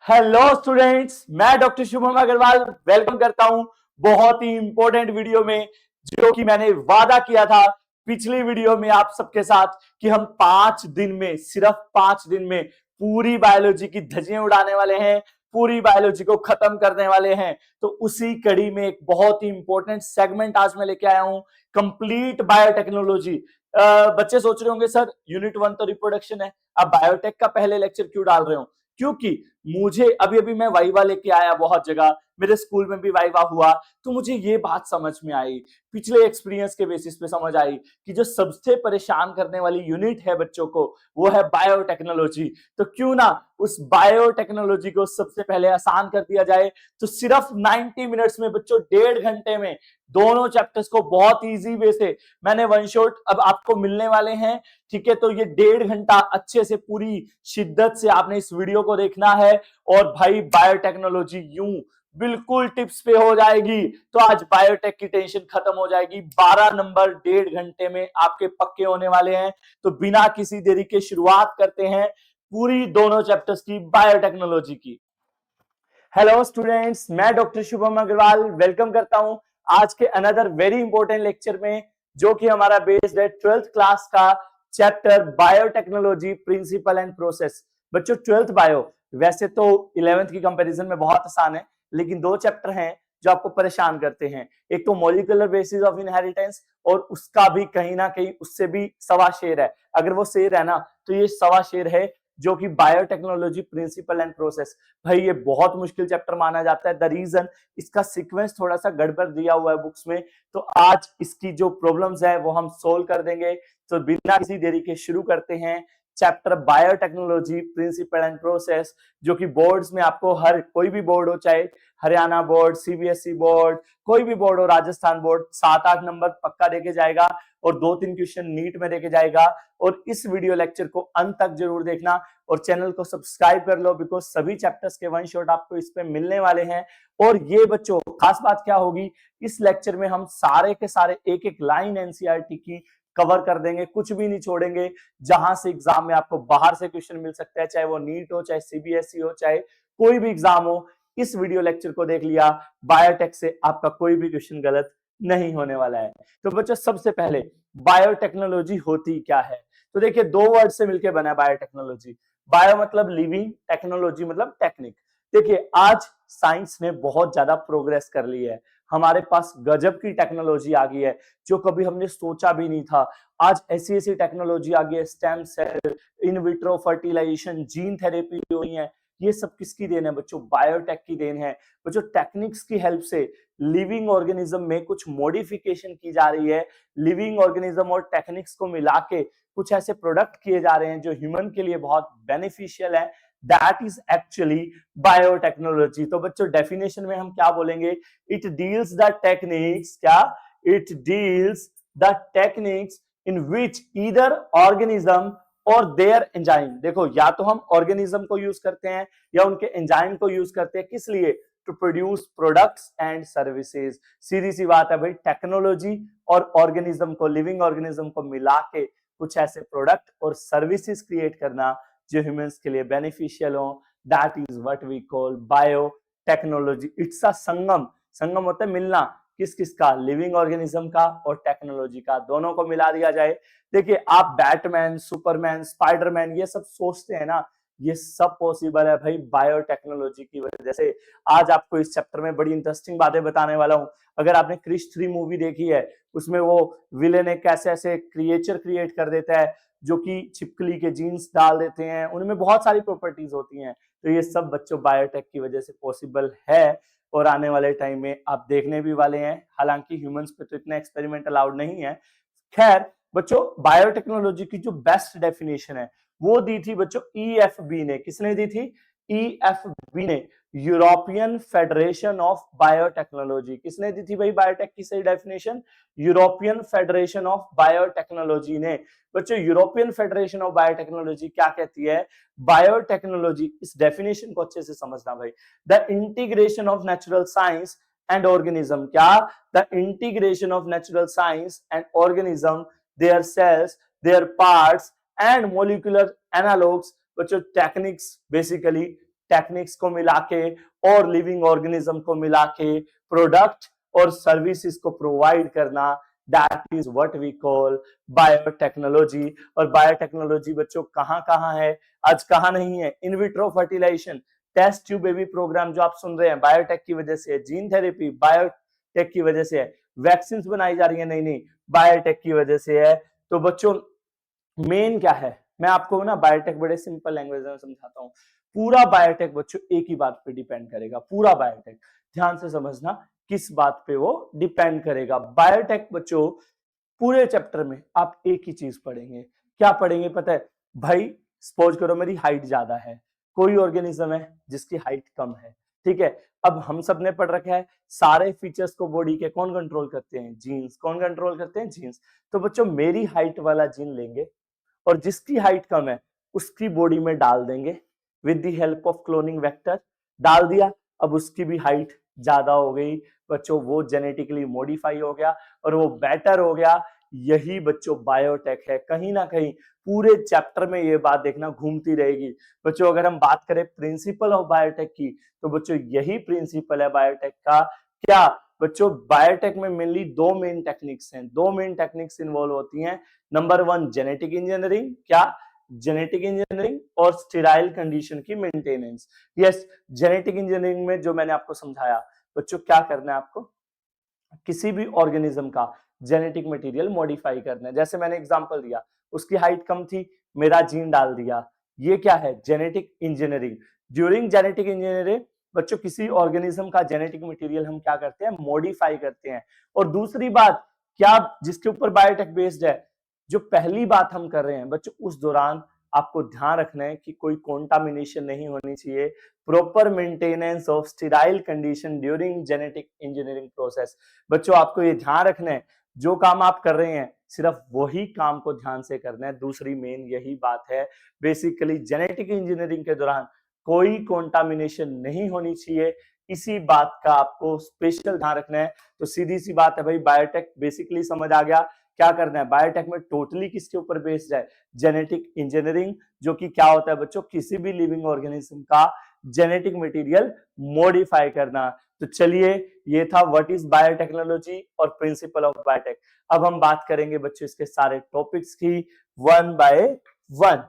Hello students, मैं doctor Shubham Agarwal welcome करता हूं बहुत ही इंपॉर्टेंट वीडियो में, जो कि मैंने वादा किया था पिछली वीडियो में आप सबके साथ कि हम 5 दिन में, सिर्फ 5 दिन में पूरी बायोलॉजी की धज्जियां उड़ाने वाले हैं, पूरी बायोलॉजी को खत्म करने वाले हैं। तो उसी कड़ी में एक बहुत ही इंपॉर्टेंट सेगमेंट आज मैं लेके आया हूं, कंप्लीट बायोटेक्नोलॉजी। बच्चे सोच रहे होंगे सर यूनिट 1 तो रिप्रोडक्शन है, अब बायोटेक का पहले लेक्चर क्यों डाल रहे हो? क्योंकि मुझे अभी अभी मैं वाइवा लेके आया, बहुत जगह मेरे स्कूल में भी वाइवा हुआ, तो मुझे ये बात समझ में आई, पिछले एक्सपीरियंस के बेसिस पे समझ आई कि जो सबसे परेशान करने वाली यूनिट है बच्चों को, वो है बायोटेक्नोलॉजी। तो क्यों ना उस बायोटेक्नोलॉजी को सबसे पहले आसान कर दिया जाए। तो सिर्फ 90 मिनट्स में बच्चों, 1.5 घंटे में दोनों चैप्टर्स को बहुत इजी वे से मैंने वन शॉट अब आपको मिलने वाले हैं। ठीक है, तो ये 1.5 घंटा अच्छे से पूरी शिद्दत से आपने इस वीडियो को देखना है। और भाई बायोटेक्नोलॉजी यूं बिल्कुल टिप्स पे हो जाएगी, तो आज बायोटेक की टेंशन खत्म हो जाएगी। 12 नंबर 1.5 घंटे में आपके पक्के होने वाले हैं। तो बिना किसी देरी के शुरुआत करते हैं पूरी दोनों चैप्टर्स की, बायोटेक्नोलॉजी की। हेलो स्टूडेंट्स, मैं डॉक्टर शुभम अग्रवाल वेलकम करता हूं आज के अनदर वेरी इंपॉर्टेंट लेक्चर में, जो कि हमारा बेस्ड है 12th क्लास का chapter biotechnology principle and process. बच्चों 12th बायो वैसे तो 11th की कंपैरिजन में बहुत आसान है, लेकिन दो चैप्टर हैं जो आपको परेशान करते हैं। एक तो मॉलिक्यूलर बेसिस ऑफ इनहेरिटेंस, और उसका भी कहीं ना कहीं उससे भी सवा शेर है। अगर वो शेर है ना, तो ये सवा शेर है, जो कि बायोटेक्नोलॉजी प्रिंसिपल एंड प्रोसेस। भाई ये बहुत मुश्किल चैप्टर माना जाता है। द रीजन, इसका सीक्वेंस थोड़ा सा गड़बड़ दिया हुआ है बुक्स में, तो आज इसकी जो प्रॉब्लम्स है वो हम सोल्व कर देंगे। तो बिना किसी देरी के शुरू करते हैं chapter biotechnology principle and process, जो कि बोर्ड्स में आपको, हर कोई भी बोर्ड हो, चाहे हरियाणा बोर्ड, सीबीएसई बोर्ड, कोई भी बोर्ड हो, राजस्थान बोर्ड, 7-8 नंबर पक्का देके जाएगा और 2-3 क्वेश्चन नीट में देके जाएगा। और इस वीडियो लेक्चर को अंत तक जरूर देखना और चैनल को सब्सक्राइब कर लो, बिकॉज सभी चैप्टर्स के वन शॉट आपको इस पे मिलने वाले हैं। और ये बच्चों खास बात क्या होगी, इस लेक्चर में हम सारे के सारे एक एक लाइन एनसीईआरटी की कवर कर देंगे, कुछ भी नहीं छोड़ेंगे। जहां से एग्जाम में आपको बाहर से क्वेश्चन मिल सकता है, चाहे वो नीट हो, चाहे सीबीएसई हो, चाहे कोई भी एग्जाम हो, इस वीडियो लेक्चर को देख लिया, बायोटेक से आपका कोई भी क्वेश्चन गलत नहीं होने वाला है। तो बच्चों सबसे पहले बायोटेक्नोलॉजी होती क्या है? तो देखिए, दो वर्ड से मिलकर बना है बायोटेक्नोलॉजी। बायो मतलब लिविंग, टेक्नोलॉजी मतलब टेक्निक। देखिए आज साइंस ने बहुत ज्यादा प्रोग्रेस कर ली है, हमारे पास गजब की टेक्नोलॉजी आ गई है जो कभी हमने सोचा भी नहीं था। आज ऐसी ऐसी टेक्नोलॉजी आ गई है, stem cell, in vitro fertilisation, gene therapy हो रही है। ये सब किसकी देन है बच्चों? बायोटेक की देन है। बच्चों टेक्निक्स की हेल्प से लिविंग ऑर्गेनिज्म में कुछ मॉडिफिकेशन की जा रही है। लिविंग ऑर्गेनिज्म और टेक्निक्स को मिला के कुछ ऐसे प्रोडक्ट किए जा रहे हैं जो ह्यूमन के लिए बहुत बेनिफिशियल है। That is actually biotechnology. तो बच्चों डेफिनेशन में हम क्या बोलेंगे? इट डील्स द टेक्निक्स, क्या? It deals the techniques in which either organism और देयर एंजाइम। देखो, या तो हम ऑर्गेनिज्म को यूज करते हैं या उनके एंजाइम को यूज करते हैं, किस लिए? To produce products and services. सीधी सी बात है भाई, टेक्नोलॉजी और ऑर्गेनिज्म को, लिविंग ऑर्गेनिज्म को मिला के कुछ ऐसे प्रोडक्ट और सर्विसेज क्रिएट करना जो ह्यूमंस के लिए बेनिफिशियल हो, that is what we call biotechnology. It's a sangam. संगम होता है मिलना, किस किस का? लिविंग ऑर्गेनिज्म का और टेक्नोलॉजी का, दोनों को मिला दिया जाए। देखिए आप बैटमैन, सुपरमैन, स्पाइडरमैन ये सब सोचते हैं ना, ये सब पॉसिबल है भाई बायोटेक्नोलॉजी की वजह से। आज आपको इस चैप्टर में बड़ी इंटरेस्टिंग बातें बताने वाला हूं। अगर आपने क्रिश 3 मूवी देखी है, उसमें वो विलेन एक कैसे ऐसे क्रिएचर क्रिएट कर देता है जो कि छिपकली के जीन्स डाल देते हैं, उनमें बहुत सारी प्रॉपर्टीज होती हैं। तो ये सब बच्चों बायोटेक की वजह से पॉसिबल है और आने वाले टाइम में आप देखने भी वाले हैं। हालांकि ह्यूमंस पे तो इतना एक्सपेरिमेंट अलाउड नहीं है। खैर बच्चों, बायोटेक्नोलॉजी की जो बेस्ट डेफिनेशन है वो दी थी बच्चों ईएफबी ने। किसने दी थी? ईएफबी ने, यूरोपियन फेडरेशन ऑफ बायोटेक्नोलॉजी। किसने दी थी भाई बायोटेक की सही definition? European federation of biotechnology ने। बच्चों यूरोपियन फेडरेशन ऑफ बायोटेक्नोलॉजी क्या कहती है? बायोटेक्नोलॉजी, इस डेफिनेशन को अच्छे से समझना भाई, the integration of natural science and organism. क्या? The integration of natural science and organism, their cells, their parts and molecular analogues। बच्चों टेक्निक्स, बेसिकली टेक्निक्स को मिला के और लिविंग ऑर्गेनिज्म को मिला के प्रोडक्ट और सर्विसेज को प्रोवाइड करना, that is what we call biotechnology. और बायोटेक्नोलॉजी बच्चों कहाँ है, आज कहाँ नहीं है? In vitro fertilisation, test tube baby programme जो आप सुन रहे हैं बायोटेक की वजह से है, जीन थेरेपी बायोटेक की वजह से है, वैक्सीन बनाई जा रही है नहीं बायोटेक की वजह से है। तो बच्चों मेन क्या है, मैं आपको ना बायोटेक बड़े सिंपल लैंग्वेज में समझाता हूँ। पूरा बायोटेक बच्चों एक ही बात पे डिपेंड करेगा, पूरा बायोटेक, ध्यान से समझना किस बात पे वो डिपेंड करेगा। बायोटेक बच्चों पूरे चैप्टर में आप एक ही चीज पढ़ेंगे, क्या पढ़ेंगे पता है भाई? सपोज करो मेरी हाइट ज्यादा है, कोई ऑर्गेनिज्म है जिसकी हाइट कम है, ठीक है। अब हम सब ने पढ़ रखा है सारे फीचर्स को बॉडी के कौन कंट्रोल करते हैं? जीन्स। कौन कंट्रोल करते हैं? जीन्स। तो बच्चों मेरी हाइट वाला जीन लेंगे और जिसकी हाइट कम है उसकी बॉडी में डाल देंगे with the help of cloning vector, डाल दिया, अब उसकी भी हाइट ज्यादा हो गई बच्चों, वो जेनेटिकली मॉडिफाई हो गया और वो बेटर हो गया। यही बच्चों बायोटेक है। कहीं ना कहीं पूरे चैप्टर में ये बात देखना घूमती रहेगी बच्चों। अगर हम बात करें प्रिंसिपल ऑफ बायोटेक की, तो बच्चों यही प्रिंसिपल है बायोटेक का। क्या बच्चों? बायोटेक में मेनली दो मेन टेक्निक्स हैं, दो मेन टेक्निक्स इन्वॉल्व होती हैं। नंबर 1 जेनेटिक इंजीनियरिंग, क्या? जेनेटिक इंजीनियरिंग और स्टेराइल कंडीशन की मेंटेनेंस। यस, जेनेटिक इंजीनियरिंग में जो मैंने आपको समझाया बच्चों, क्या करना है आपको? किसी भी ऑर्गेनिज्म का जेनेटिक मटेरियल मॉडिफाई करना है। जैसे मैंने एग्जांपल दिया, उसकी हाइट कम थी, मेरा जीन डाल दिया, ये क्या है? Genetic engineering. During genetic engineering बच्चों किसी ऑर्गेनिज्म का जेनेटिक मटेरियल हम क्या करते हैं? मॉडिफाई करते हैं। और दूसरी बात क्या, जिसके ऊपर बायोटेक बेस्ड है, जो पहली बात हम कर रहे हैं बच्चों, उस दौरान आपको ध्यान रखना है कि कोई कॉन्टामिनेशन नहीं होनी चाहिए। Proper maintenance of sterile condition during genetic engineering process. बच्चों आपको ये ध्यान रखना है, जो काम आप कर रहे हैं सिर्फ वही काम को ध्यान से करना है। दूसरी मेन यही बात है, बेसिकली जेनेटिक इंजीनियरिंग के दौरान कोई कॉन्टामिनेशन नहीं होनी चाहिए, इसी बात का आपको स्पेशल ध्यान रखना है। तो सीधी सी बात है भाई, बायोटेक बेसिकली समझ आ गया क्या करना है। बायोटेक में टोटली किसके ऊपर बेस्ड है? जेनेटिक इंजीनियरिंग, जो कि क्या होता है बच्चों? किसी भी लिविंग ऑर्गेनिज्म का जेनेटिक मटेरियल मॉडिफाई करना। तो चलिए, ये था व्हाट इज बायोटेक्नोलॉजी और प्रिंसिपल ऑफ बायोटेक। अब हम बात करेंगे बच्चों इसके सारे टॉपिक्स की वन बाय वन।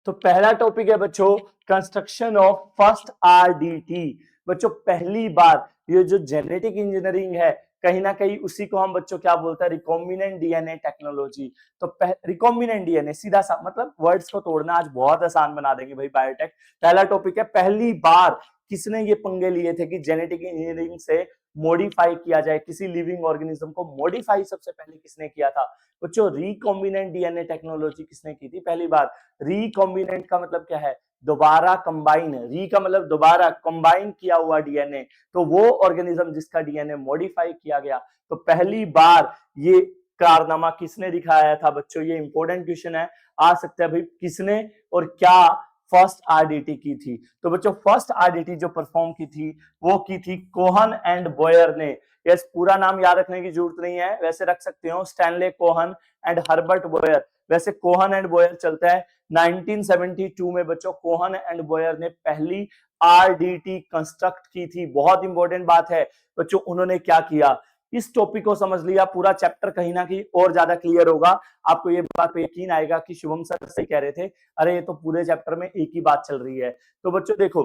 तो पहला टॉपिक है बच्चों कंस्ट्रक्शन ऑफ फर्स्ट आरडीटी। बच्चों पहली बार ये जो जेनेटिक इंजीनियरिंग है, कहीं ना कहीं उसी को हम बच्चों क्या बोलते हैं? Recombinant DNA technology. तो रिकॉम्बिनेंट डीएनए, सीधा सा मतलब वर्ड्स को तोड़ना आज बहुत आसान बना देंगे भाई बायोटेक। पहला टॉपिक है, पहली बार किसने ये पंगे लिए थे कि जेनेटिक इंजीनियरिंग से मॉडिफाई किया जाए, किसी लिविंग ऑर्गेनिज्म को मॉडिफाई सबसे पहले किसने किया था बच्चों? रिकॉम्बिनेंट डीएनए टेक्नोलॉजी किसने की थी पहली बार? रिकॉम्बिनेंट का मतलब क्या है? दोबारा कंबाइन, री का मतलब दोबारा, कंबाइन किया हुआ डीएनए। तो वो ऑर्गेनिज्म जिसका डीएनए मॉडिफाई किया गया, तो पहली बार ये कारनामा किसने दिखाया था बच्चों? ये इंपॉर्टेंट क्वेश्चन है, आ सकता है भाई किसने और क्या फर्स्ट आरडीटी की थी। तो बच्चों फर्स्ट आरडीटी जो परफॉर्म की थी वो की थी कोहन एंड बॉयर ने। यस, पूरा नाम याद रखने की जरूरत नहीं है, वैसे रख सकते हो, Stanley Cohen and Herbert Boyer. वैसे कोहन एंड बॉयर चलता है। 1972 में बच्चों कोहन एंड बॉयर ने पहली आरडीटी कंस्ट्रक्ट की थी। बहुत इंपॉर्टेंट बात है बच्चों, उन्होंने क्या किया? इस टॉपिक को समझ लिया, पूरा चैप्टर कहीं ना कहीं और ज्यादा क्लियर होगा। आपको ये बात पे यकीन आएगा कि शुभम सर सही कह रहे थे, अरे ये तो पूरे चैप्टर में एक ही बात चल रही है। तो बच्चों देखो,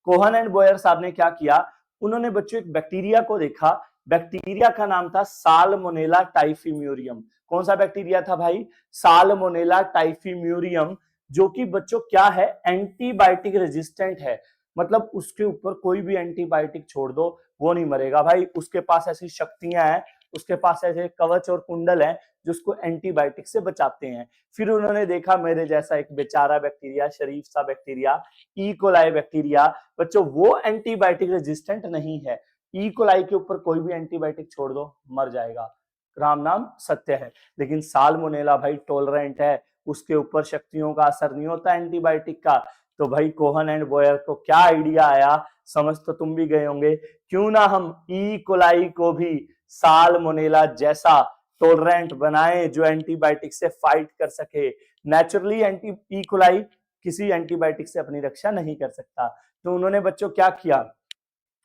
कोहन एंड बॉयर साहब ने क्या किया? उन्होंने बच्चों एक बैक्टीरिया को देखा, बैक्टीरिया का नाम था साल्मोनेला टाइफीम्यूरियम। कौन सा बैक्टीरिया था भाई? साल्मोनेला टाइफीम्यूरियम, जो कि बच्चों क्या है? एंटीबायोटिक रेजिस्टेंट है। मतलब उसके ऊपर कोई भी एंटीबायोटिक छोड़ दो वो नहीं मरेगा भाई, उसके पास ऐसी शक्तियां हैं, उसके पास ऐसे कवच और कुंडल हैं जो उसको एंटीबायोटिक से बचाते हैं। फिर उन्होंने देखा मेरे जैसा एक बेचारा बैक्टीरिया, शरीफ सा बैक्टीरिया, ई कोलाई बैक्टीरिया, बच्चों वो एंटीबायोटिक रेजिस्टेंट नहीं है। ई कोलाई के ऊपर कोई भी एंटीबायोटिक छोड़ दो मर जाएगा, राम नाम सत्य है। लेकिन साल्मोनेला भाई टॉलरेंट है, उसके ऊपर शक्तियों का असर नहीं होता एंटीबायोटिक का। तो भाई कोहन एंड बॉयर को क्या आइडिया आया, समझ तो तुम भी गए होंगे, क्यों ना हम ई कोलाई को भी साल्मोनेला जैसा टॉलरेंट बनाएं जो एंटीबायोटिक से फाइट कर सके। नेचुरली एंटी ई कोलाई किसी एंटीबायोटिक से अपनी रक्षा नहीं कर सकता। तो उन्होंने बच्चों क्या किया,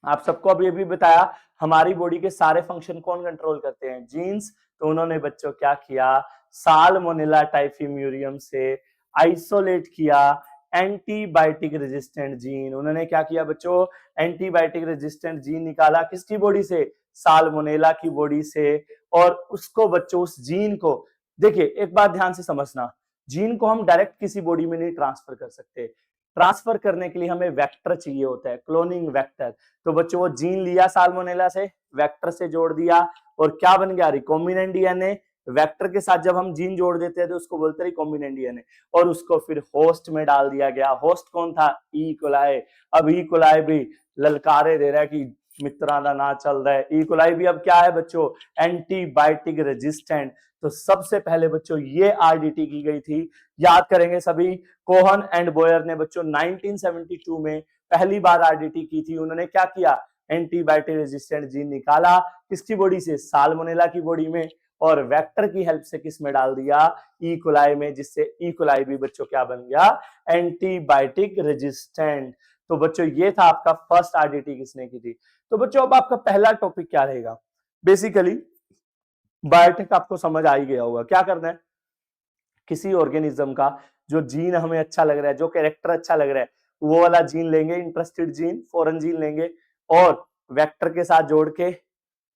आप सबको अभी अभी बताया, हमारी बॉडी के सारे फंक्शन कौन कंट्रोल करते हैं, जीन्स। तो उन्होंने बच्चों क्या किया, साल्मोनेला टाइफिम्यूरियम से आइसोलेट किया एंटीबायोटिक रेजिस्टेंट जीन। उन्होंने क्या किया बच्चों, एंटीबायोटिक रेजिस्टेंट जीन निकाला, किसकी बॉडी से, साल्मोनेला की बॉडी से। और उसको बच्चों, उस जीन को, देखिए एक बात ध्यान से समझना, जीन को हम डायरेक्ट किसी बॉडी में नहीं ट्रांसफर कर सकते, ट्रांसफर करने के लिए हमें वेक्टर चाहिए होता है, क्लोनिंग वेक्टर। तो बच्चों वो जीन लिया साल्मोनेला से, वेक्टर से जोड़ दिया और क्या बन गया, रिकॉम्बिनेंट डीएनए। वेक्टर के साथ जब हम जीन जोड़ देते हैं तो उसको बोलते हैं रिकॉम्बिनेंट डीएनए। और उसको फिर होस्ट में डाल दिया गया। होस्ट कौन था, ई कोलाई। अब ई कोलाई भी ललकारे दे रहा है कि मित्रा दा ना चल रहा है। ई कोलाई भी अब क्या है बच्चों, एंटीबायोटिक रेजिस्टेंट। तो सबसे पहले बच्चों ये आरडीटी की गई थी, याद करेंगे सभी। कोहन एंड बोयर ने बच्चों 1972 में पहली बार आरडीटी की थी। उन्होंने क्या किया, एंटीबायोटिक रेजिस्टेंट जीन निकाला, किसकी बॉडी से, साल्मोनेला की बॉडी में, और वेक्टर की हेल्प से किस में डाल दिया, ई कोलाई में, जिससे ई कोलाई भी बच्चों क्या बन गया, एंटीबायोटिक रेजिस्टेंट। तो बच्चों ये था आपका फर्स्ट आरडीटी किसने की थी। तो बच्चों अब आपका पहला टॉपिक क्या रहेगा, बेसिकली बायोटिक आपको समझ आ ही गया होगा। क्या करना है, किसी ऑर्गेनिज्म का जो जीन हमें अच्छा लग रहा है, जो कैरेक्टर अच्छा लग रहा है, वो वाला जीन लेंगे, इंटरेस्टेड जीन, फॉरेन जीन लेंगे और वेक्टर के साथ जोड़ के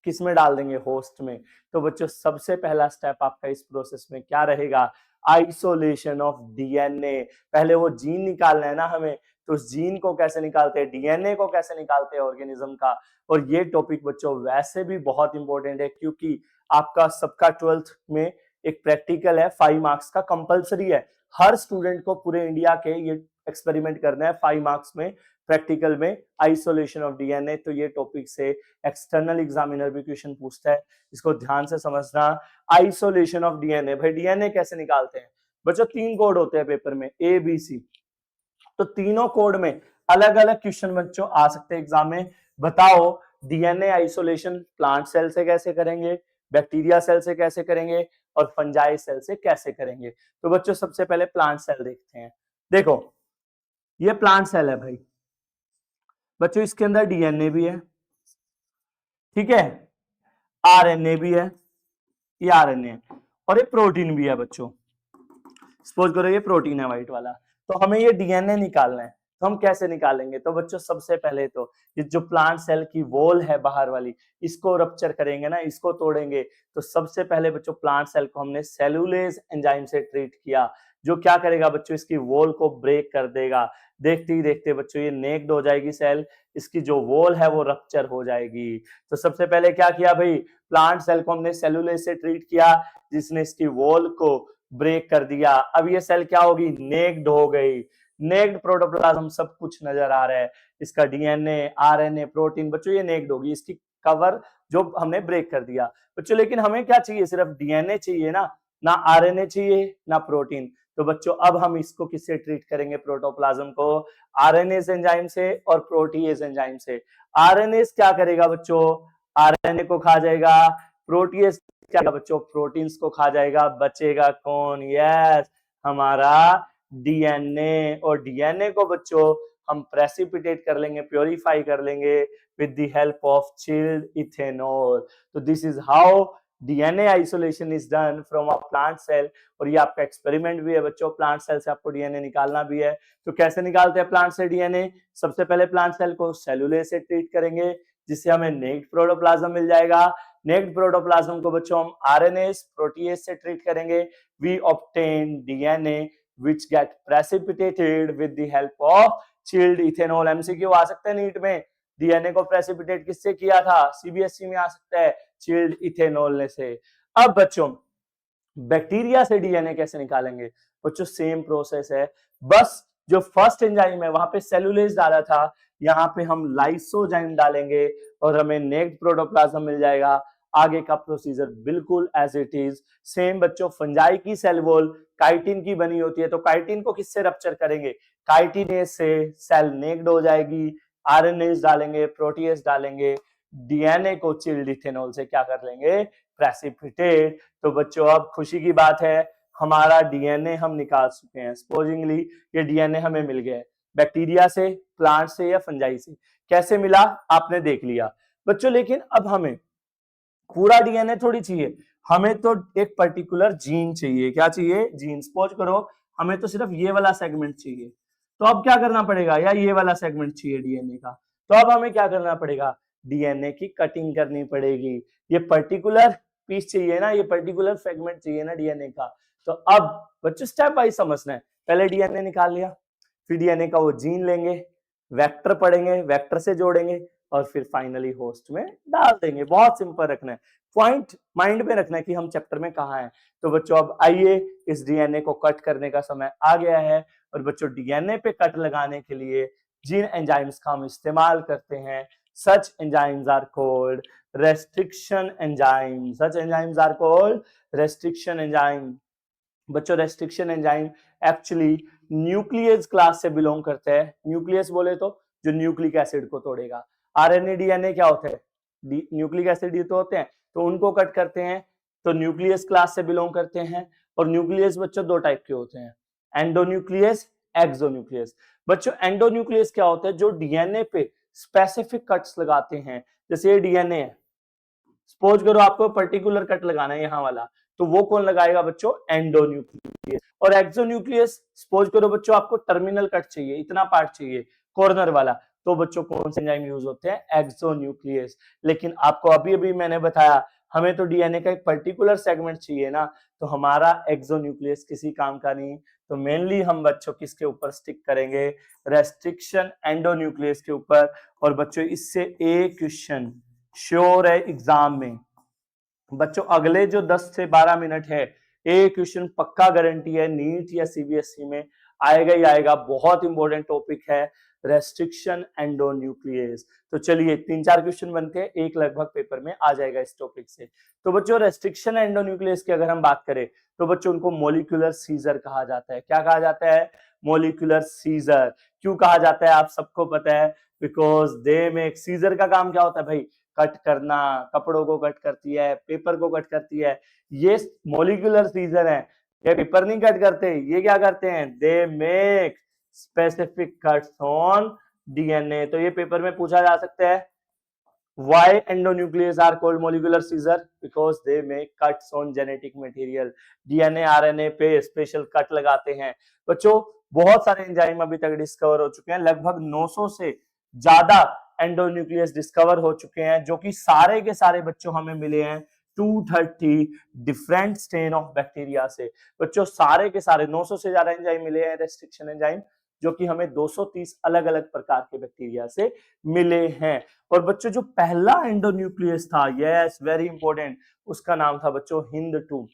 किस में डाल देंगे, होस्ट में। तो बच्चों सबसे पहला स्टेप आपका इस प्रोसेस में क्या रहेगा, आइसोलेशन ऑफ डीएनए। पहले वो जीन निकालना है ना हमें, तो उस जीन को कैसे निकालते हैं, डीएनए को कैसे निकालते हैं ऑर्गेनिज्म का। और ये टॉपिक बच्चों वैसे भी बहुत इंपॉर्टेंट है, क्योंकि आपका सबका 12th में एक प्रैक्टिकल है, 5 मार्क्स का, कंपलसरी है हर स्टूडेंट को पूरे इंडिया के ये एक्सपेरिमेंट करना है 5 मार्क्स में, प्रैक्टिकल में, आइसोलेशन ऑफ डीएनए। तो ये टॉपिक से एक्सटर्नल एग्जामिनर भी क्वेश्चन पूछता है, इसको ध्यान से समझना। आइसोलेशन ऑफ डीएनए, भाई डीएनए कैसे निकालते हैं बच्चों, 3 कोड होते हैं पेपर में, ए बी सी। तो तीनों कोड में अलग अलग क्वेश्चन बच्चों आ सकते हैं एग्जाम में। बताओ डीएनए आइसोलेशन प्लांट सेल से कैसे करेंगे, बैक्टीरिया सेल से कैसे करेंगे और फंजाई सेल से कैसे करेंगे। तो बच्चों सबसे पहले प्लांट सेल देखते हैं। देखो ये प्लांट सेल है भाई बच्चों, इसके अंदर डीएनए भी है, ठीक है, आरएनए भी है, ये आरएनए है, और ये प्रोटीन भी है बच्चों। सपोज करो ये प्रोटीन है व्हाइट वाला, तो हमें ये डीएनए निकालना है। तो हम कैसे निकालेंगे, तो बच्चों सबसे पहले तो ये जो प्लांट सेल की वॉल है बाहर वाली, इसको रप्चर करेंगे ना, इसको तोड़ेंगे। तो सबसे पहले बच्चों प्लांट सेल को हमने सेलुलेज एंजाइम से ट्रीट किया, जो क्या करेगा बच्चों, इसकी वॉल को ब्रेक कर देगा। देखते ही देखते बच्चों ये नेक्ड हो जाएगी सेल, इसकी जो वॉल है वो रप्चर हो जाएगी। तो सबसे पहले क्या किया भाई, प्लांट सेल को हमने सेलुलेज से ट्रीट किया, जिसने इसकी वॉल को ब्रेक कर दिया। अब ये सेल क्या होगी, नेक्ड हो गई। नेक्ड प्रोटोप्लाज्म सब कुछ नजर आ रहा है, इसका डीएनए, आरएनए, प्रोटीन, बच्चों ये नेक्ड होगी, इसकी कवर जो हमने ब्रेक कर दिया बच्चों। लेकिन हमें क्या चाहिए, सिर्फ डीएनए चाहिए ना आरएनए चाहिए ना प्रोटीन। तो बच्चों अब हम इसको किससे ट्रीट करेंगे, प्रोटोप्लाज्म को, आरएनएज एंजाइम से और प्रोटीएज एंजाइम से। आरएनएज क्या करेगा बच्चों, आरएनए को खा जाएगा, प्रोटीएज क्या बच्चों, प्रोटीन्स को खा जाएगा, बचेगा कौन, यस हमारा डीएनए। और डीएनए को बच्चों हम प्रेसिपिटेट कर लेंगे, प्योरीफाई कर लेंगे with the help of chilled ethanol. तो this is how DNA isolation is done from a plant cell. और ये आपका एक्सपेरिमेंट भी है बच्चों, प्लांट सेल से आपको डीएनए निकालना भी है। तो कैसे निकालते हैं प्लांट से डीएनए, सबसे पहले प्लांट सेल को सेलुलेज से ट्रीट करेंगे, जिससे हमें नेक्ड प्रोटोप्लाज्म मिल जाएगा। नेक्ड प्रोटोप्लाज्म को बच्चों हम आरएनएस, प्रोटीएज से ट्रीट करेंगे। We obtain DNA which get precipitated with the help of chilled ethanol। MCQ आ सकते हैं नीट में, डीएनए को प्रेसिपिटेट किससे किया था, सीबीएसई में आ सकता है, चिल्ड इथेनॉल ने से। अब बच्चों बैक्टीरिया से डीएनए कैसे निकालेंगे, बच्चों सेम प्रोसेस है, बस जो फर्स्ट एंजाइम है वहां पे सेलुलेज डाला था, यहाँ पे हम लाइसोजाइम डालेंगे और हमें नेक्ड प्रोटोप्लाज्म मिल जाएगा। आगे का प्रोसीजर बिल्कुल एज इट इज सेम बच्चों। फंजाई की सेल वॉल काइटिन की बनी होती है, तो काइटिन को किससे रप्चर करेंगे, काइटिनेज से, सेल नेक्ड हो जाएगी। आरएनएज डालेंगे, प्रोटीएज डालेंगे, डीएनए को चिल्ड इथेनॉल से क्या कर लेंगे, प्रेसिपिटेट। तो बच्चों अब खुशी की बात है, हमारा डीएनए हम निकाल चुके हैं। सपोजिंगली ये डीएनए हमें मिल गया है बैक्टीरिया से, प्लांट से या फंजाई से। कैसे मिला आपने देख लिया बच्चों, लेकिन अब हमें पूरा डीएनए थोड़ी चाहिए, हमें तो एक पर्टिकुलर जीन चाहिए। क्या चाहिए? जीन। सपोज करो हमें तो सिर्फ ये वाला सेगमेंट चाहिए, तो अब क्या करना पड़ेगा, या ये वाला सेगमेंट चाहिए डीएनए का, तो अब हमें क्या करना पड़ेगा, डीएनए की कटिंग करनी पड़ेगी। ये पर्टिकुलर पीस चाहिए ना, ये पर्टिकुलर सेगमेंट चाहिए ना डीएनए का। तो अब बच्चों स्टेप वाइज समझना है, पहले डीएनए निकाल लिया, फिर डीएनए का वो जीन लेंगे, वेक्टर पढ़ेंगे, वेक्टर से जोड़ेंगे और फिर फाइनली होस्ट में डाल देंगे। बहुत सिंपल रखना है, पॉइंट माइंड में रखना है कि हम चैप्टर में कहाँ हैं। तो बच्चों अब आइए, इस डीएनए को कट करने का समय आ गया है। और बच्चों डीएनए पे कट लगाने के लिए जिन एंजाइम्स का हम इस्तेमाल करते हैं, such enzymes are called restriction enzyme. Such enzymes are called restriction enzyme. बच्चों restriction enzyme actually nuclease class से बिलोंग करते हैं। न्यूक्लियस बोले तो जो न्यूक्लिक एसिड को तोड़ेगा। आरएनए डीएनए क्या होते हैं? न्यूक्लिक एसिड ही तो होते हैं, तो उनको कट करते हैं, तो न्यूक्लियस क्लास से बिलोंग करते हैं। और न्यूक्लियस बच्चों दो टाइप के होते हैं, एंडोन्यूक्लियस, एक्सोन्यूक्लियस। बच्चों एंडोन्यूक्लियस क्या होता है? जो डीएनए पे स्पेसिफिक कट्स लगाते हैं। जैसे ये डीएनए है, सपोज करो आपको पर्टिकुलर कट लगाना है यहाँ वाला, तो वो कौन लगाएगा बच्चों? एंडोन्यूक्लियस। और एक्सोन्यूक्लियस, सपोज करो बच्चों आपको टर्मिनल कट चाहिए, इतना पार्ट चाहिए कॉर्नर वाला, तो बच्चों कौन से एंजाइम यूज होते हैं? एक्सोन्यूक्लियस। लेकिन आपको अभी अभी मैंने बताया हमें तो डीएनए का एक पर्टिकुलर सेगमेंट चाहिए ना, तो हमारा एक्सोन्यूक्लियस किसी काम का नहीं। तो मेनली हम बच्चों किसके ऊपर स्टिक करेंगे? रेस्ट्रिक्शन एंडोन्यूक्लियस के ऊपर। और बच्चों इससे एक क्वेश्चन श्योर है एग्जाम में बच्चों, अगले जो 10 से 12 मिनट है, एक क्वेश्चन पक्का गारंटी है, नीट या सीबीएसई में आएगा ही आएगा। बहुत इंपॉर्टेंट टॉपिक है रेस्ट्रिक्शन एंडोन्यूक्लियस। तो चलिए 3-4 क्वेश्चन बनते हैं, एक लगभग पेपर में आ जाएगा इस टॉपिक से। तो बच्चों रेस्ट्रिक्शन एंडोन्यूक्लियस की अगर हम बात करें तो बच्चों उनको मोलिकुलर सीजर कहा जाता है। क्या कहा जाता है? Molecular scissor. क्यों कहा जाता है आप सबको पता है, बिकॉज दे मेक। सीजर का काम क्या होता है भाई? कट करना, कपड़ों को कट करती है, पेपर को कट करती है। ये मॉलिक्यूलर सीजर है, ये पेपर नहीं कट करते, ये क्या करते हैं? They make specific cuts on DNA. तो ये पेपर में पूछा जा सकता है, why endonucleases are called molecular scissor? Because they make cuts on genetic material। DNA RNA पे स्पेशल कट लगाते हैं। बच्चों बहुत सारे एंजाइम अभी तक डिस्कवर हो चुके हैं, लगभग 900 से ज्यादा एंडोन्यूक्लियस डिस्कवर हो चुके हैं, जो कि सारे के सारे बच्चों हमें मिले हैं 230 डिफरेंट स्ट्रेन ऑफ बैक्टीरिया से। बच्चों सारे के सारे 900 से ज्यादा एंजाइम मिले हैं, रेस्ट्रिक्शन एंजाइम, जो कि हमें 230 अलग अलग प्रकार के बैक्टीरिया से मिले हैं। और बच्चों जो पहला एंडोन्यूक्लियस था, यस वेरी इंपॉर्टेंट, उसका नाम था बच्चों हिंद-2।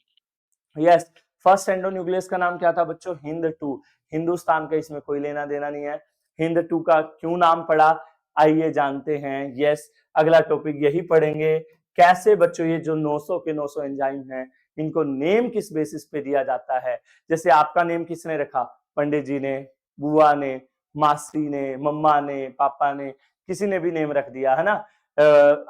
यस, फर्स्ट एंडोन्यूक्लियस का नाम क्या था बच्चों? हिंद-2। हिंदुस्तान का इसमें कोई लेना देना नहीं है। हिंद-2 का क्यों नाम पड़ा, आइए जानते हैं। यस, अगला टॉपिक यही पढ़ेंगे, कैसे बच्चों ये जो 900 के 900 एंजाइम हैं, इनको नेम किस बेसिस पे दिया जाता है। जैसे आपका नेम किसने रखा? पंडित जी ने, बुआ ने, मासी ने, मम्मा ने, पापा ने, किसी ने भी नेम रख दिया है ना,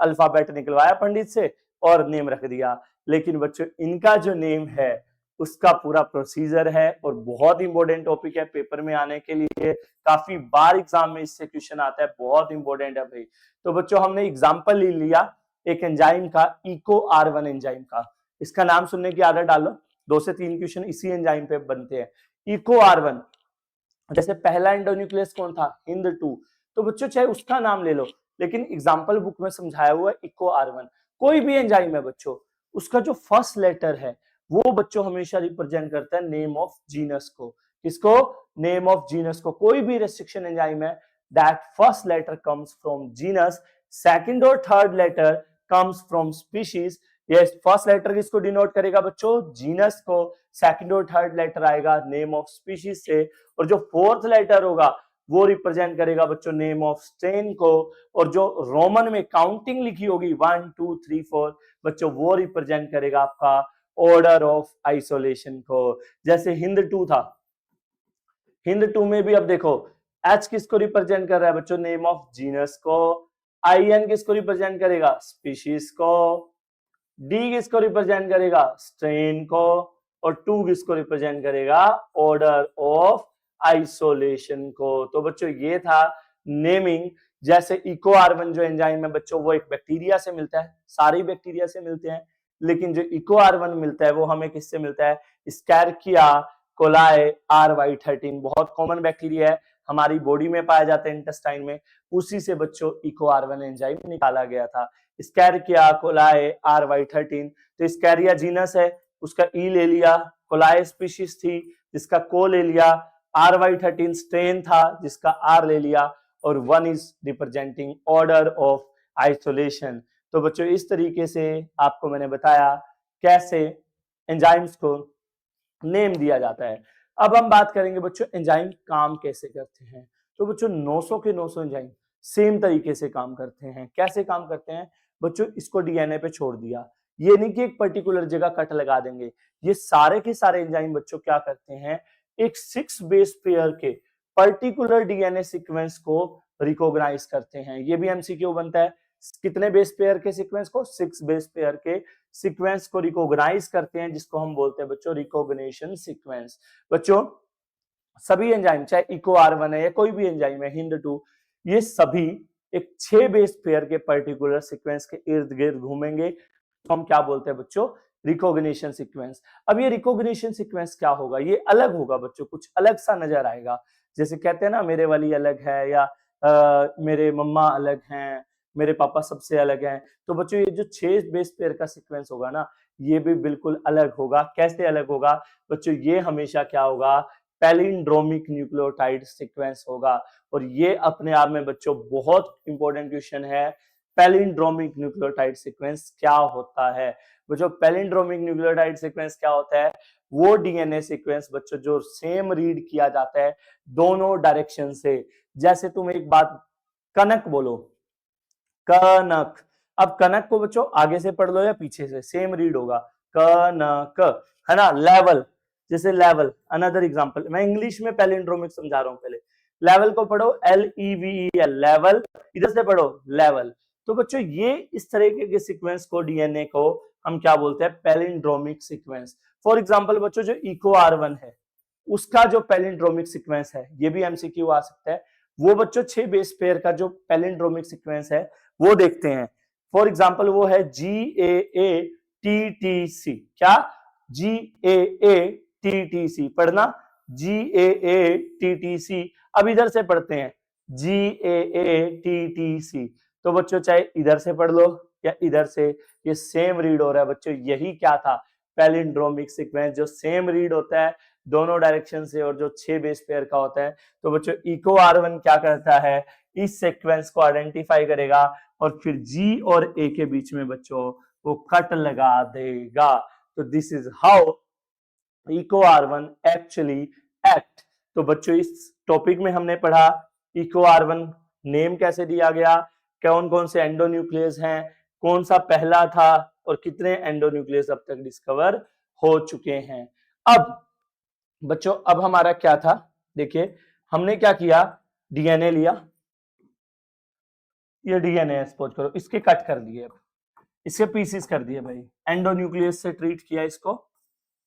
अल्फाबेट निकलवाया पंडित से और नेम रख दिया। लेकिन बच्चों इनका जो नेम है उसका पूरा प्रोसीजर है, और बहुत इंपॉर्टेंट टॉपिक है पेपर में आने के लिए, काफी बार एग्जाम में इससे क्वेश्चन आता है, बहुत इंपॉर्टेंट है भाई। तो बच्चों हमने एग्जाम्पल ले लिया एक एंजाइम का, इको R1 एंजाइम का। इसका नाम सुनने की आदत डालो, 2 से 3 क्वेश्चन इसी एंजाइम पे बनते हैं। इको R1, जैसे पहला एंडोन्यूक्लियस कौन था? हिंद-2। तो बच्चों चाहे उसका नाम ले लो, लेकिन एग्जाम्पल बुक में समझाया हुआ है इको R1। कोई भी एंजाइम है बच्चों, उसका जो फर्स्ट लेटर है वो बच्चों हमेशा रिप्रेजेंट करता है नेम ऑफ जीनस को। किसको? नेम ऑफ जीनस को। कोई भी रेस्ट्रिक्शन एंजाइम है, that first letter comes from genus, second और third letter comes from species. Yes, first letter किसको डिनोट करेगा बच्चों? जीनस को। सेकंड और थर्ड लेटर आएगा नेम ऑफ स्पीशीज से, और जो फोर्थ लेटर होगा वो रिप्रेजेंट करेगा बच्चों नेम ऑफ स्ट्रेन को। और जो रोमन में काउंटिंग लिखी होगी 1 2 3 4 बच्चों, वो रिप्रेजेंट करेगा आपका ऑर्डर ऑफ आइसोलेशन को। जैसे हिंद-2 था, हिंद-2 में भी अब देखो एच किसको रिप्रेजेंट कर रहा है बच्चों? नेम ऑफ जीनस को। आईएन किसको रिप्रेजेंट करेगा? स्पीशीज को। डी किसको रिप्रेजेंट करेगा? स्ट्रेन को। और 2 किसको रिप्रेजेंट करेगा, ऑर्डर ऑफ आइसोलेशन को। तो बच्चों ये था नेमिंग। जैसे इको आर1 जो एंजाइम है बच्चों वो एक बैक्टीरिया से मिलता है, सारे बैक्टीरिया से मिलते हैं, लेकिन जो इको आर1 मिलता है वो हमें किससे मिलता है, स्कैरकिया कोलाई RY13, बहुत कॉमन बैक्टीरिया है, हमारी बॉडी में पाया जाता है इंटेस्टाइन में, उसी से बच्चों इको आर1 एंजाइम निकाला गया था, स्कैरकिया कोलाई RY13। तो स्कैरिया जीनस है, उसका ई ले लिया, कोलाई स्पीशीज थी जिसका को ले लिया, RY13 स्ट्रेन था जिसका आर ले लिया, और 1 is representing order of isolation. तो बच्चों इस तरीके से आपको मैंने बताया कैसे एंजाइम्स को नेम दिया जाता है। अब हम बात करेंगे बच्चों एंजाइम काम कैसे करते हैं। तो बच्चों 900 के 900 एंजाइम सेम तरीके से काम करते हैं। कैसे काम करते हैं बच्चों, इसको डीएनए पे छोड़ दिया, ये नहीं कि एक पर्टिकुलर जगह कट लगा देंगे, ये सारे के सारे एंजाइम बच्चों क्या करते हैं, एक 6 बेस पेयर के पर्टिकुलर डीएनए सीक्वेंस को रिकॉग्नाइज करते हैं। ये भी एमसीक्यू बनता है, कितने बेस पेयर के सीक्वेंस को, 6 बेस पेयर के सीक्वेंस को रिकॉग्नाइज करते हैं, जिसको हम बोलते हैं बच्चों रिकॉग्निशन सीक्वेंस। बच्चों सभी एंजाइम चाहे इको आर1 है या कोई भी एंजाइम है हिंद2, ये सभी एक 6 बेस पेयर के पर्टिकुलर सीक्वेंस के इर्द गिर्द घूमेंगे, तो हम क्या बोलते हैं बच्चों, रिकॉग्निशन सीक्वेंस। अब ये रिकॉग्निशन सीक्वेंस क्या होगा, ये अलग होगा बच्चों, कुछ अलग सा नजर आएगा। जैसे कहते हैं ना मेरे वाली अलग है, या मेरे मम्मा अलग हैं, मेरे पापा सबसे अलग हैं। तो बच्चों ये जो 6 बेस पेयर का सीक्वेंस होगा ना, ये भी बिल्कुल अलग होगा। कैसे अलग होगा बच्चों, ये हमेशा क्या होगा, पैलिंड्रोमिक न्यूक्लियोटाइड सीक्वेंस होगा। और ये अपने आप में बच्चों बहुत इंपॉर्टेंट क्वेश्चन है, पैलिंड्रोमिक न्यूक्लियोटाइड सीक्वेंस क्या होता है। बच्चों पैलिंड्रोमिक न्यूक्लियोटाइड सीक्वेंस क्या होता है, वो डीएनए सीक्वेंस बच्चों जो सेम रीड किया जाता है दोनों डायरेक्शन से। जैसे तुम एक बात कनक बोलो, कनक, अब कनक को बच्चों आगे से पढ़ लो या पीछे से, सेम रीड होगा, कनक, है ना। लेवल, जैसे लेवल, अनदर एग्जांपल, मैं इंग्लिश में पैलिंड्रोमिक समझा रहा हूं, पहले लेवल को पढ़ो LEVEL, लेवल, इधर से पढ़ो लेवल। तो बच्चों ये इस तरीके के सीक्वेंस को डीएनए को हम क्या बोलते हैं, पैलिंड्रोमिक सीक्वेंस। फॉर एग्जांपल बच्चों जो इको आर1 है उसका जो पैलिंड्रोमिक सीक्वेंस है, ये भी एमसीक्यू आ सकता है, वो बच्चों 6 बेस पेयर का जो पैलिंड्रोमिक सीक्वेंस है वो देखते हैं। फॉर एग्जांपल वो है GAATTC, क्या, GAATTC, पढ़ना GAATTC। अब इधर से पढ़ते हैं GAATTC। तो बच्चों चाहे इधर से पढ़ लो या इधर से, ये सेम रीड हो रहा है बच्चों, यही क्या था, पैलिंड्रोमिक सीक्वेंस, जो सेम रीड होता है दोनों डायरेक्शन से और जो 6 बेस पेयर का होता है। तो बच्चों इको आर1 क्या करता है, इस सीक्वेंस को आइडेंटिफाई करेगा और फिर G और A के बीच में बच्चों वो कट लगा देगा। तो this is how Eco R one actually act. तो बच्चों इस टॉपिक में हमने पढ़ा इको आर1 नेम कैसे दिया गया, कौन कौन से एंडोन्यूक्लियस हैं, कौन सा पहला था और कितने एंडोन्यूक्लियस अब तक डिस्कवर हो चुके हैं। अब बच्चों अब हमारा क्या था, देखिए हमने क्या किया, डीएनए लिया, ये डीएनए सपोज करो, इसके कट कर दिए, इसके पीसीस कर दिए भाई, एंडोन्यूक्लियस से ट्रीट किया इसको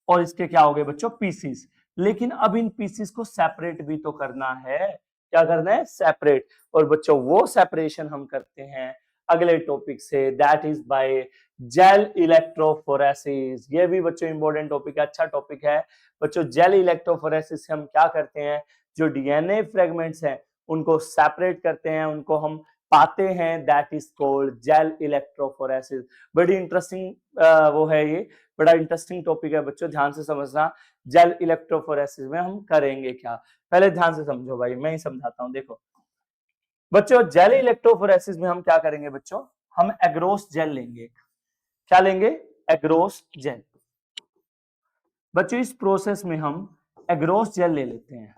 और इसके क्या हो गए बच्चों, पीसीस। लेकिन अब इन पीसीस को सेपरेट भी तो करना है, क्या करना है, सेपरेट। और बच्चों वो सेपरेशन हम करते हैं अगले टॉपिक से, that is by gel electrophoresis. ये भी बच्चों इंपॉर्टेंट टॉपिक है, अच्छा टॉपिक है बच्चों। जेल इलेक्ट्रोफोरेसिस से हम क्या करते हैं, जो डीएनए फ्रेगमेंट्स हैं उनको सेपरेट करते हैं, उनको हम पाते हैं, that is called gel electrophoresis. बड़ी इंटरेस्टिंग वो है, ये बड़ा इंटरेस्टिंग टॉपिक है बच्चों, ध्यान से समझना। जेल इलेक्ट्रोफोरेसिस में हम करेंगे क्या, पहले ध्यान से समझो भाई, मैं ही समझाता हूं। देखो बच्चों जेल इलेक्ट्रोफोरेसिस में हम क्या करेंगे बच्चों, हम एग्रोस जेल लेंगे, क्या लेंगे, एग्रोस जेल। बच्चों इस प्रोसेस में हम एग्रोस जेल ले लेते हैं,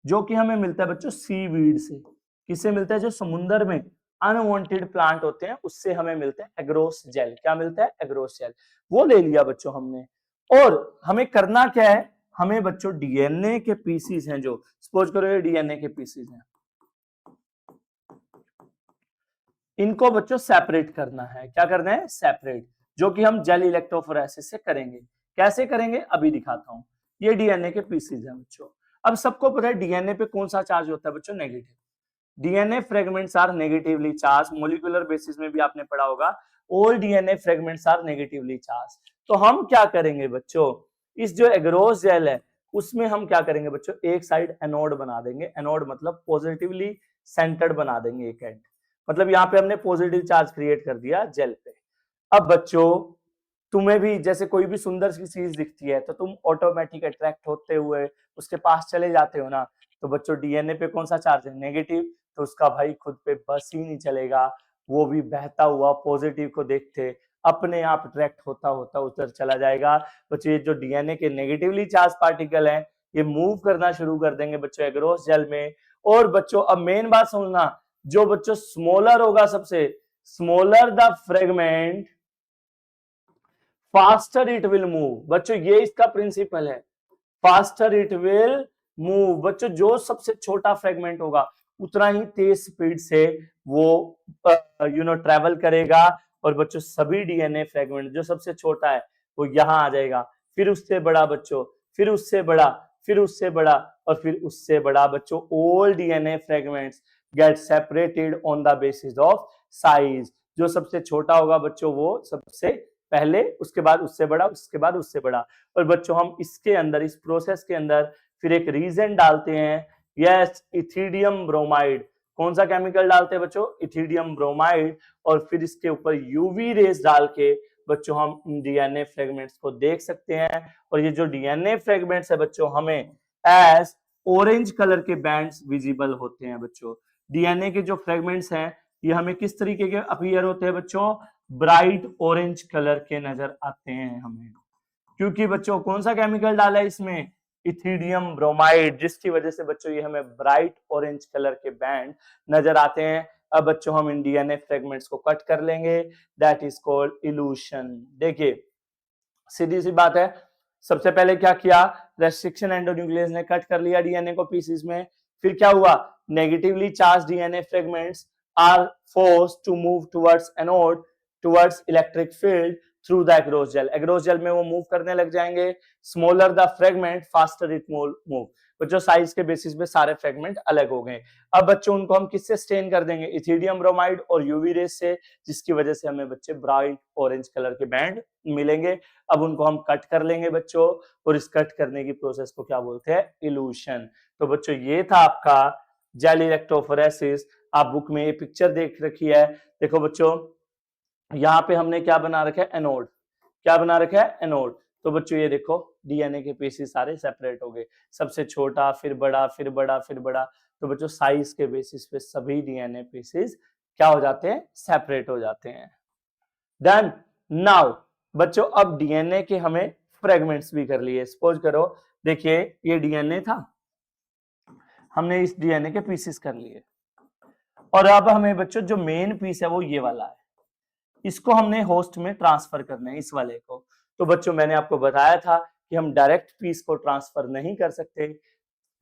जो कि हमें मिलता है बच्चों सीवीड से। किससे मिलता है, जो समुद्र में अनवांटेड प्लांट होते हैं उससे हमें मिलता है एग्रोस जेल। क्या मिलता है, एग्रोस जेल। वो ले लिया बच्चों हमने, और हमें करना क्या है, हमें बच्चों डीएनए के पीसीस हैं, जो सपोज करो ये डीएनए के पीसीस हैं, इनको बच्चों सेपरेट करना है। क्या करना है, सेपरेट, जो कि हम जेल इलेक्ट्रोफोरेसिस से करेंगे। कैसे करेंगे अभी दिखाता हूं। ये डीएनए के पीसीज हैं बच्चों। अब सबको पता है डीएनए पे कौन सा चार्ज होता है बच्चों, negative. DNA fragments are negatively charge, molecular basis में भी आपने पढ़ा होगा, all DNA fragments are negatively charge. तो हम क्या करेंगे बच्चों, इस जो एग्रोस जेल है उसमें हम क्या करेंगे बच्चों, एक साइड एनोड बना देंगे, एनोड मतलब पॉजिटिवली सेंटर्ड बना देंगे एक एंड, मतलब यहाँ पे हमने पॉजिटिव चार्ज क्रिएट कर दिया जेल पे। अब बच्चों तुम्हें भी जैसे कोई भी सुंदर सी चीज दिखती है तो तुम ऑटोमेटिक अट्रैक्ट होते हुए उसके पास चले जाते हो ना। तो बच्चों डीएनए पे कौन सा चार्ज है, नेगेटिव, तो उसका भाई खुद पे बस ही नहीं चलेगा, वो भी बहता हुआ पॉजिटिव को देखते अपने आप अट्रैक्ट होता होता उधर चला जाएगा। बच्चों ये जो डीएनए के नेगेटिवली चार्ज पार्टिकल हैं ये मूव करना शुरू कर देंगे बच्चों एग्रोस जेल में। और बच्चों अब मेन बात सुनना, जो बच्चों स्मॉलर होगा सबसे, smaller the fragment faster it will move. बच्चों ये इसका प्रिंसिपल है, फास्टर इट विल मूव। बच्चों जो सबसे छोटा फ्रेगमेंट होगा उतना ही तेज स्पीड से वो ट्रेवल करेगा। और बच्चों सभी डीएनए फ्रेगमेंट जो सबसे छोटा है वो यहां आ जाएगा, फिर उससे बड़ा बच्चों, फिर उससे बड़ा, फिर उससे बड़ा और फिर उससे बड़ा। बच्चों all DNA fragments get separated on the basis of size. जो सबसे छोटा होगा बच्चों वो सबसे पहले, उसके बाद उससे बड़ा, उसके बाद उससे बड़ा। और बच्चों हम इसके अंदर, इस प्रोसेस के अंदर फिर एक रीजन डालते हैं, यस इथिडियम ब्रोमाइड। कौन सा केमिकल डालते हैं बच्चों, इथिडियम ब्रोमाइड। और फिर इसके ऊपर यूवी रेस डाल के बच्चों हम डीएनए फ्रेगमेंट्स को देख सकते हैं। और ये जो डीएनए फ्रेगमेंट्स है बच्चों हमें एज ऑरेंज कलर के बैंड्स विजिबल होते हैं बच्चों। डीएनए के जो फ्रेगमेंट्स हैं ये हमें किस तरीके के अपीयर होते हैं बच्चों, ब्राइट ऑरेंज कलर के नजर आते हैं हमें, क्योंकि बच्चों कौन सा केमिकल डाला है इसमें, इथिडियम ब्रोमाइड, जिसकी वजह से बच्चों ये हमें ब्राइट ऑरेंज कलर के बैंड नजर आते हैं। अब बच्चों हम इन डीएनए फ्रेगमेंट्स को कट कर लेंगे, दैट इज कॉल्ड इल्यूशन। देखिए सीधी सी बात है, सबसे पहले क्या किया, रेस्ट्रिक्शन एंडोन्यूक्लियस ने कट कर लिया डीएनए को पीसेस में। फिर क्या हुआ, negatively charge DNA fragments are forced to move towards anode, towards electric field through the agarose gel. Agarose gel में वो मूव करने लग जाएंगे। Smaller the fragment faster it move. बच्चों साइज के बेसिस पे सारे फ्रेगमेंट अलग हो गए। अब बच्चों उनको हम किससे स्टेन कर देंगे, इथिडियम ब्रोमाइड और यूवी रेस से, जिसकी वजह से हमें बच्चे ब्राइट ऑरेंज कलर के बैंड मिलेंगे। अब उनको हम कट कर लेंगे बच्चों, और इस कट करने की प्रोसेस को क्या बोलते हैं, इल्यूशन। तो बच्चों ये था आपका जेल इलेक्ट्रोफोरेसिस। आप बुक में ये पिक्चर देख रखी है, देखो बच्चों यहाँ पे हमने क्या बना रखा है, एनोड। क्या बना रखा है, एनोड। तो बच्चों ये देखो डीएनए के पीसेस सारे सेपरेट हो गए, सबसे छोटा फिर बड़ा फिर बड़ा फिर बड़ा। तो बच्चों साइज के बेसिस पे सभी डीएनए पीसेस क्या हो जाते हैं, सेपरेट हो जाते हैं। डन। नाउ बच्चों अब डीएनए के हमें फ्रेगमेंट्स भी कर लिए। सपोज करो देखिए ये डीएनए था, हमने इस डीएनए के पीसेस कर लिए, और अब हमें बच्चों जो मेन पीस है वो ये वाला है, इसको हमने होस्ट में ट्रांसफर करना है, इस वाले को। तो बच्चों मैंने आपको बताया था कि हम डायरेक्ट पीस को ट्रांसफर नहीं कर सकते,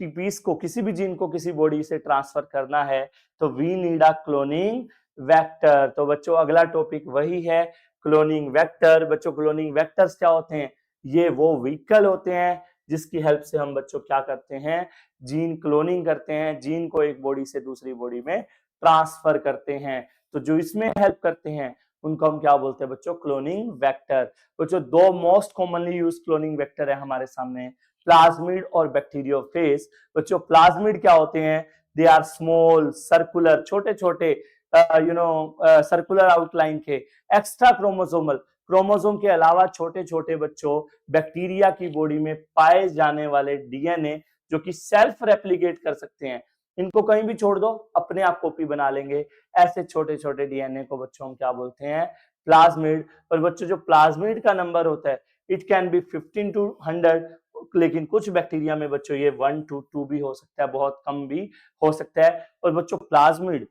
पीस को, किसी भी जीन को किसी बॉडी से ट्रांसफर करना है तो we need a cloning vector. तो बच्चों अगला टॉपिक वही है, क्लोनिंग वेक्टर। बच्चों क्लोनिंग वेक्टर्स क्या होते हैं, ये वो व्हीकल होते हैं जिसकी हेल्प से हम बच्चों क्या करते हैं, जीन क्लोनिंग करते हैं, जीन को एक बॉडी से दूसरी बॉडी में ट्रांसफर करते हैं। तो जो इसमें हेल्प करते हैं उनको हम क्या बोलते हैं बच्चों, क्लोनिंग वेक्टर। बच्चों दो most commonly use cloning vector है हमारे सामने, प्लाज्मिड और बैक्टीरियोफेज। बच्चों प्लाज्मिड क्या होते हैं, दे आर स्मॉल सर्कुलर, छोटे छोटे सर्कुलर आउटलाइन के, एक्स्ट्रा क्रोमोसोमल, क्रोमोसोम के अलावा छोटे छोटे बच्चों बैक्टीरिया की बॉडी में पाए जाने वाले डीएनए जो कि सेल्फ रेप्लिकेट कर सकते हैं। इनको कहीं भी छोड़ दो अपने आप कॉपी बना लेंगे। ऐसे छोटे छोटे डीएनए को बच्चों हम क्या बोलते हैं, प्लाज्मिड। और बच्चों जो प्लाज्मिड का नंबर होता है इट कैन बी 15 to 100, लेकिन कुछ बैक्टीरिया में बच्चों ये 1 to 2 भी हो सकता है, बहुत कम भी हो सकता है। और बच्चों प्लाज्मिड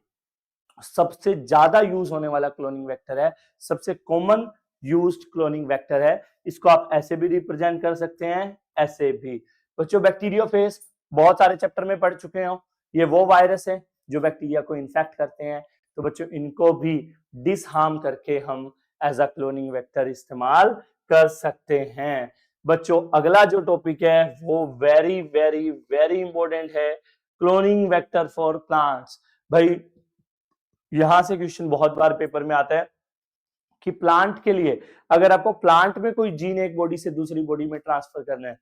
सबसे ज्यादा यूज होने वाला क्लोनिंग वेक्टर है, सबसे कॉमन यूज्ड क्लोनिंग वेक्टर है। इसको आप ऐसे भी रिप्रेजेंट कर सकते हैं, ऐसे भी। बच्चों बैक्टीरियोफेज बहुत सारे चैप्टर में पढ़ चुके हो, ये वो वायरस है जो बैक्टीरिया को इन्फेक्ट करते हैं। तो बच्चों इनको भी डिसहार्म करके हम एज अ क्लोनिंग वेक्टर इस्तेमाल कर सकते हैं। बच्चों अगला जो टॉपिक है वो वेरी वेरी वेरी इंपॉर्टेंट है, क्लोनिंग वेक्टर फॉर प्लांट्स। भाई यहां से क्वेश्चन बहुत बार पेपर में आता है कि प्लांट के लिए अगर आपको प्लांट में कोई जीन एक बॉडी से दूसरी बॉडी में ट्रांसफर करना है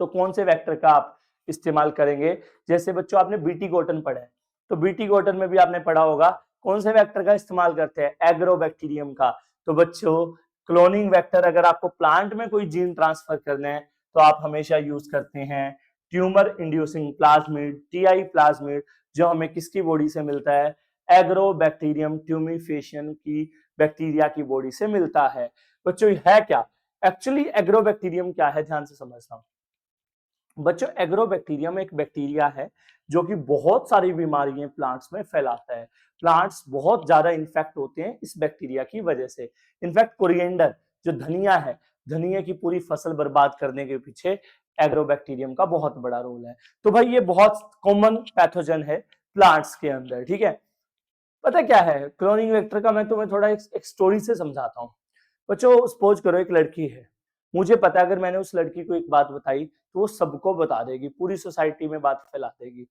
तो कौन से वेक्टर का आप इस्तेमाल करेंगे। जैसे बच्चों आपने बीटी कॉटन पढ़ा है, तो बीटी कॉटन में भी आपने पढ़ा होगा कौन से वेक्टर का इस्तेमाल करते हैं, एग्रोबैक्टीरियम का। तो बच्चों क्लोनिंग वेक्टर अगर आपको प्लांट में कोई जीन ट्रांसफर करना है तो आप हमेशा यूज करते हैं tumour inducing plasmid, TI plasmid, जो हमें किसकी बॉडी से मिलता है, एग्रोबैक्टीरियम ट्यूमिफेशियन की बैक्टीरिया की बॉडी से मिलता है। बच्चों है क्या एक्चुअली एग्रोबैक्टीरियम क्या है, ध्यान से समझना। बच्चों एग्रोबैक्टीरियम एक बैक्टीरिया है जो कि बहुत सारी बीमारियां प्लांट्स में फैलाता है। प्लांट्स बहुत ज्यादा इन्फेक्ट होते हैं इस बैक्टीरिया की वजह से। इनफैक्ट कोरिएंडर जो धनिया है, धनिया की पूरी फसल बर्बाद करने के पीछे एग्रोबैक्टीरियम का बहुत बड़ा रोल है। तो भाई ये बहुत कॉमन पैथोजन है प्लांट्स के अंदर, ठीक है। पता क्या है क्लोनिंग वेक्टर का, मैं तुम्हें थोड़ा एक स्टोरी से समझाता हूँ। बच्चों सपोज करो एक लड़की है, मुझे पता है अगर मैंने उस लड़की को एक बात बताई तो वो सबको बता देगी, पूरी सोसाइटी में बात फैला देगी।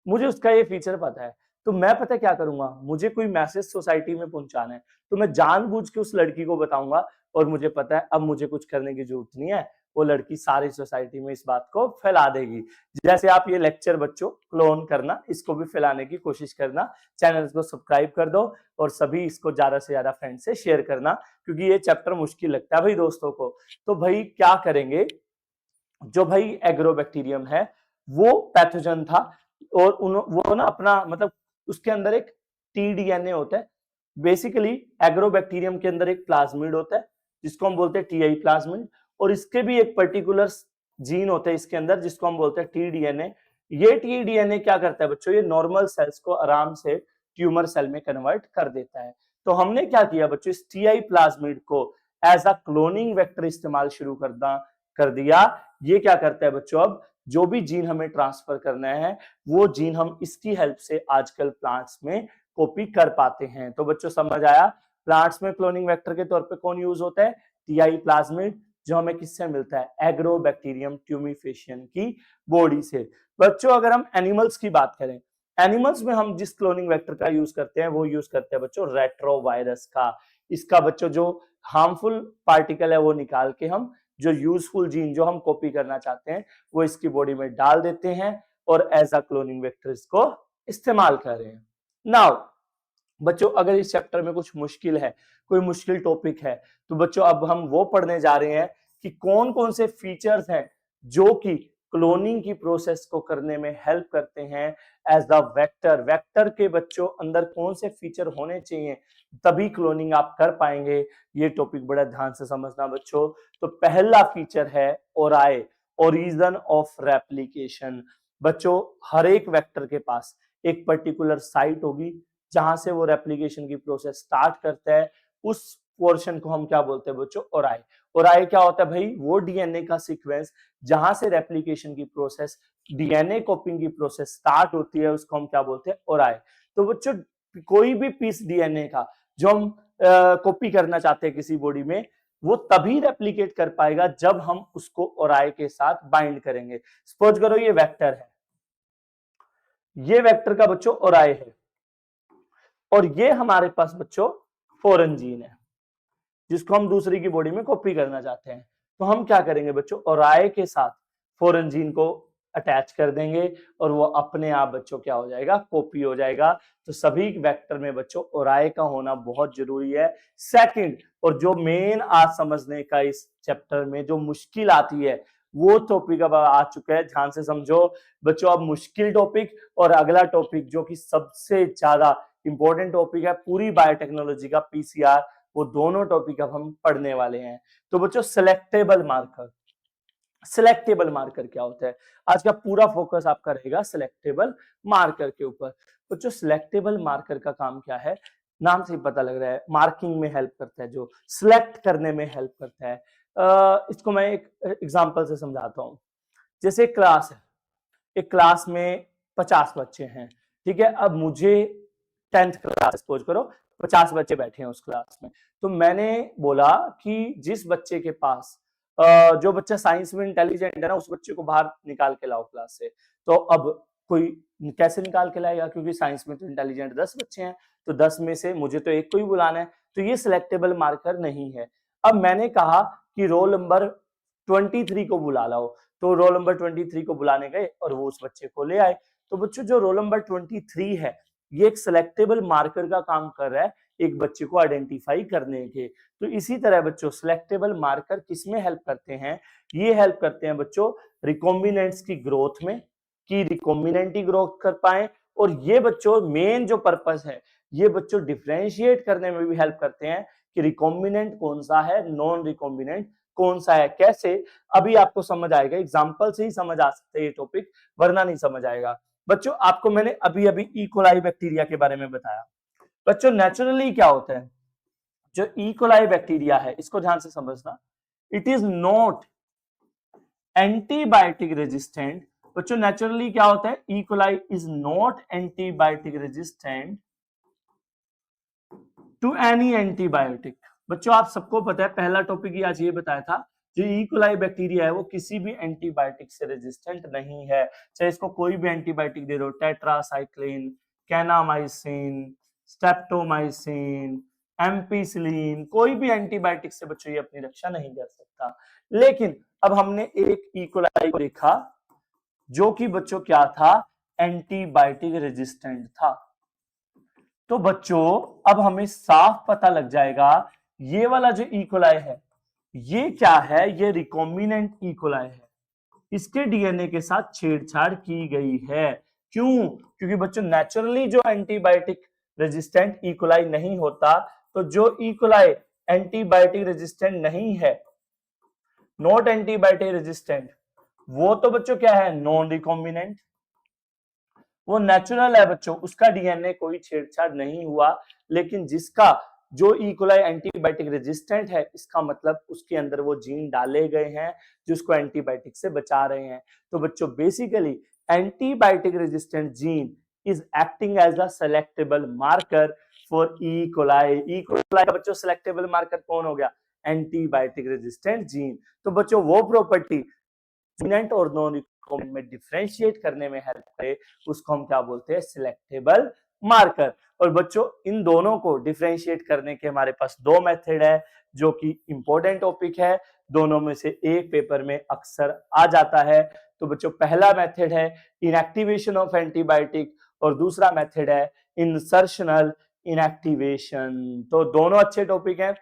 मुझे उसका ये फीचर पता है, तो मैं पता क्या करूंगा, मुझे कोई मैसेज सोसाइटी में पहुंचाना है तो मैं जानबूझ के उस लड़की को बताऊंगा, और मुझे पता है अब मुझे कुछ करने की जरूरत नहीं है, वो लड़की सारी सोसाइटी में इस बात को फैला देगी। जैसे आप ये लेक्चर बच्चों क्लोन करना, इसको भी फैलाने की कोशिश करना, चैनल को सब्सक्राइब कर दो और सभी इसको ज्यादा से ज्यादा फ्रेंड से शेयर करना, क्योंकि ये चैप्टर मुश्किल लगता है भाई दोस्तों को। तो भाई क्या करेंगे, जो भाई एग्रोबैक्टीरियम है वो पैथोजन था, और वो ना अपना मतलब उसके अंदर एक टीडीएनए होता है। बेसिकली एग्रोबैक्टीरियम के अंदर एक प्लाज्मिड होता है जिसको हम बोलते हैं टीआई प्लाज्मिड, और इसके भी एक पर्टिकुलर जीन होता है इसके अंदर जिसको हम बोलते हैं टीडीएनए। ये टीडीएनए क्या करता है बच्चों, ये नॉर्मल सेल्स को आराम से ट्यूमर सेल में कन्वर्ट कर देता है। तो हमने क्या किया बच्चों, इस टीआई प्लाज्मिड को एज अ क्लोनिंग वेक्टर इस्तेमाल शुरू कर दिया। ये क्या करता है बच्चों, अब जो भी जीन हमें ट्रांसफर करना है वो जीन हम इसकी हेल्प से आजकल प्लांट्स में कॉपी कर पाते हैं। तो बच्चों समझ आया, प्लांट्स में क्लोनिंग वेक्टर के तौर पे कौन यूज होता है, टीआई प्लाज्मिड, जो हमें किससे मिलता है, एग्रोबैक्टीरियम ट्यूमिफेशियन की बॉडी से। बच्चों अगर हम एनिमल्स की बात करें, एनिमल्स में हम जिस क्लोनिंग वेक्टर का यूज करते हैं वो यूज करते हैं बच्चों रेट्रोवायरस का। इसका बच्चों जो हार्मफुल पार्टिकल है वो निकाल के हम जो यूजफुल जीन जो हम कॉपी करना चाहते हैं वो इसकी बॉडी में डाल देते हैं और एज अ क्लोनिंग वेक्टर इसको इस्तेमाल कर रहे हैं। नाउ बच्चों अगर इस चैप्टर में कुछ मुश्किल है, कोई मुश्किल टॉपिक है, तो बच्चों अब हम वो पढ़ने जा रहे हैं कि कौन कौन से फीचर्स हैं जो कि क्लोनिंग की प्रोसेस को करने में हेल्प करते हैं एज द वेक्टर। वेक्टर के बच्चों अंदर कौन से फीचर होने चाहिए तभी क्लोनिंग आप कर पाएंगे। ये टॉपिक बड़ा ध्यान से समझना बच्चों। तो पहला फीचर है ओराई, ओरिजिन ऑफ रेप्लिकेशन। बच्चों हर एक वेक्टर के पास एक पर्टिकुलर साइट होगी जहां से वो रेप्लिकेशन की प्रोसेस स्टार्ट करता है, उस पोर्शन को हम क्या बोलते हैं बच्चों, ओराई। ओराई क्या होता है भाई, वो डीएनए का सीक्वेंस जहां से रेप्लिकेशन की प्रोसेस, डीएनए कॉपिंग की प्रोसेस स्टार्ट होती है उसको हम क्या बोलते हैं, ओराई। तो बच्चों कोई भी पीस डीएनए का जो हम कॉपी करना चाहते हैं किसी बॉडी में, वो तभी रेप्लिकेट कर पाएगा जब हम उसको ओराई के साथ बाइंड करेंगे। सपोज करो ये वेक्टर है, ये वेक्टर का बच्चों ओराई है, और ये हमारे पास बच्चों फॉरेन जीन है जिसको हम दूसरी की बॉडी में कॉपी करना चाहते हैं। तो हम क्या करेंगे बच्चों, ओराई के साथ फॉरेन जीन को अटैच कर देंगे और वो अपने आप बच्चों क्या हो जाएगा, कॉपी हो जाएगा। तो सभी वेक्टर में बच्चों ओराई का होना बहुत जरूरी है। सेकंड, और जो मेन आज समझने का इस चैप्टर में जो मुश्किल आती है वो टॉपिक अब आ चुका है, ध्यान से समझो बच्चों। अब मुश्किल टॉपिक और अगला टॉपिक जो कि सबसे ज्यादा इंपॉर्टेंट टॉपिक है पूरी बायोटेक्नोलॉजी का, पीसीआर, वो दोनों टॉपिक अब हम पढ़ने वाले हैं। तो बच्चों सिलेक्टेबल मार्कर, सिलेक्टेबल मार्कर क्या होता है, आज का पूरा फोकस आपका रहेगा सिलेक्टेबल मार्कर के ऊपर। बच्चों सिलेक्टेबल मार्कर का काम क्या है, नाम से ही पता लग रहा है, मार्किंग में हेल्प करता है, जो सिलेक्ट करने में हेल्प करता है। इसको मैं एक एग्जांपल से समझाता हूँ। जैसे क्लास है, एक क्लास में 50 बच्चे हैं, ठीक है। अब मुझे 10th क्लास सपोज करो 50 बच्चे बैठे हैं उस क्लास में, तो मैंने बोला कि जिस बच्चे के पास जो बच्चा साइंस में इंटेलिजेंट है ना, उस बच्चे को बाहर निकाल के लाओ क्लास से। तो अब कोई कैसे निकाल के लाएगा, क्योंकि साइंस में तो इंटेलिजेंट 10 बच्चे हैं, तो 10 में से मुझे तो एक को ही बुलाना है, तो ये सिलेक्टेबल मार्कर नहीं है। अब मैंने कहा कि रोल नंबर 23 को बुला लाओ, तो रोल नंबर 23 को बुलाने गए और वो उस बच्चे को ले आए। तो बच्चों जो रोल नंबर 23 है, ये एक सिलेक्टेबल मार्कर का काम कर रहा है एक बच्चे को आइडेंटिफाई करने के। तो इसी तरह बच्चों सिलेक्टेबल मार्कर किसमें हेल्प करते हैं, ये हेल्प करते हैं बच्चों रिकॉम्बिनेंट्स की ग्रोथ में, कि रिकॉम्बिनेंट ही ग्रोथ कर पाए। और ये बच्चों मेन जो पर्पस है, ये बच्चों डिफरेंशिएट करने में भी हेल्प करते हैं कि रिकॉम्बिनेंट कौन सा है, नॉन रिकॉम्बिनेंट कौन सा है। कैसे, अभी आपको समझ आएगा, एग्जाम्पल से ही समझ आ सकता है ये टॉपिक, वरना नहीं समझ आएगा। बच्चों आपको मैंने अभी अभी ई कोलाई बैक्टीरिया के बारे में बताया। बच्चों नेचुरली क्या होता है, जो ई कोलाई बैक्टीरिया है, इसको ध्यान से समझना, it is not antibiotic resistant. बच्चों नेचुरली क्या होता है, E coli is not antibiotic resistant to any antibiotic. बच्चों आप सबको पता है, पहला टॉपिक ही आज ये बताया था, जो ई कोलाई बैक्टीरिया है वो किसी भी एंटीबायोटिक से रेजिस्टेंट नहीं है, चाहे इसको कोई भी एंटीबायोटिक दे दो, टेट्रासाइक्लिन, कैनामाइसिन, स्ट्रेप्टोमाइसिन, एम्पिसिलिन, कोई भी एंटीबायोटिक से बच्चों ये अपनी रक्षा नहीं कर सकता। लेकिन अब हमने एक ई कोलाई को देखा जो कि बच्चों क्या था, एंटीबायोटिक रेजिस्टेंट था। तो बच्चों अब हमें साफ पता लग जाएगा ये वाला जो ई कोलाई है ये क्या है, ये रिकॉम्बिनेंट ई कोलाई है, इसके डीएनए के साथ छेड़छाड़ की गई है। क्यों, क्योंकि बच्चों नेचुरली जो एंटीबायोटिक रेजिस्टेंट ई कोलाई नहीं होता, तो जो ई कोलाई एंटीबायोटिक रेजिस्टेंट नहीं है, नॉट एंटीबायोटिक रेजिस्टेंट, वो तो बच्चों क्या है, नॉन रिकॉम्बिनेंट, वो नेचुरल है बच्चों, उसका डीएनए कोई छेड़छाड़ नहीं हुआ। लेकिन जिसका जो ई कोलाई एंटीबायोटिक रेजिस्टेंट है, इसका मतलब उसके अंदर वो जीन डाले गए हैं जो उसको एंटीबायोटिक से बचा रहे हैं। तो बच्चों basically antibiotic resistant gene is acting as the selectable marker for E coli. E coli का बच्चों सेलेक्टेबल मार्कर कौन हो गया, एंटीबायोटिक रेजिस्टेंट जीन। तो बच्चों वो प्रॉपर्टी रिकॉम्बिनेंट और नॉन रिकॉम्बिनेंट में डिफरेंशिएट करने में हेल्प करे, उसको हम क्या बोलते हैं, सिलेक्टेबल मार्कर। और बच्चों इन दोनों को डिफरेंशिएट करने के हमारे पास दो मेथड है जो कि इंपॉर्टेंट टॉपिक है, दोनों में से एक पेपर में अक्सर आ जाता है। तो बच्चों पहला मेथड है इनएक्टिवेशन ऑफ एंटीबायोटिक और दूसरा मेथड है इंसर्शनल इनएक्टिवेशन। तो दोनों अच्छे टॉपिक हैं,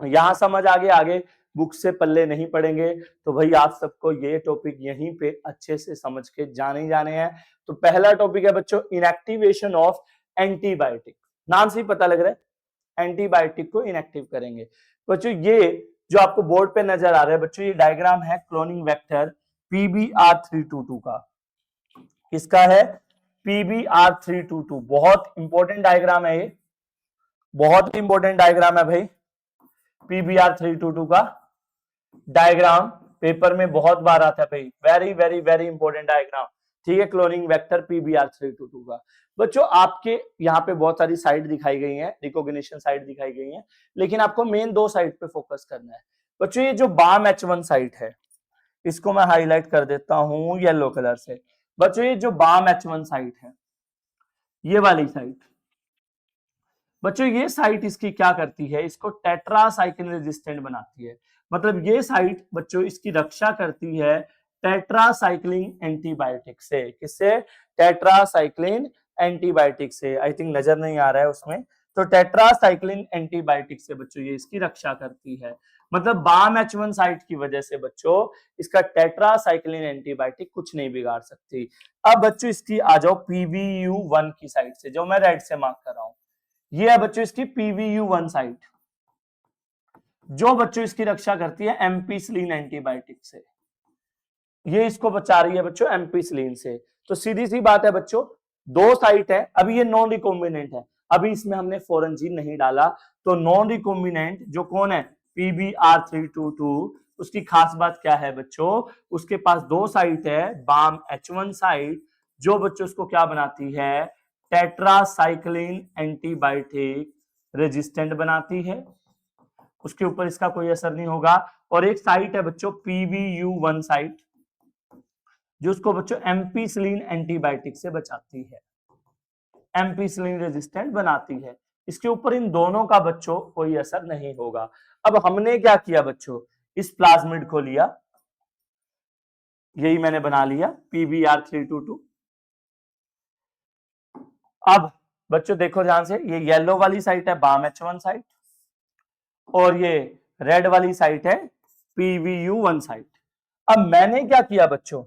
यहां समझ आगे बुक से पल्ले नहीं पड़ेंगे, तो भाई आप सबको ये टॉपिक यहीं पे अच्छे से समझ के जाने ही जाने हैं। तो पहला टॉपिक है बच्चों इनएक्टिवेशन ऑफ एंटीबायोटिक, नाम से ही पता लग रहा है एंटीबायोटिक को इनएक्टिव करेंगे। बच्चों ये जो आपको बोर्ड पे नजर आ रहा है बच्चों, ये डायग्राम है क्लोनिंग वेक्टर PBR322 का। किसका है, PBR322, बहुत इंपॉर्टेंट डायग्राम है ये, बहुत इंपॉर्टेंट डायग्राम है भाई। PBR322 का डायग्राम पेपर में बहुत बार आता है भाई, very very very important diagram, ठीक है, क्लोनिंग वेक्टर PBR322 का। बच्चों आपके यहाँ पे बहुत सारी साइट दिखाई गई हैं, रिकॉग्निशन साइट दिखाई गई हैं, लेकिन आपको मेन दो साइट पे फोकस करना है। बच्चों ये जो BAM-H1 साइट है, इसको मैं हाईलाइट कर देता हूं येलो कलर से। बच्चों ये जो BAM-H1 साइट है, ये वाली साइट, बच्चों ये साइट इसकी क्या करती है, इसको टेट्रासाइक्लिन रेजिस्टेंट बनाती है। मतलब ये साइट बच्चों इसकी रक्षा करती है टेट्रासाइक्लिन एंटीबायोटिक से। किससे, टेट्रासाइक्लिन एंटीबायोटिक से। आई थिंक नजर नहीं आ रहा है उसमें, तो टेट्रासाइक्लिन एंटीबायोटिक से बच्चों ये इसकी रक्षा करती है। मतलब BAM-H1 साइट की वजह से बच्चों इसका टेट्रासाइक्लिन एंटीबायोटिक कुछ नहीं बिगाड़ सकती। अब बच्चों इसकी आ जाओ PBU1 की साइट से, जो मैं रेड से मार्क कर रहा हूं, ये है बच्चों इसकी PBU1 साइट, जो बच्चों इसकी रक्षा करती है एम्पिसिलिन एंटीबायोटिक से। ये इसको बचा रही है बच्चों एम्पिसिलिन से। तो सीधी सी बात है बच्चों, दो साइट है, अभी ये नॉन रिकॉम्बिनेंट है, अभी इसमें हमने फॉरेन जीन नहीं डाला, तो नॉन रिकॉम्बिनेंट जो कौन है, PBR322, उसकी खास बात क्या है बच्चों, उसके पास दो साइट है, BAM-H1 साइट, जो बच्चों उसको क्या बनाती है, टेट्रासाइक्लिन एंटीबायोटिक रेजिस्टेंट बनाती है, उसके ऊपर इसका कोई असर नहीं होगा। और एक साइट है बच्चों PVU1 साइट, जो उसको बच्चों एम्पीसिलिन एंटीबायोटिक से बचाती है, एम्पीसिलिन रेजिस्टेंट बनाती है। इसके ऊपर इन दोनों का बच्चों कोई असर नहीं होगा। अब हमने क्या किया बच्चों, इस प्लाज्मिड को लिया, यही मैंने बना लिया PBr322। अब बच्चों देखो ध्यान से, ये येलो वाली साइट है BAM-H1 साइट और ये रेड वाली साइट है PVU1 साइट। अब मैंने क्या किया बच्चों,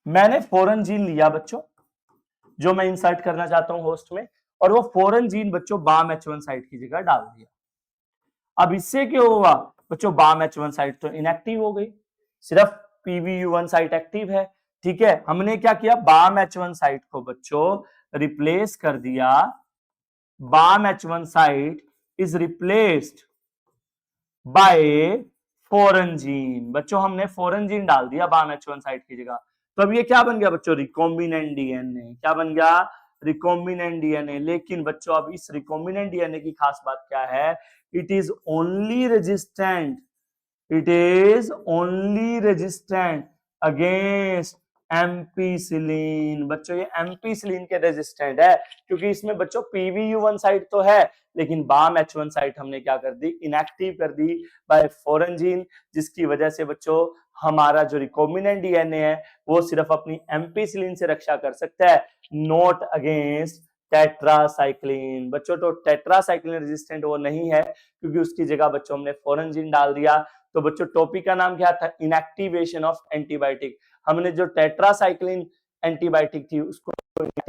मैंने फॉरेन जीन लिया बच्चों जो मैं इंसर्ट करना चाहता हूं होस्ट में, और वो फॉरेन जीन बच्चों BAM-H1 साइट की जगह डाल दिया। अब इससे क्या हुआ बच्चों, BAM-H1 साइट तो इनएक्टिव हो गई, सिर्फ PVU1 साइट एक्टिव है। ठीक है, हमने क्या किया, BAM-H1 साइट को बच्चों रिप्लेस कर दिया, BAM-H1 site is replaced by foreign gene. बच्चों हमने फॉरेन जीन डाल दिया BAM-H1 साइट की जगह, तो अब ये क्या बन गया बच्चों, रिकॉम्बिनेंट डीएनए। क्या बन गया, रिकॉम्बिनेंट डीएनए। लेकिन बच्चों अब इस रिकॉम्बिनेंट डीएनए की खास बात क्या है, it is only resistant, it is only resistant against ampicillin. बच्चों ये एम्पीसिलिन के रेजिस्टेंट है, क्योंकि इसमें बच्चों PVU1 साइट तो है, लेकिन BAM-H1 साइट हमने क्या कर दी, इनएक्टिव कर दी बाय फॉरेन जीन, जिसकी वजह से बच्चों हमारा जो रिकॉम्बिनेंट डीएनए है वो सिर्फ अपनी एम्पीसिलिन से रक्षा कर सकता है, नॉट अगेंस्ट टेट्रासाइक्लिन। बच्चों तो टेट्रासाइक्लिन रेजिस्टेंट वो नहीं है, क्योंकि उसकी जगह बच्चों हमने फॉरेन जीन डाल दिया। तो बच्चों टॉपिक का नाम क्या था, इनएक्टिवेशन ऑफ एंटीबायोटिक। हमने जो टेट्रासाइक्लिन एंटीबायोटिक थी उसको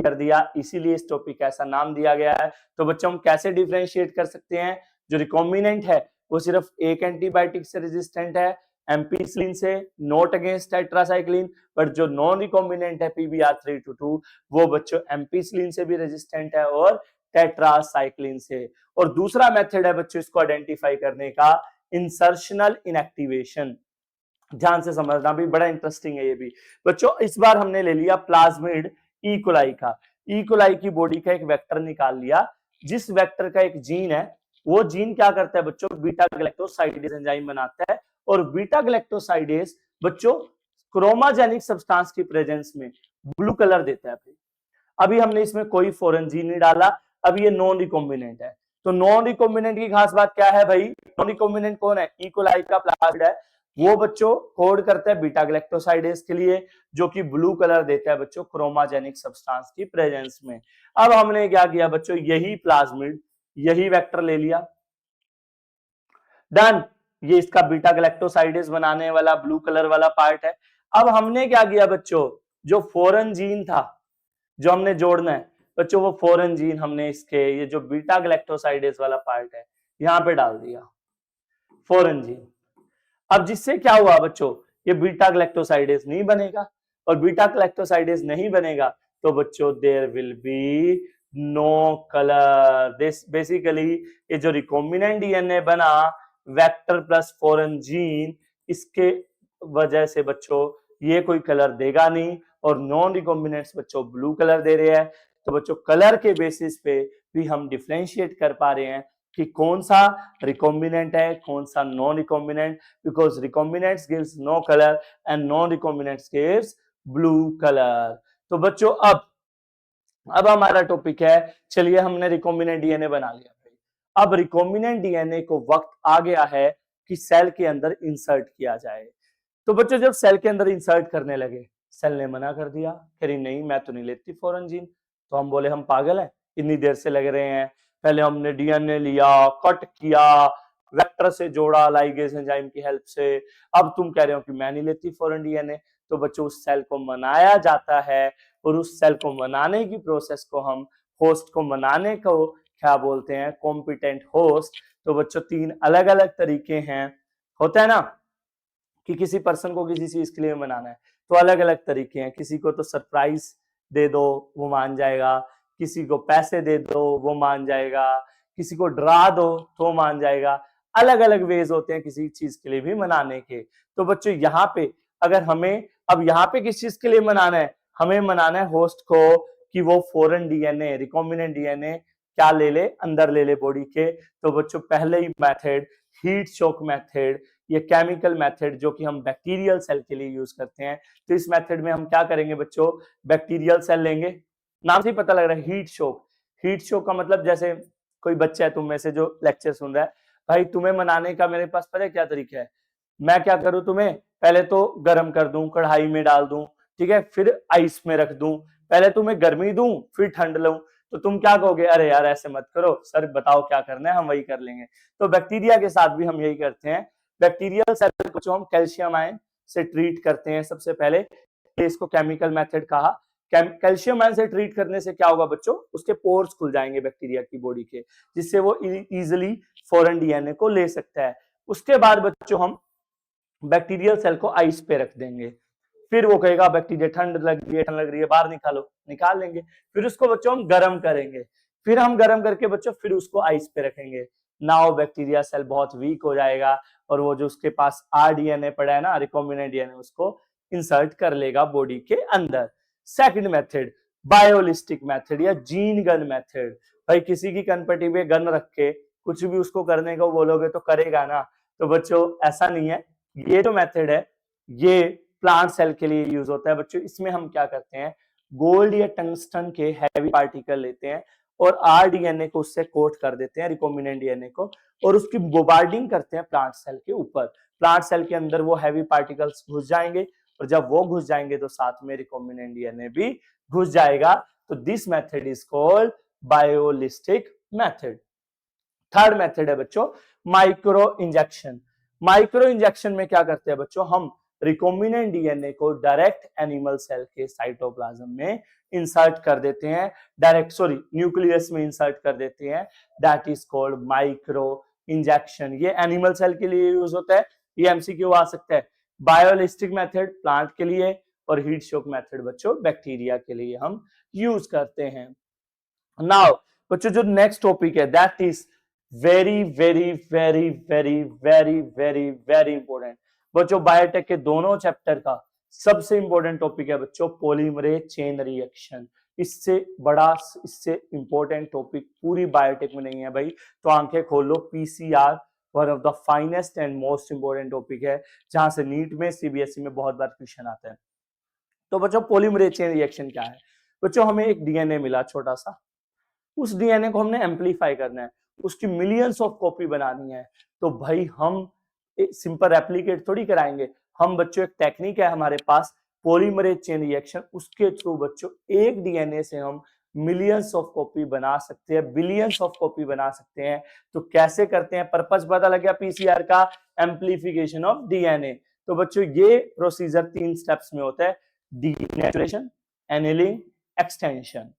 कर दिया, इसीलिए इस टॉपिक का ऐसा नाम दिया गया है। तो बच्चों हम कैसे डिफरेंशिएट कर सकते हैं, जो रिकॉम्बिनेंट है वो सिर्फ एक एंटीबायोटिक से रेजिस्टेंट है, एम्पीसिलिन से, नॉट अगेंस्ट टेट्रासाइक्लिन। बट जो नॉन रिकॉम्बिनेंट है PBr322 वो बच्चों एम्पीसिलिन से भी रेजिस्टेंट है और टेट्रासाइक्लिन से। और दूसरा मेथड है बच्चों इसको आइडेंटिफाई करने का, इंसर्शनल इनएक्टिवेशन। ध्यान से समझना भी, बड़ा इंटरेस्टिंग है ये भी बच्चों। इस बार हमने ले लिया प्लाज्मिड इकोलाई का, इकोलाई की बॉडी का एक वेक्टर निकाल लिया, जिस वेक्टर का एक जीन है, वो जीन क्या करता है बच्चों, बीटा गैलेक्टोसाइडेज एंजाइम बनाता है। और बीटा गैलेक्टोसाइडेज बच्चों क्रोमाजेनिक सब्सटेंस की प्रेजेंस में ब्लू कलर देता है। अभी हमने इसमें कोई फॉरेन जीन नहीं डाला, अभी ये नॉन रिकॉम्बिनेंट है। तो नॉन रिकॉम्बिनेंट की खास बात क्या है भाई, नॉन रिकॉम्बिनेंट कौन है, इकोलाई का प्लाज्मिड है, वो बच्चों कोड करता है बीटा गैलेक्टोसाइडेज के लिए, जो कि ब्लू कलर देता है बच्चों क्रोमाजेनिक सब्सटेंस की प्रेजेंस में। अब हमने क्या किया बच्चों, यही प्लाज्मिड, यही वेक्टर ले लिया, डन। ये इसका बीटा गैलेक्टोसाइडेज बनाने वाला ब्लू कलर वाला पार्ट है। अब हमने क्या किया बच्चों, जो फॉरेन जीन था जो हमने जोड़ना है बच्चों, वो फॉरेन जीन हमने इसके ये जो बीटा गैलेक्टोसाइडेज वाला पार्ट है यहां पे डाल दिया, फॉरेन जीन। अब जिससे क्या हुआ बच्चों, ये बीटा गैलेक्टोसाइडेज नहीं बनेगा, और बीटा गैलेक्टोसाइडेज नहीं बनेगा तो बच्चों there will be no colour. This basically ये जो रिकॉम्बिनेंट डीएनए बना वेक्टर प्लस फॉरेन जीन, इसके वजह से बच्चों ये कोई कलर देगा नहीं, और नॉन रिकॉम्बिनेंट्स बच्चों ब्लू कलर दे रहे हैं। तो बच्चों कलर के बेसिस पे भी हम डिफरेंशिएट कर पा रहे हैं कि कौन सा रिकॉम्बिनेंट है, कौन सा non recombinant, because recombinants gives no colour and non recombinants gives blue colour. तो बच्चों अब हमारा टॉपिक है, चलिए हमने रिकॉम्बिनेंट डीएनए बना लिया, अब रिकॉम्बिनेंट डीएनए को वक्त आ गया है कि सेल के अंदर इंसर्ट किया जाए। तो बच्चों जब सेल के अंदर इंसर्ट करने लगे, सेल ने मना कर दिया, कह रही नहीं मैं तो नहीं लेती फॉरेन जीन। तो हम बोले हम पागल हैं, इतनी देर से लग रहे हैं, पहले हमने डीएनए लिया, कट किया, वेक्टर से जोड़ा लाइगेज एंजाइम की हेल्प से, अब तुम कह रहे हो कि मैं नहीं लेती फॉरेन डीएनए। तो बच्चों उस सेल को मनाया जाता है, और उस सेल को मनाने की प्रोसेस को हम, होस्ट को मनाने को क्या बोलते हैं, कॉम्पिटेंट होस्ट। तो बच्चों तीन अलग अलग तरीके हैं, होता है ना कि किसी पर्सन को किसी चीज के लिए मनाना है, तो अलग अलग तरीके हैं। किसी को तो सरप्राइज दे दो वो मान जाएगा, किसी को पैसे दे दो वो मान जाएगा, किसी को डरा दो तो मान जाएगा। अलग अलग वेज होते हैं किसी चीज के लिए भी मनाने के। तो बच्चों यहाँ पे अगर हमें, अब यहाँ पे किस चीज के लिए मनाना है, हमें मनाना है होस्ट को कि वो फॉरेन डीएनए, रिकॉम्बिनेंट डीएनए क्या ले ले, अंदर ले ले बॉडी के। तो बच्चों पहले ही मेथड हीट शॉक मेथड, ये केमिकल मेथड जो कि हम बैक्टीरियल सेल के लिए यूज करते हैं। तो इस मेथड में हम क्या करेंगे बच्चों, बैक्टीरियल सेल लेंगे, नाम से ही पता लग रहा है हीट शॉक। हीट शॉक का मतलब जैसे कोई बच्चा है तुम में से जो लेक्चर सुन रहा है, भाई तुम्हें मनाने का मेरे पास पता है क्या तरीका है, मैं क्या करूं, तुम्हें पहले तो गर्म कर दूं, कढ़ाई में डाल दूं, ठीक है, फिर आइस में रख दूं, पहले तुम्हें गर्मी दूं फिर ठंड लूं, तो तुम क्या कहोगे, अरे यार ऐसे मत करो सर, बताओ क्या करना है, हम वही कर लेंगे। तो बैक्टीरिया के साथ भी हम यही करते हैं। बैक्टीरियल सेल को जो हम कैल्शियम आयन से ट्रीट करते हैं सबसे पहले, इसको केमिकल मेथड कहा। कैल्शियम आयन से ट्रीट करने से क्या होगा बच्चों, उसके पोर्स खुल जाएंगे बैक्टीरिया की बॉडी के, जिससे वो इजिली फॉरेन डीएनए को ले सकता है। उसके बाद बच्चों हम बैक्टीरियल सेल को आइस पे रख देंगे, फिर वो कहेगा बैक्टीरिया ठंड लग रही है बाहर निकालो, निकाल लेंगे। फिर उसको बच्चों हम गर्म करेंगे, फिर हम गर्म करके बच्चों फिर उसको आइस पे रखेंगे। नाउ बैक्टीरिया सेल बहुत वीक हो जाएगा और वो जो उसके पास आरडीएनए पड़ा है ना, रिकॉम्बिनेंट डीएनए, उसको इंसर्ट कर लेगा बॉडी के अंदर। सेकंड मेथड बायोलिस्टिक मेथड या जीन गन मेथड। भाई किसी की कनपट्टी पे गन रख के कुछ भी उसको करने को बोलोगे तो करेगा ना। तो बच्चों ऐसा नहीं है, ये जो मेथड है ये प्लांट सेल के लिए यूज होता है बच्चों। इसमें हम क्या करते हैं, गोल्ड या टंगस्टन के हैवी पार्टिकल लेते हैं और आरडीएनए को उससे कोट कर देते हैं, रिकॉम्बिनेंट डीएनए को, और उसकी बोम्बार्डिंग करते हैं प्लांट सेल के ऊपर। प्लांट सेल के अंदर वो हैवी पार्टिकल्स घुस जाएंगे और जब वो घुस जाएंगे तो साथ में रिकॉम्बिनेंट डीएनए भी घुस जाएगा। तो this method is called biolistic method. Third method है बच्चों माइक्रो इंजेक्शन। माइक्रो इंजेक्शन में क्या करते हैं बच्चों, हम रिकॉम्बिनेंट डीएनए को डायरेक्ट एनिमल सेल के साइटोप्लाज्म में इंसर्ट कर देते हैं, न्यूक्लियस में इंसर्ट कर देते हैं। That is called micro injection. ये एनिमल सेल के लिए यूज होता है, ये एमसीक्यू आ सकता है। बायोलिस्टिक मेथड प्लांट के लिए और हीट शॉक मेथड बच्चों बैक्टीरिया के लिए हम यूज करते हैं। नाउ बच्चों जो नेक्स्ट टॉपिक है that is very very very very very very very important बच्चों। बायोटेक के दोनों चैप्टर का सबसे इंपॉर्टेंट टॉपिक है बच्चों पॉलीमरेज चेन रिएक्शन। इससे बड़ा, इससे इंपॉर्टेंट टॉपिक पूरी बायोटेक में नहीं है भाई। तो आंखें खोल लो, PCR one of the finest and most important topic है, जहां से नीट में, सीबीएसई में बहुत बार क्वेश्चन आता है। तो बच्चों पॉलीमरेज चेन रिएक्शन क्या है बच्चों, हमें एक डीएनए मिला छोटा सा, उस डीएनए को हमने एम्पलीफाई करना है, उसकी मिलियंस ऑफ कॉपी बनानी है। तो भाई हम सिंपल रेप्लिकेट थोड़ी कराएंगे, हम बच्चों एक टेक्निक है हमारे पास पॉलीमरेज चेन रिएक्शन, उसके थ्रू बच्चों एक डीएनए से हम मिलियंस ऑफ कॉपी बना सकते हैं, बिलियंस ऑफ कॉपी बना सकते हैं। तो कैसे करते हैं, पर्पस पता लग गया पीसीआर का, एम्पलीफिकेशन ऑफ डीएनए। तो बच्चों ये प्रोसीजर 3 स्टेप्स में होता है, डीनेचुरेशन, एनिलिंग, एक्सटेंशन।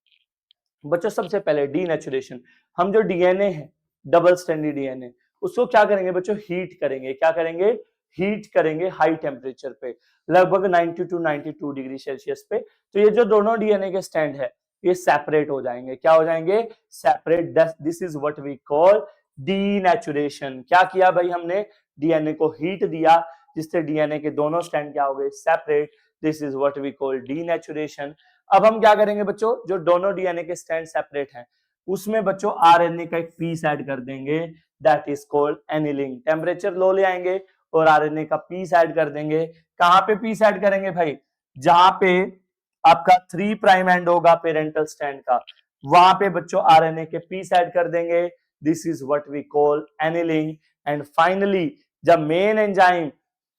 बच्चों सबसे पहले डीनेचुरेशन, हम जो डीएनए है डबल स्ट्रैंडेड डीएनए, उसको क्या करेंगे बच्चों, हीट करेंगे। क्या करेंगे, हीट करेंगे हाई टेम्परेचर पे, लगभग 90 to 92 डिग्री सेल्सियस पे। तो ये जो दोनों डीएनए के स्टैंड है ये सेपरेट हो जाएंगे। क्या हो जाएंगे, separate. This is what we call denaturation. क्या किया भाई, हमने डीएनए को हीट दिया जिससे डीएनए के दोनों स्टैंड क्या हो गए, separate. This is what we call denaturation. अब हम क्या करेंगे बच्चों, जो दोनों डीएनए के स्टैंड सेपरेट हैं उसमें बच्चों आरएनए का एक पीस ऐड कर देंगे, that is called annealing. Temperature low ले आएंगे और आरएनए का पीस ऐड कर देंगे। कहां पे पीस ऐड करेंगे भाई, जहां पे आपका 3 प्राइम एंड होगा पेरेंटल स्टैंड का, वहां पे बच्चों आरएनए के पीस ऐड कर देंगे। This is what we call annealing. And finally जब मेन एंजाइम,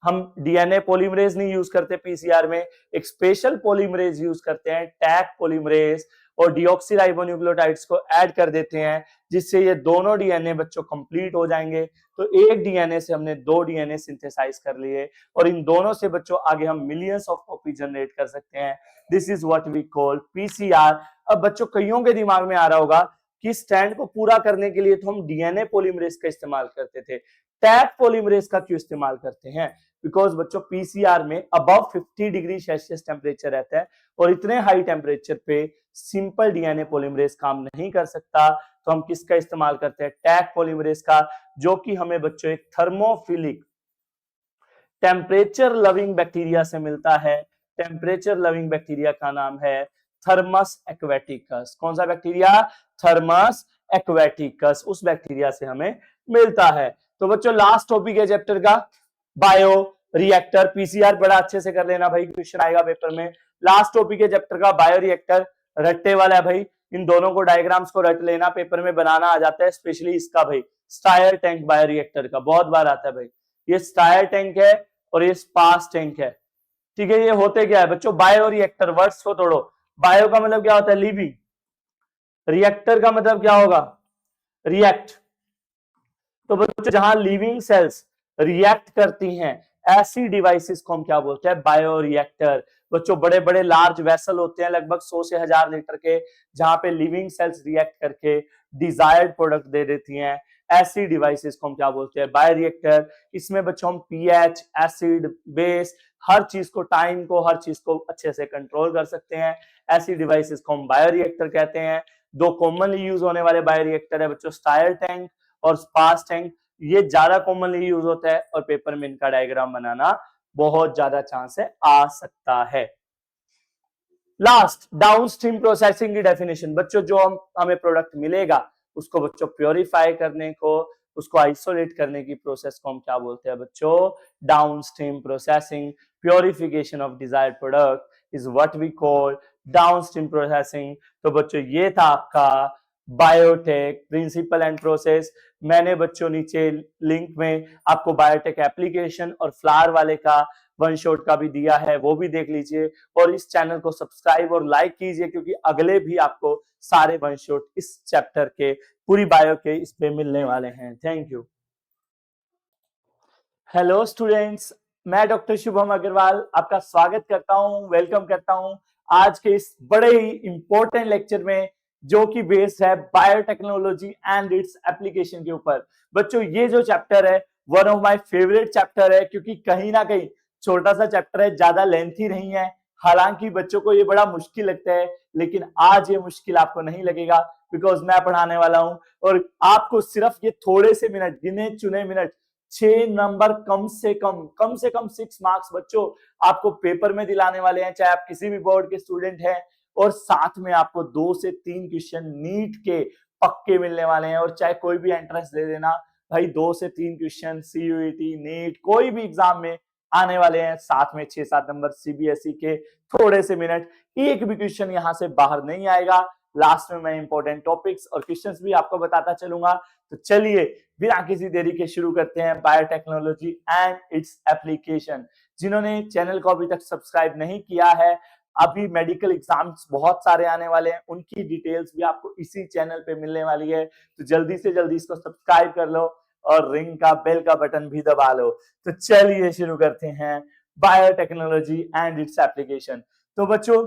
हम डीएनए पॉलीमरेज नहीं यूज करते पीसीआर में, एक स्पेशल पॉलीमरेज यूज करते हैं, टैग पॉलीमरेज, और डीऑक्सीराइबोन्यूक्लियोटाइड्स को ऐड कर देते हैं, जिससे ये दोनों डीएनए बच्चों कंप्लीट हो जाएंगे। तो एक डीएनए से हमने 2 डीएनए सिंथेसाइज कर लिए और इन दोनों से बच्चों आगे हम मिलियंस ऑफ कॉपी जनरेट कर सकते हैं। This is what we call PCR. अब बच्चों कईयों के दिमाग में आ रहा होगा कि स्टैंड को पूरा करने के लिए तो हम डीएनए पॉलीमरेज का इस्तेमाल करते थे, टैग पॉलीमरेज का क्यों इस्तेमाल करते हैं? बिकॉज बच्चों पीसीआर में अबव 50 डिग्री सेल्सियस टेम्परेचर रहता है और इतने हाई टेम्परेचर पे सिंपल डीएनए पॉलीमरेज काम नहीं कर सकता। तो हम किसका इस्तेमाल करते हैं, टैग पॉलीमरेज का, जो कि हमें बच्चों एक थर्मोफिलिक टेम्परेचर लविंग बैक्टीरिया से मिलता है। टेम्परेचर लविंग बैक्टीरिया का नाम है थर्मस एक्वेटिकस। कौन सा बैक्टीरिया, थर्मस एक्वेटिकस, उस बैक्टीरिया से हमें मिलता है। तो बच्चों लास्ट टॉपिक है चैप्टर का बायो रिएक्टर। पीसीआर बड़ा अच्छे से कर लेना भाई, क्वेश्चन आएगा पेपर में। लास्ट टॉपिक है चैप्टर का बायो रिएक्टर, रट्टे वाला है भाई। इन दोनों को डायग्राम्स को रट लेना, पेपर में बनाना आ जाता है, स्पेशली इसका भाई स्टायर टैंक बायो रिएक्टर का बहुत बार आता है भाई। ये स्टायर टैंक है और ये स्पास टैंक है, ठीक है। ये होते क्या है बच्चों, बायो रिएक्टर, वर्ड्स को तोड़ो। बायो का मतलब क्या होता है, लिविंग। रिएक्टर का मतलब क्या होगा, रिएक्ट। तो बच्चों जहां लिविंग सेल्स रिएक्ट करती हैं, ऐसी डिवाइसेस को हम क्या बोलते हैं, बायो रिएक्टर। बच्चों बड़े बड़े लार्ज वेसल होते हैं लगभग 100 से 1000 लीटर के, जहां पे लिविंग सेल्स रिएक्ट करके डिजायर्ड प्रोडक्ट दे देती हैं, ऐसी डिवाइसेस को हम क्या बोलते हैं, बायो रिएक्टर। इसमें बच्चों हम पीएच, एसिड, बेस, हर चीज को, टाइम को, हर चीज को अच्छे से कंट्रोल कर सकते हैं। ऐसी डिवाइसेस को हम बायो रिएक्टर कहते हैं। दो कॉमनली यूज होने वाले बायो रिएक्टर है बच्चों, स्टायर टैंक और स्पास टैंक। ये ज्यादा कॉमनली यूज होता है और पेपर में इनका डायग्राम बनाना बहुत ज्यादा चांस है आ सकता है। लास्ट, डाउनस्ट्रीम प्रोसेसिंग की डेफिनेशन। बच्चों जो हमें प्रोडक्ट मिलेगा उसको बच्चों प्योरीफाई करने को, उसको आइसोलेट करने की प्रोसेस को हम क्या बोलते हैं बच्चों, downstream processing. Purification of desired product is what we call downstream processing. तो बच्चों ये था आपका बायोटेक प्रिंसिपल एंड प्रोसेस। मैंने बच्चों नीचे लिंक में आपको बायोटेक एप्लीकेशन और फ्लावर वाले का वन शॉट का भी दिया है, वो भी देख लीजिए। और इस चैनल को सब्सक्राइब और लाइक कीजिए, क्योंकि अगले भी आपको सारे वन शॉट इस चैप्टर के, पूरी बायो के इस पे मिलने वाले हैं। Thank you. हेलो स्टूडेंट्स, मैं डॉक्टर शुभम अग्रवाल आपका स्वागत करता हूं, वेलकम करता हूं आज के इस बड़े ही इंपॉर्टेंट लेक्चर में, जो कि बेस्ड है बायोटेक्नोलॉजी एंड इट्स एप्लीकेशन के ऊपर। बच्चों ये जो चैप्टर है one of my favourite chapter है, क्योंकि कहीं ना कहीं छोटा सा चैप्टर है, ज्यादा लेंथी नहीं है। हालांकि बच्चों को ये बड़ा मुश्किल लगता है, लेकिन आज ये मुश्किल आपको नहीं लगेगा, बिकॉज मैं पढ़ाने वाला हूं और आपको सिर्फ ये थोड़े से मिनट, गिने चुने मिनट, 6 नंबर कम से कम 6 मार्क्स बच्चों आपको पेपर में दिलाने वाले हैं, चाहे आप किसी भी बोर्ड के स्टूडेंट हैं। और साथ में आपको 2 से 3 क्वेश्चन नीट के पक्के मिलने वाले हैं। और चाहे कोई भी एंट्रेंस दे देना भाई, 2 से 3 क्वेश्चन सीयूईटी, नीट, कोई भी एग्जाम में आने वाले हैं। साथ में 6-7 नंबर सीबीएसई के थोड़े से मिनट, एक भी क्वेश्चन यहां से बाहर नहीं आएगा। लास्ट में मैं इंपॉर्टेंट टॉपिक्स और क्वेश्चंस भी आपको बताता चलूंगा। तो चलिए बिना किसी देरी के शुरू करते हैं बायोटेक्नोलॉजी एंड इट्स एप्लीकेशन। जिन्होंने चैनल को अभी तक सब्सक्राइब नहीं किया है, अभी मेडिकल एग्जाम्स बहुत सारे आने वाले हैं, उनकी डिटेल्स भी आपको इसी चैनल पे मिलने वाली है। तो जल्दी से जल्दी इसको सब्सक्राइब कर लो और रिंग का बेल का बटन भी दबा लो। तो चलिए शुरू करते हैं बायोटेक्नोलॉजी एंड इट्स एप्लीकेशन। तो बच्चों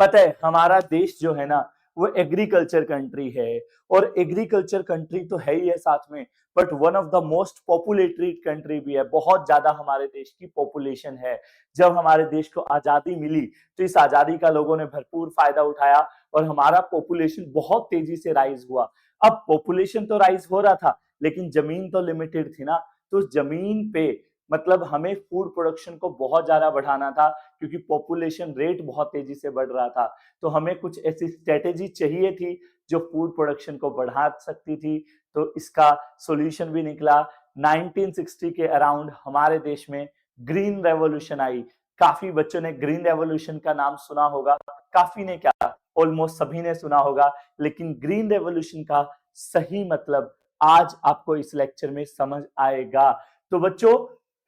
पता है हमारा देश जो है ना, वो एग्रीकल्चर कंट्री है, और एग्रीकल्चर कंट्री तो है ही है साथ में, but one of the most populated country भी है। बहुत ज्यादा हमारे देश की पॉपुलेशन है। जब हमारे देश को आजादी मिली तो इस आजादी का लोगों ने भरपूर फायदा उठाया और हमारा पॉपुलेशन बहुत तेजी से राइज हुआ। अब पॉपुलेशन तो राइज हो रहा था, लेकिन जमीन तो लिमिटेड थी ना। तो उस जमीन पे मतलब हमें फूड प्रोडक्शन को बहुत ज्यादा बढ़ाना था, क्योंकि पॉपुलेशन रेट बहुत तेजी से बढ़ रहा था। तो हमें कुछ ऐसी स्ट्रेटेजी चाहिए थी जो फूड प्रोडक्शन को बढ़ा सकती थी। तो इसका सॉल्यूशन भी निकला। 1960 के अराउंड हमारे देश में ग्रीन रेवोल्यूशन आई। काफी बच्चों ने ग्रीन रेवोल्यूशन का नाम सुना होगा, काफी ने क्या, ऑलमोस्ट सभी ने सुना होगा। लेकिन ग्रीन रेवोल्यूशन का सही मतलब आज आपको इस लेक्चर में समझ आएगा। तो बच्चों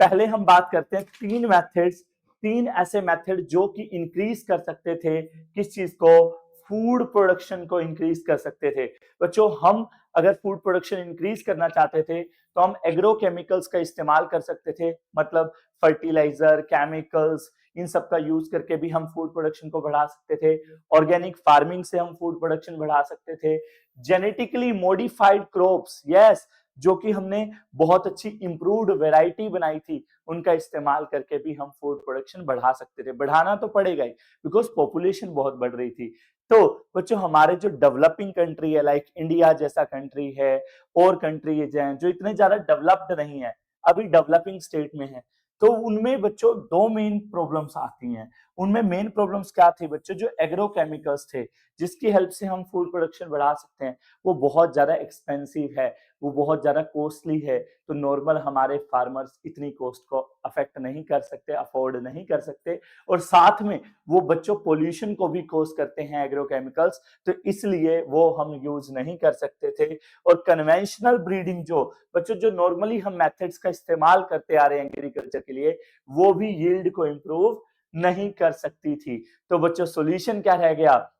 पहले हम बात करते हैं 3 मेथड्स, 3 ऐसे मेथड जो कि इंक्रीज कर सकते थे किस चीज को, फूड प्रोडक्शन को इंक्रीज कर सकते थे। बच्चों हम अगर फूड प्रोडक्शन इंक्रीज करना चाहते थे तो हम एग्रो केमिकल्स का इस्तेमाल कर सकते थे, मतलब फर्टिलाइजर, केमिकल्स, इन सब का यूज करके भी हम फूड प्रोडक्शन को बढ़ा सकते थे। ऑर्गेनिक फार्मिंग से हम फूड प्रोडक्शन बढ़ा सकते थे। जेनेटिकली मॉडिफाइड क्रॉप्स, यस, जो कि हमने बहुत अच्छी इंप्रूव्ड वैरायटी बनाई थी, उनका इस्तेमाल करके भी हम फूड प्रोडक्शन बढ़ा सकते थे। बढ़ाना तो पड़ेगा ही, बिकॉज पॉपुलेशन बहुत बढ़ रही थी। तो बच्चों हमारे जो डेवलपिंग कंट्री है, लाइक इंडिया जैसा कंट्री है, और कंट्रीज हैं जो इतने ज्यादा डेवलप्ड नहीं है, अभी डेवलपिंग स्टेट में है, तो उनमें बच्चों 2 मेन प्रॉब्लम्स आती हैं। उनमें मेन प्रॉब्लम्स क्या थी बच्चों, जो एग्रोकेमिकल्स थे जिसकी हेल्प से हम फूड प्रोडक्शन बढ़ा सकते हैं, वो बहुत ज्यादा एक्सपेंसिव है, वो बहुत ज्यादा कॉस्टली है। तो नॉर्मल हमारे फार्मर्स इतनी कॉस्ट को अफेक्ट नहीं कर सकते, अफोर्ड नहीं कर सकते, और साथ में वो बच्चों पोल्यूशन को भी कॉज करते हैं एग्रोकेमिकल्स, तो इसलिए वो हम यूज नहीं कर सकते थे। और कन्वेंशनल ब्रीडिंग जो बच्चों, जो नॉर्मली हम मेथड्स का इस्तेमाल करते आ रहे हैं एग्रीकल्चर के लिए, वो भी यील्ड को इंप्रूव नहीं कर सकती थी। तो बच्चों सॉल्यूशन क्या रह गया,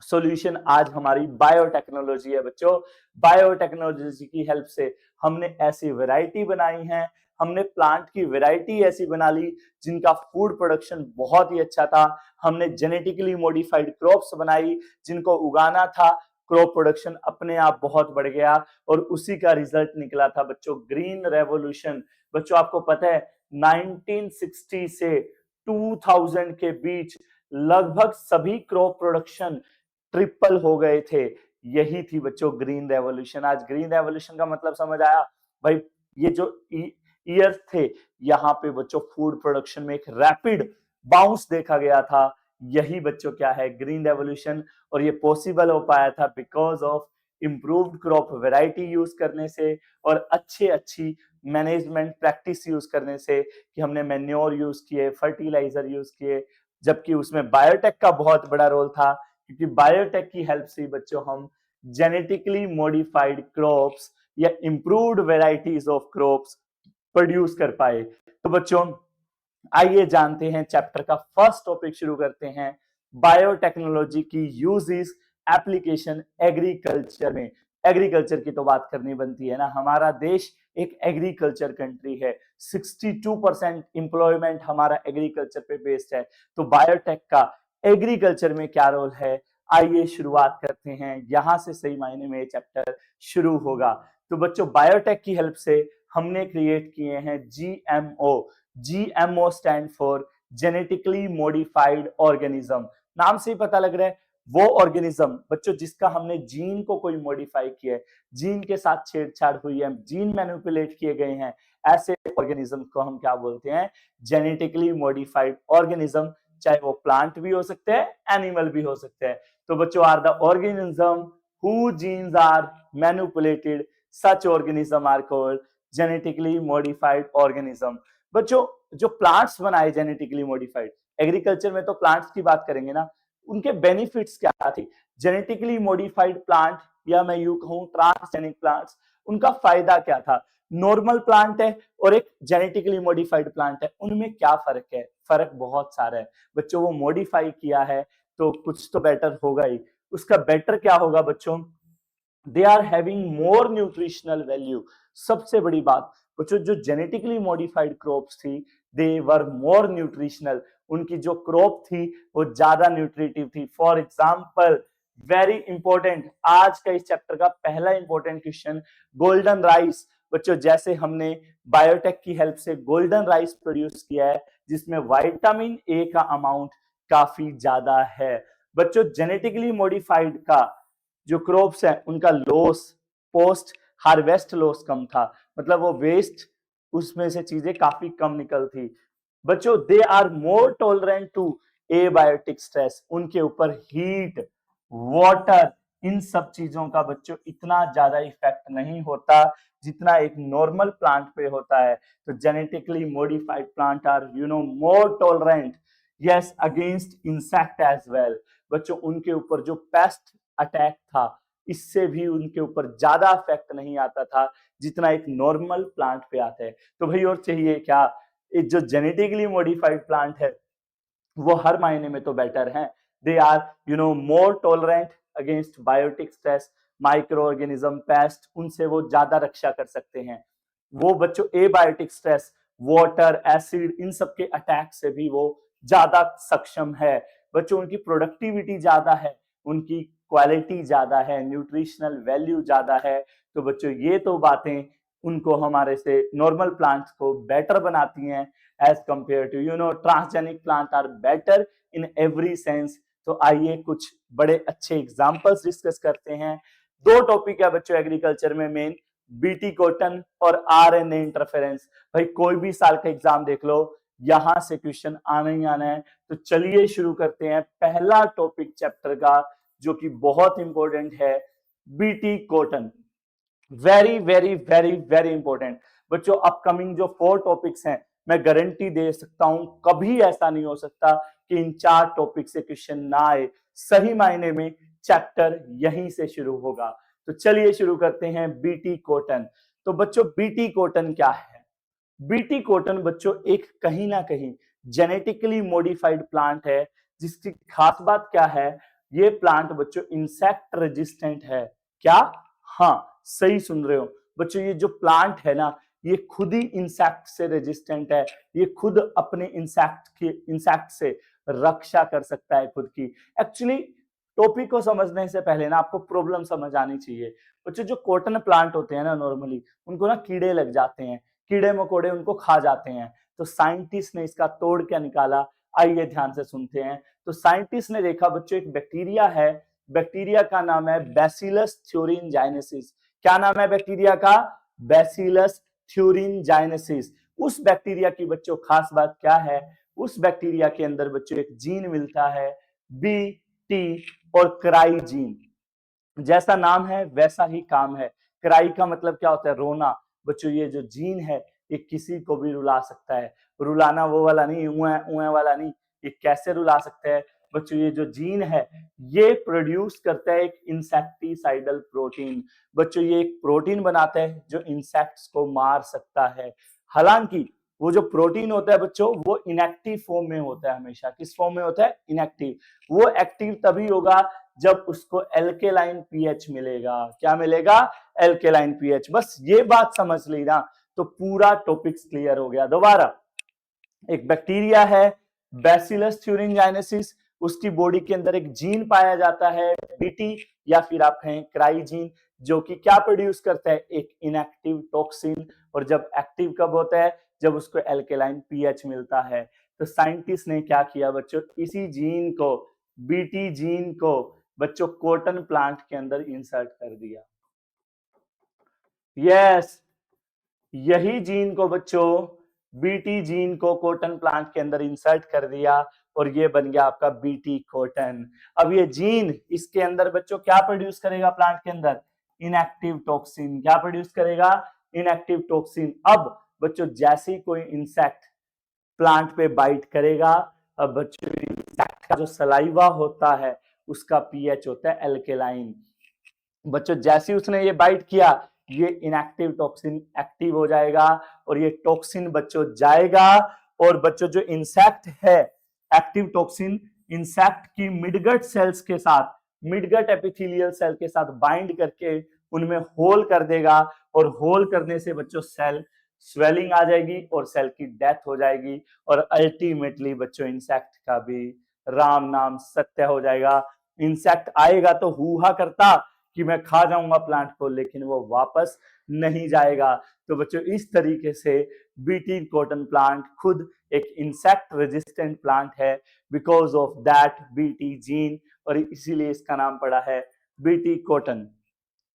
सॉल्यूशन आज हमारी बायोटेक्नोलॉजी है बच्चों। बायोटेक्नोलॉजी की हेल्प से हमने ऐसी वैरायटी बनाई है, हमने प्लांट की वैरायटी ऐसी बना ली जिनका फूड प्रोडक्शन बहुत ही अच्छा था। हमने जेनेटिकली मॉडिफाइड क्रॉप्स बनाई जिनको उगाना था, क्रॉप प्रोडक्शन अपने आप बहुत बढ़ गया, और उसी का रिजल्ट निकला था बच्चों ग्रीन रेवोल्यूशन। बच्चों आपको पता है 1960 से 2000 के बीच लगभग सभी क्रॉप प्रोडक्शन ट्रिपल हो गए थे। यही थी बच्चों ग्रीन रेवोल्यूशन। आज ग्रीन रेवोल्यूशन का मतलब समझ आया भाई, ये जो ईयर्स थे यहाँ पे बच्चों फूड प्रोडक्शन में एक रैपिड बाउंस देखा गया था। यही बच्चों क्या है ग्रीन रेवोल्यूशन, और ये पॉसिबल हो पाया था because of improved crop variety use करने से और अच्छी मैनेजमेंट प्रैक्टिस यूज करने से, कि हमने मैन्योर यूज किए, फर्टिलाइजर यूज किए, जबकि उसमें बायोटेक का बहुत बड़ा रोल था, क्योंकि बायोटेक की हेल्प से बच्चों हम जेनेटिकली मॉडिफाइड क्रॉप्स या improved varieties of crops produce कर पाए। तो बच्चों आइए जानते हैं चैप्टर का फर्स्ट टॉपिक शुरू करते हैं, बायोटेक्नोलॉजी की यूजेस एप्लीकेशन एग्रीकल्चर में। एग्रीकल्चर की तो बात करनी बनती है ना, हमारा देश एक एग्रीकल्चर कंट्री है, 62% इंप्लॉयमेंट हमारा एग्रीकल्चर पे बेस्ड है। तो बायोटेक का एग्रीकल्चर में क्या रोल है, आइए शुरुआत करते हैं, यहां से सही मायने में ये चैप्टर शुरू होगा। तो बच्चों बायोटेक की हेल्प से हमने क्रिएट किए हैं GMO. GMO stand for genetically modified organism. नाम से ही पता लग रहा है वो ऑर्गेनिज्म बच्चों जिसका हमने जीन को कोई मॉडिफाई किया है, जीन के साथ छेड़छाड़ हुई है, जीन मैनिपुलेट किए गए हैं, ऐसे ऑर्गेनिज्म को हम क्या बोलते हैं, जेनेटिकली मॉडिफाइड ऑर्गेनिज्म। चाहे वो प्लांट भी हो सकते हैं, एनिमल भी हो सकते हैं। तो बच्चों are the organism who genes are manipulated, such organism are called genetically modified organism. बच्चों जो प्लांट्स बनाए जेनेटिकली मॉडिफाइड, एग्रीकल्चर में तो प्लांट्स की बात करेंगे ना, उनके बेनिफिट्स क्या थे, जेनेटिकली मॉडिफाइड प्लांट या मैं यूं कहूं ट्रांसजेनिक प्लांट्स, उनका फायदा क्या था। नॉर्मल प्लांट है और एक जेनेटिकली मॉडिफाइड प्लांट है, उनमें क्या फर्क है, फर्क बहुत सारा है बच्चों। वो मॉडिफाई किया है तो कुछ तो बेटर होगा ही। उसका बेटर क्या होगा बच्चों, they are having more nutritional value. सबसे बड़ी बात बच्चों, जो जेनेटिकली मॉडिफाइड क्रॉप्स थी दे वर मोर न्यूट्रिशनल, उनकी जो क्रॉप थी वो ज्यादा न्यूट्रिटिव थी। फॉर एग्जाम्पल वेरी इंपॉर्टेंट, आज का इस चैप्टर का पहला इंपॉर्टेंट क्वेश्चन, गोल्डन राइस। बच्चों जैसे हमने बायोटेक की हेल्प से गोल्डन राइस प्रोड्यूस किया है जिसमें विटामिन ए का अमाउंट काफी ज्यादा है। बच्चों जेनेटिकली मॉडिफाइड का जो क्रॉप्स है उनका लॉस, पोस्ट हार्वेस्ट लॉस कम था, मतलब वो वेस्ट उसमें से चीजें काफी कम निकल थी। बच्चों they are more tolerant to abiotic stress, उनके ऊपर हीट, वाटर, इन सब चीजों का बच्चों इतना ज्यादा इफेक्ट नहीं होता जितना एक नॉर्मल प्लांट पे होता है। तो genetically modified plant are more tolerant yes against insect as well. बच्चों उनके ऊपर जो पेस्ट अटैक था इससे भी उनके ऊपर ज्यादा इफेक्ट नहीं आता था जितना एक नॉर्मल प्लांट पे आता है। तो भाई और चाहिए क्या, जो जेनेटिकली मॉडिफाइड प्लांट है वो हर मायने में तो बेटर है, they are more tolerant against biotic stress, micro organism, pest, उनसे वो ज्यादा रक्षा कर सकते हैं। वो बच्चों एबायोटिक स्ट्रेस, वाटर, एसिड, इन सब के अटैक से भी वो ज्यादा सक्षम है। बच्चों उनकी प्रोडक्टिविटी ज्यादा है, उनकी क्वालिटी ज्यादा है, न्यूट्रिशनल वैल्यू ज्यादा है। तो बच्चों ये तो बातें उनको हमारे से नॉर्मल प्लांट्स को बेटर बनाती हैं as compare to transgenic plant are better in every sense. तो आइए कुछ बड़े अच्छे एग्जांपल्स डिस्कस करते हैं। दो टॉपिक है बच्चों एग्रीकल्चर में मेन, बीटी कॉटन और आरएनए इंटरफेरेंस। भाई कोई भी साल का एग्जाम देख लो, यहां से क्वेश्चन आना ही आना है। तो चलिए शुरू करते हैं पहला टॉपिक चैप्टर का, जो कि बहुत इंपॉर्टेंट है, BT cotton. Very very very very important बच्चों। अपकमिंग जो 4 टॉपिक्स हैं, मैं गारंटी दे सकता हूं कभी ऐसा नहीं हो सकता कि इन 4 टॉपिक से क्वेश्चन ना आए। सही मायने में चैप्टर यहीं से शुरू होगा। तो चलिए शुरू करते हैं बीटी कॉटन। तो बच्चों बीटी कॉटन क्या है? बीटी कॉटन बच्चों एक कहीं ना कहीं जेनेटिकली मॉडिफाइड प्लांट है, जिसकी खास बात क्या है, ये प्लांट बच्चों इंसेक्ट रेजिस्टेंट है। क्या? हाँ, सही सुन रहे हो बच्चों। ये जो प्लांट है ना, ये खुद ही इंसेक्ट से रेजिस्टेंट है। ये खुद अपने इंसेक्ट से रक्षा कर सकता है खुद की। एक्चुअली टॉपिक को समझने से पहले ना आपको प्रॉब्लम समझ आनी चाहिए बच्चों। जो कॉटन प्लांट होते हैं ना, नॉर्मली उनको ना कीड़े लग जाते हैं, कीड़े मकोड़े उनको खा जाते हैं। तो साइंटिस्ट ने इसका तोड़ क्या निकाला, आइए ध्यान से सुनते हैं। तो साइंटिस्ट ने देखा बच्चों, एक बैक्टीरिया है, बैक्टीरिया का नाम है बैसिलस थ्योरिनजाइनेसिस। क्या नाम है बैक्टीरिया का? बैसिलस थ्योरिनजाइनेसिस। उस बैक्टीरिया की बच्चों खास बात क्या है? उस बैक्टीरिया के अंदर बच्चों एक जीन मिलता है, बी टी और क्राई जीन। जैसा नाम है वैसा ही काम है। क्राई का मतलब क्या होता है? रोना। बच्चों ये जो जीन है, ये किसी को भी रुला सकता है। रुलाना वो वाला नहीं, उए उए वाला नहीं। ये कैसे रुला सकता है बच्चों? ये जो जीन है, ये प्रोड्यूस करता है एक इंसेक्टिसाइडल प्रोटीन। बच्चों ये एक प्रोटीन बनाता है जो इंसेक्ट्स को मार सकता है। हालांकि वो जो प्रोटीन होता है बच्चों, वो इनएक्टिव फॉर्म में होता है हमेशा। किस फॉर्म में होता है? इनएक्टिव। वो एक्टिव तभी होगा जब उसको एल्केलाइन पीएच मिलेगा। क्या मिलेगा? Alkaline pH. बस ये बात समझ ली ना, तो पूरा टॉपिक्स क्लियर हो गया। दोबारा, एक बैक्टीरिया है बैसिलस थ्योरिनजाइनेसिस, उसकी बॉडी के अंदर एक जीन पाया जाता है बीटी, या फिर आप कहें क्राई जीन, जो कि क्या प्रोड्यूस करता है? एक इनएक्टिव टॉक्सिन। और जब एक्टिव कब होता है? जब उसको एल्केलाइन पीएच मिलता है। तो साइंटिस्ट ने क्या किया बच्चों, इसी जीन को, बीटी जीन को बच्चों कॉटन प्लांट के अंदर इंसर्ट कर दिया। यस, यही जीन को बच्चों, बीटी जीन को कॉटन प्लांट के अंदर इंसर्ट कर दिया, और ये बन गया आपका बीटी कॉटन। अब ये जीन इसके अंदर बच्चों क्या प्रोड्यूस करेगा? प्लांट के अंदर इनएक्टिव टॉक्सिन। क्या प्रोड्यूस करेगा? Inactive toxin. अब बच्चों जैसे ही कोई इंसेक्ट प्लांट पे बाइट करेगा, अब बच्चों इंसेक्ट का जो सलाइवा होता है, उसका पीएच होता है एल्केलाइन। बच्चों जैसे ही उसने ये बाइट किया, ये इनएक्टिव टॉक्सिन एक्टिव हो जाएगा, और ये टॉक्सिन बच्चों जाएगा, और बच्चों जो इंसेक्ट है, एक्टिव टॉक्सिन इंसेक्ट की मिडगट सेल्स के साथ, मिडगट एपिथेलियल सेल के साथ बाइंड करके उनमें होल कर देगा, और होल करने से बच्चों सेल स्वेलिंग आ जाएगी और सेल की डेथ हो जाएगी, और अल्टीमेटली बच्चों इंसेक्ट का भी राम नाम सत्य हो जाएगा। इंसेक्ट आएगा तो हुहा करता कि मैं खा जाऊंगा प्लांट को, लेकिन वो वापस नहीं जाएगा। तो बच्चों इस तरीके से बीटी कॉटन प्लांट खुद एक इंसेक्ट रेजिस्टेंट प्लांट है, because of that BT gene, और इसीलिए इसका नाम पड़ा है बीटी कॉटन।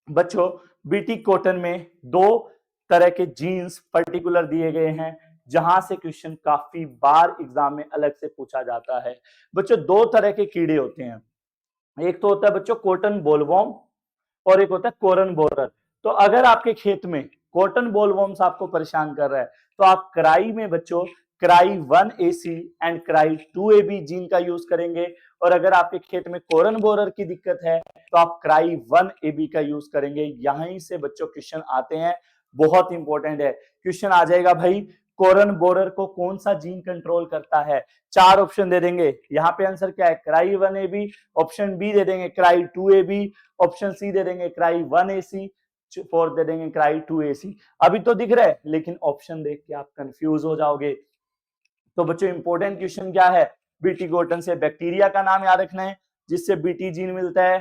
बच्चों बीटी कॉटन में 2 तरह के जीन्स पर्टिकुलर दिए गए हैं, जहां से क्वेश्चन काफी बार एग्जाम में अलग से पूछा जाता है। बच्चों 2 तरह के कीड़े होते हैं, एक तो होता है बच्चों कॉटन बोलवॉर्म, और एक होता है कोरन बोरर। तो अगर आपके खेत में कॉटन बोलवॉर्म्स आपको परेशान कर रहा है, तो आप क्राई में बच्चों cry 1AC and cry 2AB gene का यूज करेंगे। और अगर आपके खेत में कोरन बोरर की दिक्कत है, तो आप क्राई 1AB का यूज करेंगे। यहीं से बच्चों क्वेश्चन आते हैं, बहुत इंपॉर्टेंट है। क्वेश्चन आ जाएगा भाई, कोरन बोरर को कौन सा जीन कंट्रोल करता है? 4 ऑप्शन दे देंगे। यहाँ पे आंसर क्या है? क्राई 1AB, ऑप्शन बी दे देंगे क्राई 2AB, ऑप्शन सी दे देंगे क्राई 1AC, 4 दे देंगे क्राई 2AC। अभी तो दिख रहा है, लेकिन ऑप्शन देख के आप कंफ्यूज हो जाओगे। तो बच्चों इंपॉर्टेंट क्वेश्चन क्या है? बीटी कॉटन से बैक्टीरिया का नाम याद रखना है, जिससे बीटी जीन मिलता है,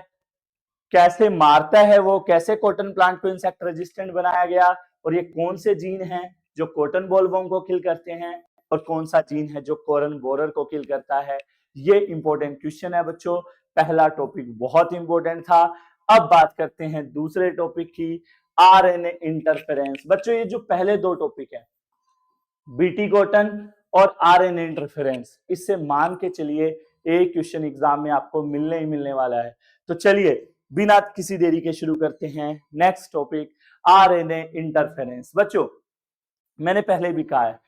कैसे मारता है वो, कैसे कॉटन प्लांट को इंसेक्ट रेजिस्टेंट बनाया गया, और ये कौन से जीन हैं जो कॉटन बॉलवर्म को किल करते हैं, और कौन सा जीन है जो कोरन बोरर को किल करता है। ये इंपॉर्टेंट क्वेश्चन है बच्चों। पहला टॉपिक बहुत इंपॉर्टेंट था। अब बात करते हैं दूसरे टॉपिक की, आरएनए इंटरफेरेंस। बच्चों ये जो पहले 2 टॉपिक है, बीटी कॉटन और आरएनए इंटरफेरेंस। इससे मान के चलिए एक क्वेश्चन एग्जाम में आपको मिलने ही मिलने वाला है। तो चलिए बिना किसी देरी के शुरू करते हैं नेक्स्ट टॉपिक, आरएनए इंटरफेरेंस। बच्चों मैंने पहले भी कहा है,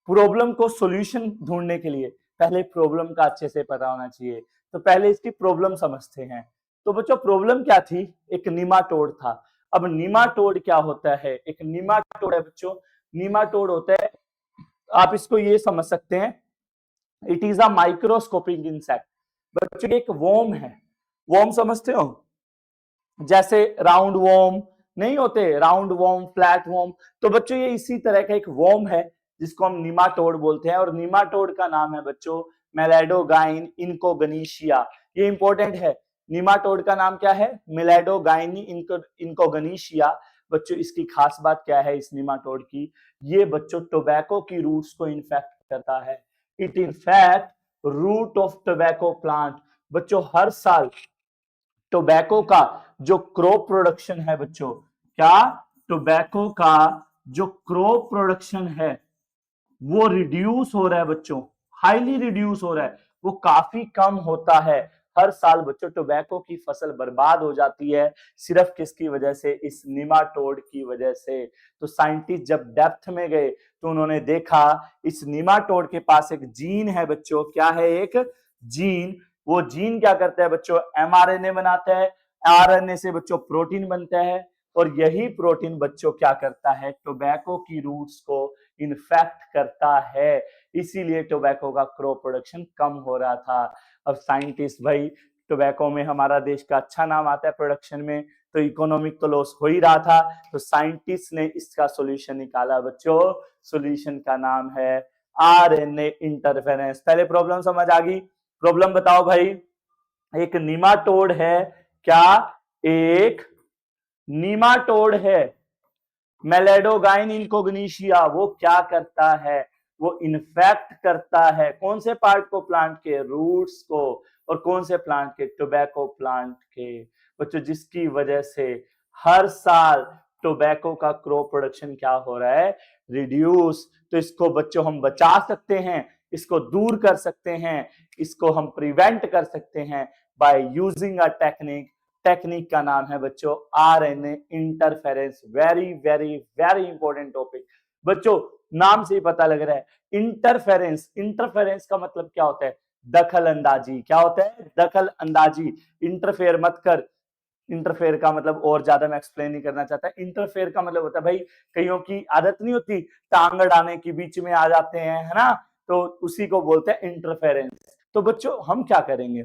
प्रॉब्लम को सॉल्यूशन ढूंढने के लिए पहले प्रॉब्लम का अच्छे से पता होना चाहिए। तो पहले इसकी प्रॉब्लम समझते हैं। तो बच्चों प्रॉब्लम क्या थी, एक निमाटोड था। अब निमाटोड क्या होता है, एक निमाटोड है बच्चों, निमाटोड होता है, आप इसको ये समझ सकते हैं, it is a microscopic insect. बच्चों एक वॉर्म है, वॉर्म समझते हो, जैसे राउंड वॉर्म नहीं होते, राउंड वॉर्म, फ्लैट वॉर्म, तो बच्चों ये इसी तरह का एक वॉर्म है जिसको हम निमाटोड बोलते हैं। और निमाटोड का नाम है बच्चों मेलेडोगाइन इनकोगनीशिया। ये इंपॉर्टेंट है, निमाटोड का नाम क्या है, मेलेडोगाइन इनकोगनीशिया। बच्चों इसकी खास बात क्या है इस निमाटोड की, ये बच्चों टोबैको की रूट्स को इन्फेक्ट करता है। It infect root of tobacco plant. बच्चों हर साल टोबैको का जो क्रॉप प्रोडक्शन है बच्चों, क्या, टोबैको का जो क्रॉप प्रोडक्शन है वो रिड्यूस हो रहा है बच्चों, हाईली रिड्यूस हो रहा है, वो काफी कम होता है। हर साल बच्चों टोबैको की फसल बर्बाद हो जाती है, सिर्फ किसकी वजह से, इस निमाटोड की वजह से। तो साइंटिस्ट जब डेप्थ में गए तो उन्होंने देखा इस निमाटोड के पास एक जीन है बच्चों, क्या है, एक जीन। वो जीन क्या करता है बच्चों, एमआरएनए बनाता है, आरएनए से बच्चों प्रोटीन बनता है, और यही प्रोटीन बच्चों क्या करता है, टोबैको की रूट्स को इन्फेक्ट करता है। इसीलिए टोबैको का क्रॉप प्रोडक्शन कम हो रहा था। अब साइंटिस्ट भाई, टोबैको में हमारा देश का अच्छा नाम आता है प्रोडक्शन में, तो इकोनॉमिक तो लॉस हो ही रहा था, तो साइंटिस्ट ने इसका सॉल्यूशन निकाला बच्चों। सॉल्यूशन का नाम है आरएनए इंटरफेरेंस। पहले प्रॉब्लम समझ आ गई, प्रॉब्लम बताओ भाई। एक निमाटोड है, क्या, एक निमाटोड है, मेलेडोगाइन इनकोग्निशिया, वो क्या करता है, वो इन्फेक्ट करता है कौन से पार्ट को, प्लांट के रूट्स को, और कौन से प्लांट के, टोबैको प्लांट के बच्चों, जिसकी वजह से हर साल टोबैको का क्रॉप प्रोडक्शन क्या हो रहा है, रिड्यूस। तो इसको बच्चों हम बचा सकते हैं, इसको दूर कर सकते हैं, इसको हम प्रिवेंट कर सकते हैं by using a technique. Technique का नाम है बच्चों RNA interference. Very very very important topic बच्चों, नाम से ही पता लग रहा है इंटरफेरेंस। इंटरफेरेंस का मतलब क्या होता है, दखल अंदाजी। क्या होता है, दखल अंदाजी। इंटरफेयर मत कर, इंटरफेयर का मतलब और ज्यादा मैं एक्सप्लेन नहीं करना चाहता। इंटरफेयर का मतलब होता है भाई, कईयों की आदत नहीं होती टांग अड़ाने की, बीच में आ जाते हैं, है ना, तो उसी को बोलते हैं इंटरफेरेंस। तो बच्चों हम क्या करेंगे,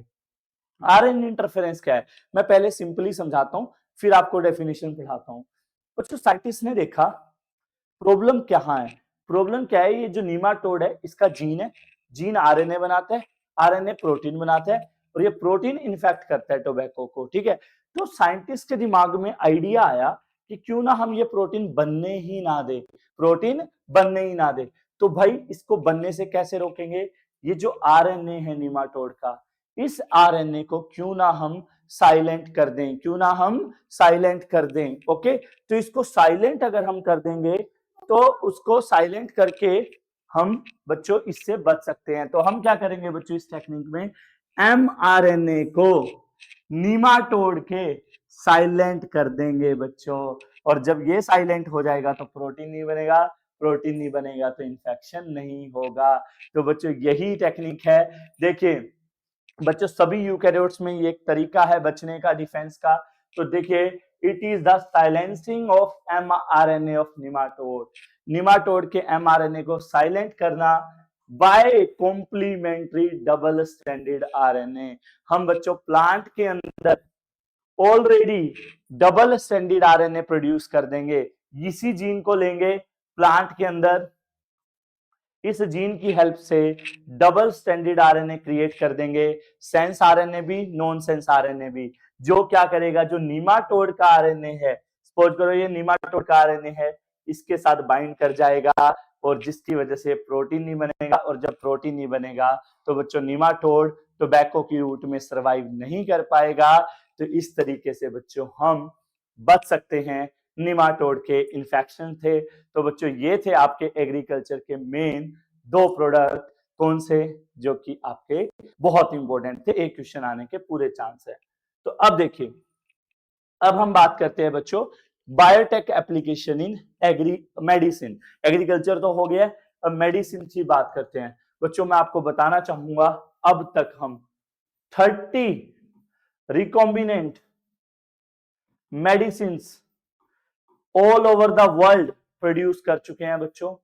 आरएनए इंटरफेरेंस क्या है, मैं पहले सिंपली समझाता हूं, फिर आपको डेफिनेशन पढ़ाता हूं। बच्चों साइंटिस्ट ने देखा प्रॉब्लम क्या है, प्रॉब्लम क्या है, ये जो नीमाटोड है इसका जीन है, जीन आरएनए बनाता है, आरएनए प्रोटीन बनाता है, और ये प्रोटीन इन्फेक्ट करता है टोबैको को, ठीक है। तो साइंटिस्ट के दिमाग में आइडिया आया कि क्यों ना हम ये प्रोटीन बनने ही ना दे, प्रोटीन बनने ही ना दे। तो भाई इसको बनने से कैसे रोकेंगे, ये जो आरएनए है नीमाटोड का, इस आरएनए को क्यों ना हम साइलेंट कर दें, क्यों ना हम साइलेंट कर दें, ओके। तो इसको साइलेंट अगर हम कर देंगे तो उसको साइलेंट करके हम बच्चों इससे बच सकते हैं। तो हम क्या करेंगे बच्चों इस टेक्निक में, एमआरएनए को नीमाटोड के साइलेंट कर देंगे बच्चों, और जब ये साइलेंट हो जाएगा तो प्रोटीन नहीं बनेगा, प्रोटीन नहीं बनेगा तो इंफेक्शन नहीं होगा। तो बच्चों यही टेक्निक है। देखिए बच्चों सभी यूकैरियोट्स में ये एक तरीका है बचने का, डिफेंस का। तो देखिए it is the silencing of mRNA of nematode, nematode के एमआरएनए को साइलेंट करना by complementary double stranded RNA. हम बच्चों प्लांट के अंदर already double stranded RNA produce कर देंगे, इसी जीन को लेंगे प्लांट के अंदर, इस जीन की हेल्प से डबल स्ट्रैंडेड आरएनए क्रिएट कर देंगे, सेंस आरएनए भी नॉन सेंस आरएनए भी। जो क्या करेगा, जो नीमाटोड का आरएनए है, सपोज करो ये नीमाटोड का आरएनए है, इसके साथ बाइंड कर जाएगा, और जिसकी वजह से प्रोटीन नहीं बनेगा, और जब प्रोटीन नहीं बनेगा तो बच्चों नीमाटोड टोबैको की रूट में सर्वाइव नहीं कर पाएगा। तो इस तरीके से बच्चों हम बच सकते हैं निमाटोड के इन्फेक्शन थे। तो बच्चों ये थे आपके एग्रीकल्चर के मेन दो प्रोडक्ट कौन से जो कि आपके बहुत इंपॉर्टेंट थे, एक क्वेश्चन आने के पूरे चांस है। तो अब देखिए, अब हम बात करते हैं बच्चों biotech application in agree medicine. Agriculture तो हो गया, अब मेडिसिन की बात करते हैं। बच्चों मैं आपको बताना चाहूंगा अब तक हम 30 recombinant medicine all over the world produce कर चुके हैं बच्चों।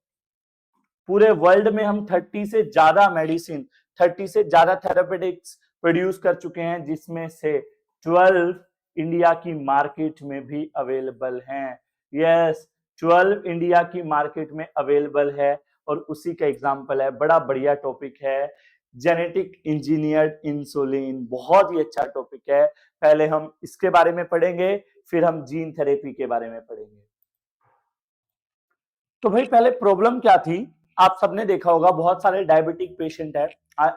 पूरे वर्ल्ड में हम 30 से ज्यादा मेडिसिन, 30 से ज्यादा थेरापेटिक्स प्रोड्यूस कर चुके हैं, जिसमें से 12 इंडिया की मार्केट में भी अवेलेबल हैं। यस, 12 इंडिया की मार्केट में अवेलेबल है और उसी का एग्जांपल है, बड़ा बढ़िया टॉपिक है जेनेटिक इंजीनियर्ड इंसुलिन। बहुत ही अच्छा टॉपिक है, पहले हम इसके बारे में पढ़ेंगे, फिर हम जीन थेरेपी के बारे में पढ़ेंगे। तो भाई पहले प्रॉब्लम क्या थी, आप सबने देखा होगा बहुत सारे डायबिटिक पेशेंट है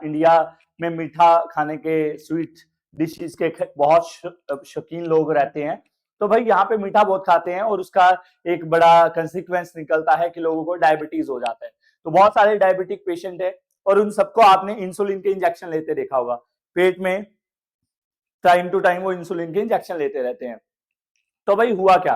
इंडिया में, मीठा खाने के, स्वीट डिशेस के बहुत शौकीन लोग रहते हैं। तो भाई यहाँ पे मीठा बहुत खाते हैं और उसका एक बड़ा कंसिक्वेंस निकलता है कि लोगों को डायबिटीज हो जाता है। तो बहुत सारे डायबिटिक पेशेंट है और उन सबको आपने इंसुलिन के इंजेक्शन लेते देखा होगा, पेट में टाइम टू टाइम वो इंसुलिन के इंजेक्शन लेते रहते हैं। तो भाई हुआ क्या,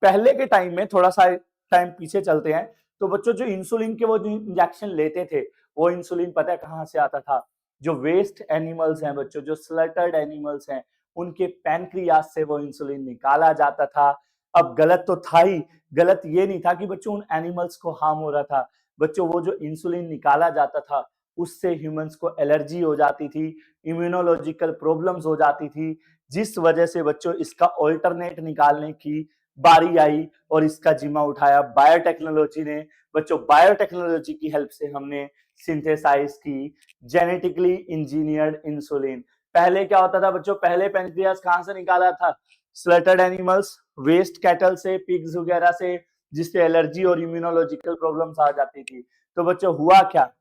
पहले के टाइम में, थोड़ा सा टाइम पीछे चलते हैं, तो बच्चों जो इंसुलिन के वो जो इंजेक्शन लेते थे, वो इंसुलिन पता है कहां से आता था, जो वेस्ट एनिमल्स हैं बच्चों, जो स्लॉटर्ड एनिमल्स हैं, उनके पैनक्रियास से वो इंसुलिन निकाला जाता था। अब गलत तो था ही, गलत ये नहीं था कि बच्चों उन एनिमल्स को हार्म हो रहा था, बच्चों वो जो इंसुलिन निकाला जाता था उससे ह्यूमंस को एलर्जी हो जाती थी, इम्यूनोलॉजिकल प्रॉब्लम्स हो जाती थी, जिस वजह से बच्चों इसका ऑल्टरनेट निकालने की बारी आई और इसका जिम्मा उठाया बायोटेक्नोलॉजी ने। बच्चों बायोटेक्नोलॉजी की हेल्प से हमने सिंथेसाइज की जेनेटिकली इंजीनियर्ड इंसुलिन। पहले क्या होता था बच्चों, पहले पैनक्रियास कहां से निकाला था, स्लॉटर्ड एनिमल्स, वेस्ट कैटल से, पिग्स वगैरह से, जिससे एलर्जी और इम्यूनोलॉजिकल प्रॉब्लम्स आ जाती थी। तो बच्चों हुआ क्या,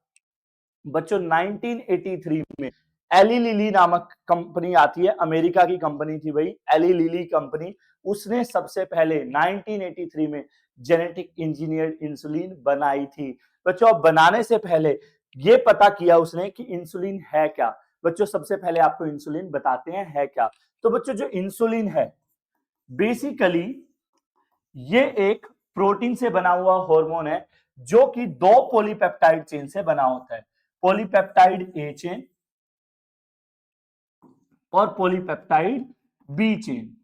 बच्चों 1983 में एली लिली नामक कंपनी आती है, अमेरिका की कंपनी थी भाई, एली लिली कंपनी, उसने सबसे पहले 1983 में जेनेटिक इंजीनियर्ड इंसुलिन बनाई थी। बच्चों अब बनाने से पहले ये पता किया उसने कि इंसुलिन है क्या। बच्चों सबसे पहले आपको इंसुलिन बताते हैं है क्या। तो बच्चों जो इंसुलिन है बेसिकली ये एक प्रोटीन से बना हुआ हार्मोन है, जो कि दो पॉलीपेप्टाइड चेन से बना होता है, पॉलीपेप्टाइड ए चेन और पॉलीपेप्टाइड बी चेन,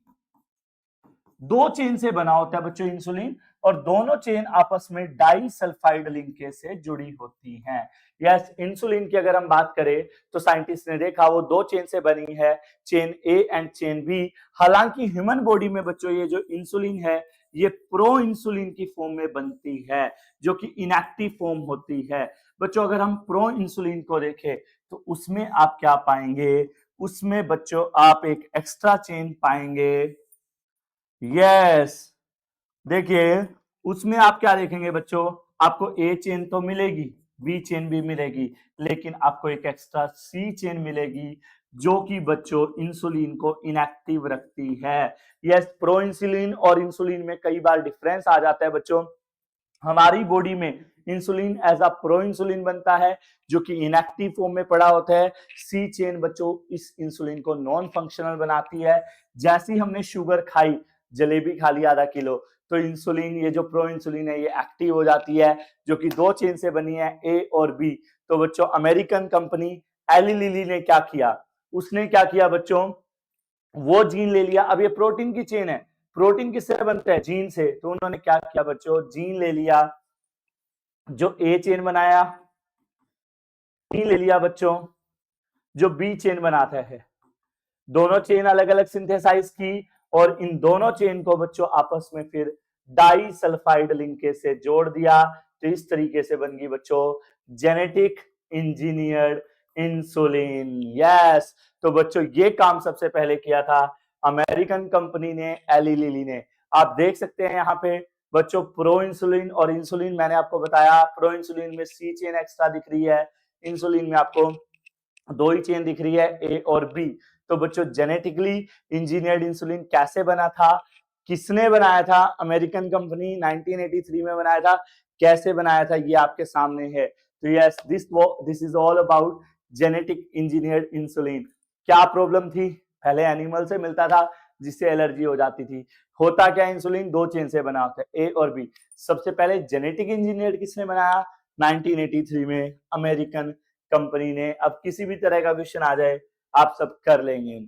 दो चेन से बना होता है बच्चों इंसुलिन, और दोनों चेन आपस में डाइसल्फाइड लिंकेज से जुड़ी होती हैं। यस, इंसुलिन की अगर हम बात करें तो साइंटिस्ट ने देखा वो दो चेन से बनी है, chain A and chain B. हालांकि ह्यूमन बॉडी में बच्चों ये जो इंसुलिन है ये प्रो इंसुलिन की फॉर्म में बनती है, जो कि इनएक्टिव फॉर्म होती है। बच्चों अगर हम प्रो इंसुलिन को देखें तो उसमें आप क्या पाएंगे, उसमें बच्चों आप एक एक्स्ट्रा चेन पाएंगे। यस, देखिए उसमें आप क्या देखेंगे बच्चों, आपको ए चेन तो मिलेगी, बी चेन भी मिलेगी, लेकिन आपको एक एक्स्ट्रा सी चेन मिलेगी, जो कि बच्चों इंसुलिन को इनएक्टिव रखती है। यस, प्रो इंसुलिन और इंसुलिन में कई बार डिफरेंस आ जाता है बच्चों। हमारी बॉडी में insulin as a pro insulin बनता है, जो कि इनएक्टिव फॉर्म में पड़ा होता है। सी चेन बच्चों इस इंसुलिन को नॉन फंक्शनल बनाती है। जैसे ही हमने शुगर खाई, जलेबी खा ली आधा किलो, तो इंसुलिन, ये जो प्रो इंसुलिन है ये एक्टिव हो जाती है, जो कि दो चेन से बनी है, ए और बी। तो बच्चों अमेरिकन कंपनी एली लिली ने क्या किया, उसने क्या किया बच्चों, वो जीन ले लिया। अब ये प्रोटीन की चेन है, प्रोटीन किससे बनता है, जीन से, तो उन्होंने क्या किया बच्चों, जीन ले लिया, जो ए चेन बनाया, जीन ले लिया बच्चों जो बी चेन बनाता है, दोनों चेन अलग अलग सिंथेसाइज की, और इन दोनों चेन को बच्चों आपस में फिर डाई सल्फाइड लिंकेज से जोड़ दिया। तो इस तरीके से बन गई बच्चों जेनेटिक इंजीनियर्ड इंसुलिन। यस, तो बच्चों ये काम सबसे पहले किया था अमेरिकन कंपनी ने, एली लिली ने। आप देख सकते हैं यहाँ पे बच्चों प्रो इंसुलिन और इंसुलिन, मैंने आपको बताया प्रो इंसुलिन में सी चेन एक्स्ट्रा दिख रही है, इंसुलिन में आपको दो ही चेन दिख रही है, ए और बी। तो बच्चों जेनेटिकली इंजीनियर्ड इंसुलिन कैसे बना था, किसने बनाया था, अमेरिकन कंपनी 1983 में बनाया था। कैसे बनाया था ये आपके सामने है। तो yes, this is all about genetic engineered insulin. क्या प्रॉब्लम थी? पहले एनिमल से मिलता था जिससे एलर्जी हो जाती थी। होता क्या, इंसुलिन दो चेन से बना होता है, ए और बी। सबसे पहले जेनेटिक इंजीनियर किसने बनाया? 1983 में अमेरिकन कंपनी ने। अब किसी भी तरह का क्वेश्चन आ जाए आप सब कर लेंगे।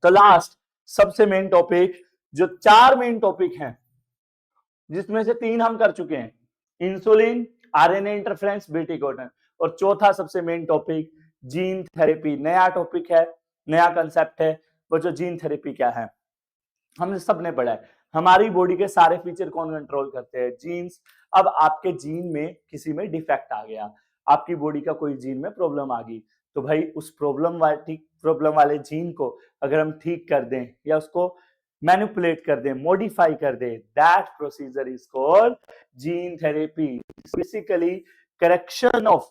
तो लास्ट सबसे मेन टॉपिक, जो चार मेन टॉपिक हैं जिसमें से तीन हम कर चुके हैं, insulin, RNA interference, BT cotton, और चौथा सबसे मेन टॉपिक जीन थेरेपी। नया टॉपिक है, नया कंसेप्ट है वो, जो जीन थेरेपी क्या है हमने सबने पढ़ा है। हमारी बॉडी के सारे फीचर कौन कंट्रोल करते हैं? जीन्स। अब आपके जीन में किसी में डिफेक्ट आ गया, आपकी बॉडी का कोई जीन में प्रॉब्लम आ गई, तो भाई उस प्रॉब्लम वाले जीन को अगर हम ठीक कर दें या उसको मैनिपुलेट कर दें, मॉडिफाई कर दें, that procedure is called gene therapy. Basically correction of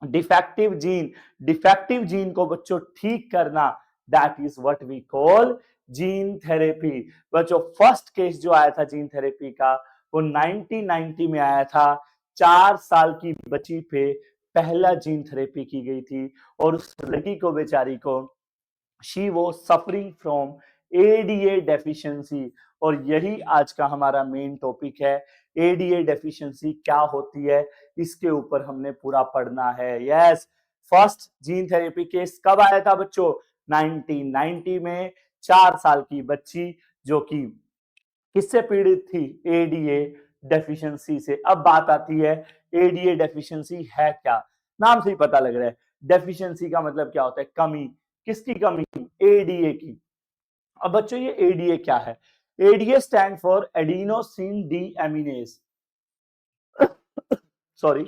defective gene को बच्चों ठीक करना, that is what we call gene therapy. बच्चों फर्स्ट केस जो आया था जीन थेरेपी का वो 1990 में आया था। 4 साल की बच्ची पे पहला जीन थेरेपी की गई थी और उस लड़की को, बेचारी को, she was suffering from ADA deficiency. और यही आज का हमारा मेन टॉपिक है, एडीए डेफिशिएंसी क्या होती है, इसके ऊपर हमने पूरा पढ़ना है। Yes, first gene therapy case कब आया था बच्चों? 1990 में। 4 साल की बच्ची जो कि किससे पीड़ित थी? एडीए डेफिशिएंसी से। अब बात आती है एडीए डेफिशिएंसी है क्या? नाम से ही पता लग रहा है, डेफिशिएंसी का मतलब क्या होता है? कमी। किसकी कमी? एडीए की। अब बच्चों ये एडीए क्या है? ADA stand for adenosine deaminase. Sorry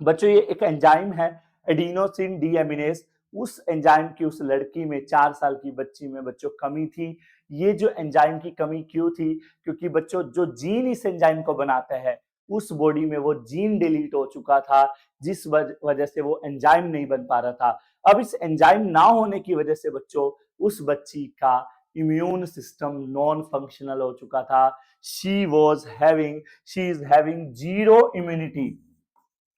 बच्चों, ये एक एंजाइम है एडिनोसिन डीएमिनेज। उस एंजाइम की उस लड़की में, 4 साल की बच्ची में बच्चों कमी थी। ये जो एंजाइम की कमी क्यों थी? क्योंकि बच्चों जो जीन इस एंजाइम को बनाता है उस बॉडी में वो जीन डिलीट हो चुका था, जिस वजह से वो एंजाइम नहीं बन पा रहा था। अब इस एंजाइम ना होने की वजह से बच्चों उस बच्ची का इम्यून सिस्टम नॉन फंक्शनल हो चुका था। She is having zero immunity.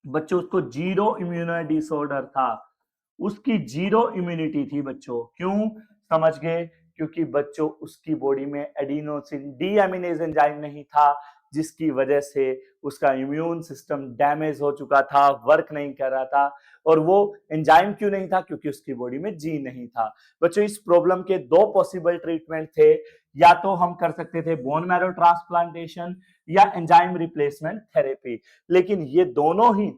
बच्चों उसको जीरो इम्यूनो डिसऑर्डर था, उसकी जीरो इम्यूनिटी थी बच्चों। क्यों? समझ गए? क्योंकि बच्चों उसकी बॉडी में एडिनोसिन डीएमिनेज एंजाइम नहीं था, जिसकी वजह से उसका इम्यून सिस्टम डैमेज हो चुका था, वर्क नहीं कर रहा था। और वो एंजाइम क्यों नहीं था? क्योंकि उसकी बॉडी में जीन नहीं था। बच्चों इस प्रॉब्लम के दो पॉसिबल ट्रीटमेंट थे, या तो हम कर सकते थे बोन मैरो ट्रांसप्लांटेशन या एंजाइम रिप्लेसमेंट थेरेपी, लेकिन ये दोनों ही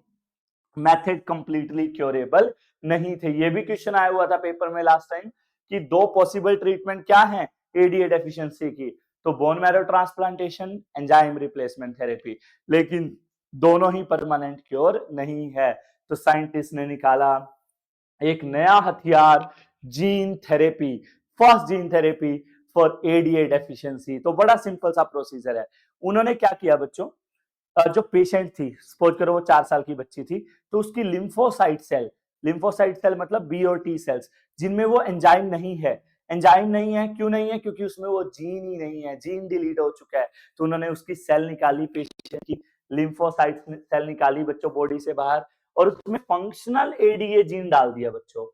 मेथड कंप्लीटली क्योरेबल नहीं थे। ये भी क्वेश्चन आया हुआ था पेपर में लास्ट टाइम कि दो पॉसिबल ट्रीटमेंट क्या है एडीए डेफिशिएंसी की, तो bone marrow transplantation, enzyme replacement therapy, लेकिन दोनों ही परमानेंट क्योर नहीं है। तो साइंटिस्ट ने निकाला एक नया हथियार, gene therapy, first gene therapy for ADA deficiency. तो बड़ा सिंपल सा प्रोसीजर है। उन्होंने क्या किया बच्चों, जो पेशेंट थी, सपोज करो वो 4 साल की बच्ची थी, तो उसकी लिम्फोसाइट सेल मतलब बी और टी सेल्स, जिनमें वो एंजाइम नहीं है। एंजाइम नहीं है, क्यों नहीं है? क्योंकि उसमें वो जीन ही नहीं है, जीन डिलीट हो चुका है। तो उन्होंने उसकी सेल निकाली, पेशेंट की लिम्फोसाइट सेल निकाली बच्चों बॉडी से बाहर, और उसमें फंक्शनल एडीए जीन डाल दिया बच्चों।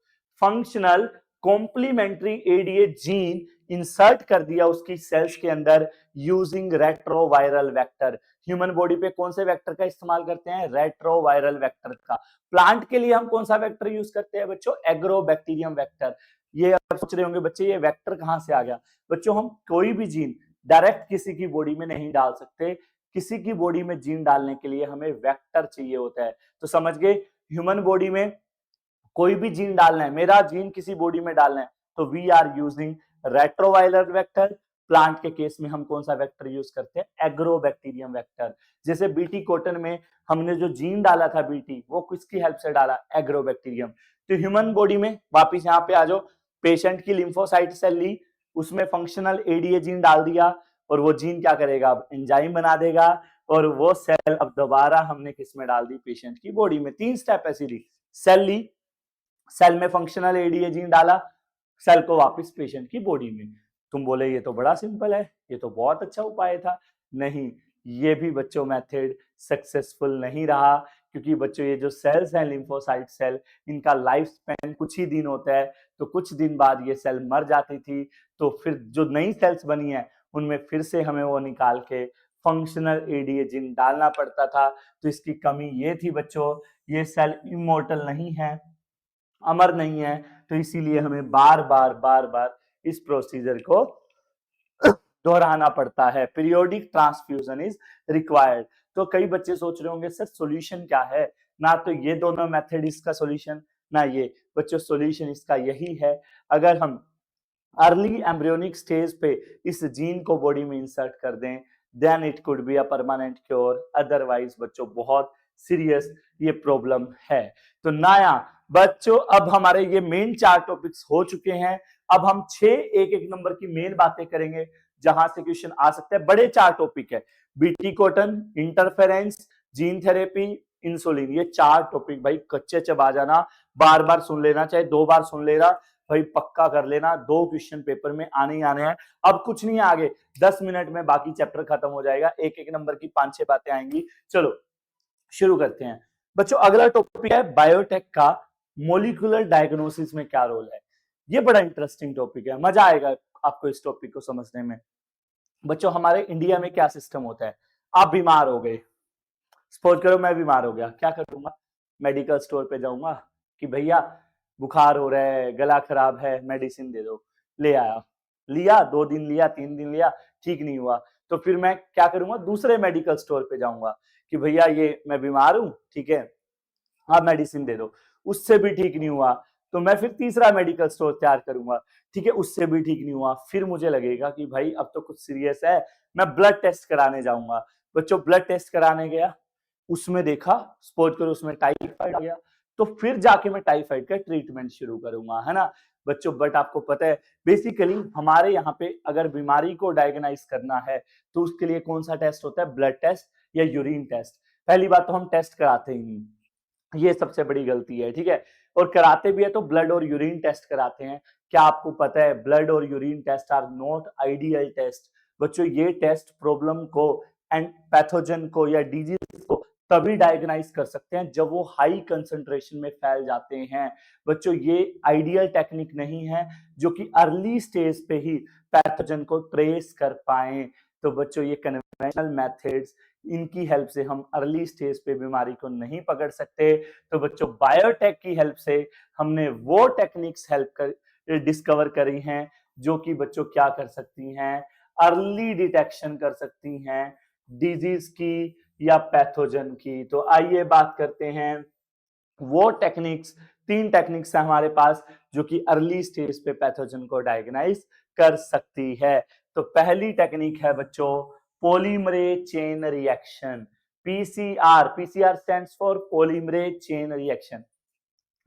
Functional complementary ADA gene insert कर दिया उसकी सेल्स के अंदर using retroviral vector. Human body पे कौन से वेक्टर का इस्तेमाल करते हैं? रेट्रोवायरल वेक्टर का। प्लांट के लिए हम कौन सा वेक्टर यूज करते हैं बच्चों? Agrobacterium vector. ये आप सोच रहे होंगे बच्चे ये वेक्टर कहां से आ गया? बच्चों हम कोई भी जीन डायरेक्ट किसी की बॉडी में नहीं डाल सकते, किसी की बॉडी में जीन डालने के लिए हमें वेक्टर चाहिए होता है। तो समझ गए, ह्यूमन बॉडी में कोई भी जीन डालना है, मेरा जीन किसी बॉडी में डालना है, तो we are using retroviral vector. Plant के केस में हम कौन सा वेक्टर यूज करते हैं? Agrobacterium vector. जैसे बीटी कॉटन में हमने जो जीन डाला था बीटी, वो किसकी हेल्प से डाला? एग्रोबैक्टीरियम। तो ह्यूमन बॉडी में वापिस यहाँ पे आ जाओ, पेशेंट की लिम्फोसाइट सेल ली, उसमें फंक्शनल एडीए जीन डाल दिया, और वो जीन क्या करेगा? अब एंजाइम बना देगा, और वो सेल अब दोबारा हमने किस में डाल दी? पेशेंट की बॉडी में। 3 स्टेप ऐसी ली, सेल ली, सेल में फंक्शनल एडीए जीन डाला, सेल को वापस पेशेंट की बॉडी में। तुम बोले ये तो बड़ा सिंपल है, ये तो बहुत अच्छा उपाय था। नहीं, ये भी बच्चों मेथड सक्सेसफुल नहीं रहा, क्योंकि बच्चों ये जो सेल्स हैं लिम्फोसाइट सेल, इनका लाइफ स्पैन कुछ ही दिन होता है, तो कुछ दिन बाद ये सेल मर जाती थी, तो फिर जो नई सेल्स बनी है उनमें फिर से हमें वो निकाल के फंक्शनल एडीए जीन डालना पड़ता था। तो इसकी कमी ये थी बच्चों, ये सेल इमॉर्टल नहीं है, अमर नहीं है, तो इसीलिए हमें बार बार इस प्रोसीजर को दोहराना पड़ता है। Periodic transfusion is required. तो कई बच्चे सोच रहे होंगे सर सॉल्यूशन क्या है, ना तो ये दोनों मेथड इसका सॉल्यूशन, ना ये। बच्चों सॉल्यूशन इसका यही है, अगर हम अर्ली एम्ब्रियोनिक स्टेज पे इस जीन को बॉडी में इंसर्ट कर दें, then it could be a permanent cure, otherwise बच्चों बहुत सीरियस ये प्रॉब्लम है। तो नया बच्चों अब हमारे ये मेन 4 टॉपिक्स हो चुके हैं, अब हम 6 एक एक नंबर की मेन बातें करेंगे जहां से क्वेश्चन आ सकते हैं। बड़े 4 टॉपिक है, BT cotton, interference, gene therapy, insulin, ये 4 टॉपिक भाई कच्चे चबा जाना, बार बार सुन लेना, चाहे 2 बार सुन लेना भाई, पक्का कर लेना, 2 क्वेश्चन पेपर में आने ही आने हैं। अब कुछ नहीं है आगे, 10 मिनट में बाकी चैप्टर खत्म हो जाएगा, एक एक नंबर की 5-6 बातें आएंगी। चलो शुरू करते हैं बच्चों। अगला टॉपिक है बायोटेक का मोलिकुलर डायग्नोसिस में क्या रोल है। ये बड़ा इंटरेस्टिंग टॉपिक है, मजा आएगा आपको इस टॉपिक को समझने में। बच्चों हमारे इंडिया में क्या सिस्टम होता है, आप बीमार हो गए, सपोज करो मैं बीमार हो गया, क्या करूंगा, मेडिकल स्टोर पे जाऊंगा कि भैया बुखार हो रहा है, गला खराब है, मेडिसिन दे दो, ले आया, लिया, 2 दिन लिया, 3 दिन लिया, ठीक नहीं हुआ, तो फिर मैं क्या करूंगा, दूसरे मेडिकल स्टोर पे जाऊंगा कि भैया ये मैं बीमार हूं, ठीक है, आप मेडिसिन दे दो, उससे भी ठीक नहीं हुआ, तो मैं फिर तीसरा मेडिकल स्टोर तैयार करूंगा, ठीक है, उससे भी ठीक नहीं हुआ, फिर मुझे लगेगा कि भाई अब तो कुछ सीरियस है, मैं ब्लड टेस्ट कराने जाऊंगा। बच्चों ब्लड टेस्ट कराने गया, उसमें देखा, सपोज करो उसमें टाइफाइड आ गया, तो फिर जाके मैं टाइफाइड का ट्रीटमेंट शुरू करूंगा, है ना बच्चों। बट आपको पता है बेसिकली हमारे यहाँ पे अगर बीमारी को डायग्नाइज करना है तो उसके लिए कौन सा टेस्ट होता है, ब्लड टेस्ट या यूरिन टेस्ट। पहली बात तो हम टेस्ट कराते ही नहीं, ये सबसे बड़ी गलती है, ठीक है, और कराते भी है तो ब्लड और यूरिन टेस्ट कराते हैं। क्या आपको पता है ब्लड और urine test are not ideal test. बच्चों ये टेस्ट प्रॉब्लम को एंड पैथोजन को या डिजीज को तभी डायग्नाइज कर सकते हैं जब वो हाई कंसंट्रेशन में फैल जाते हैं। बच्चों ये आइडियल टेक्निक नहीं है जो कि अर्ली स्टेज पे ही पैथोजन को ट्रेस कर पाए। तो बच्चों ये कन्वेंशनल मेथड्स, इनकी हेल्प से हम अर्ली स्टेज पे बीमारी को नहीं पकड़ सकते। तो बच्चों बायोटेक की हेल्प से हमने वो टेक्निक्स हेल्प कर डिस्कवर करी हैं जो कि बच्चों क्या कर सकती हैं, अर्ली डिटेक्शन कर सकती हैं डिजीज की या पैथोजन की। तो आइए बात करते हैं वो टेक्निक्स, 3 टेक्निक्स है हमारे पास जो कि अर्ली स्टेज पे पैथोजन को डायग्नाइज कर सकती है। तो पहली टेक्निक है बच्चों polymerase chain reaction, PCR. PCR stands for polymerase chain reaction.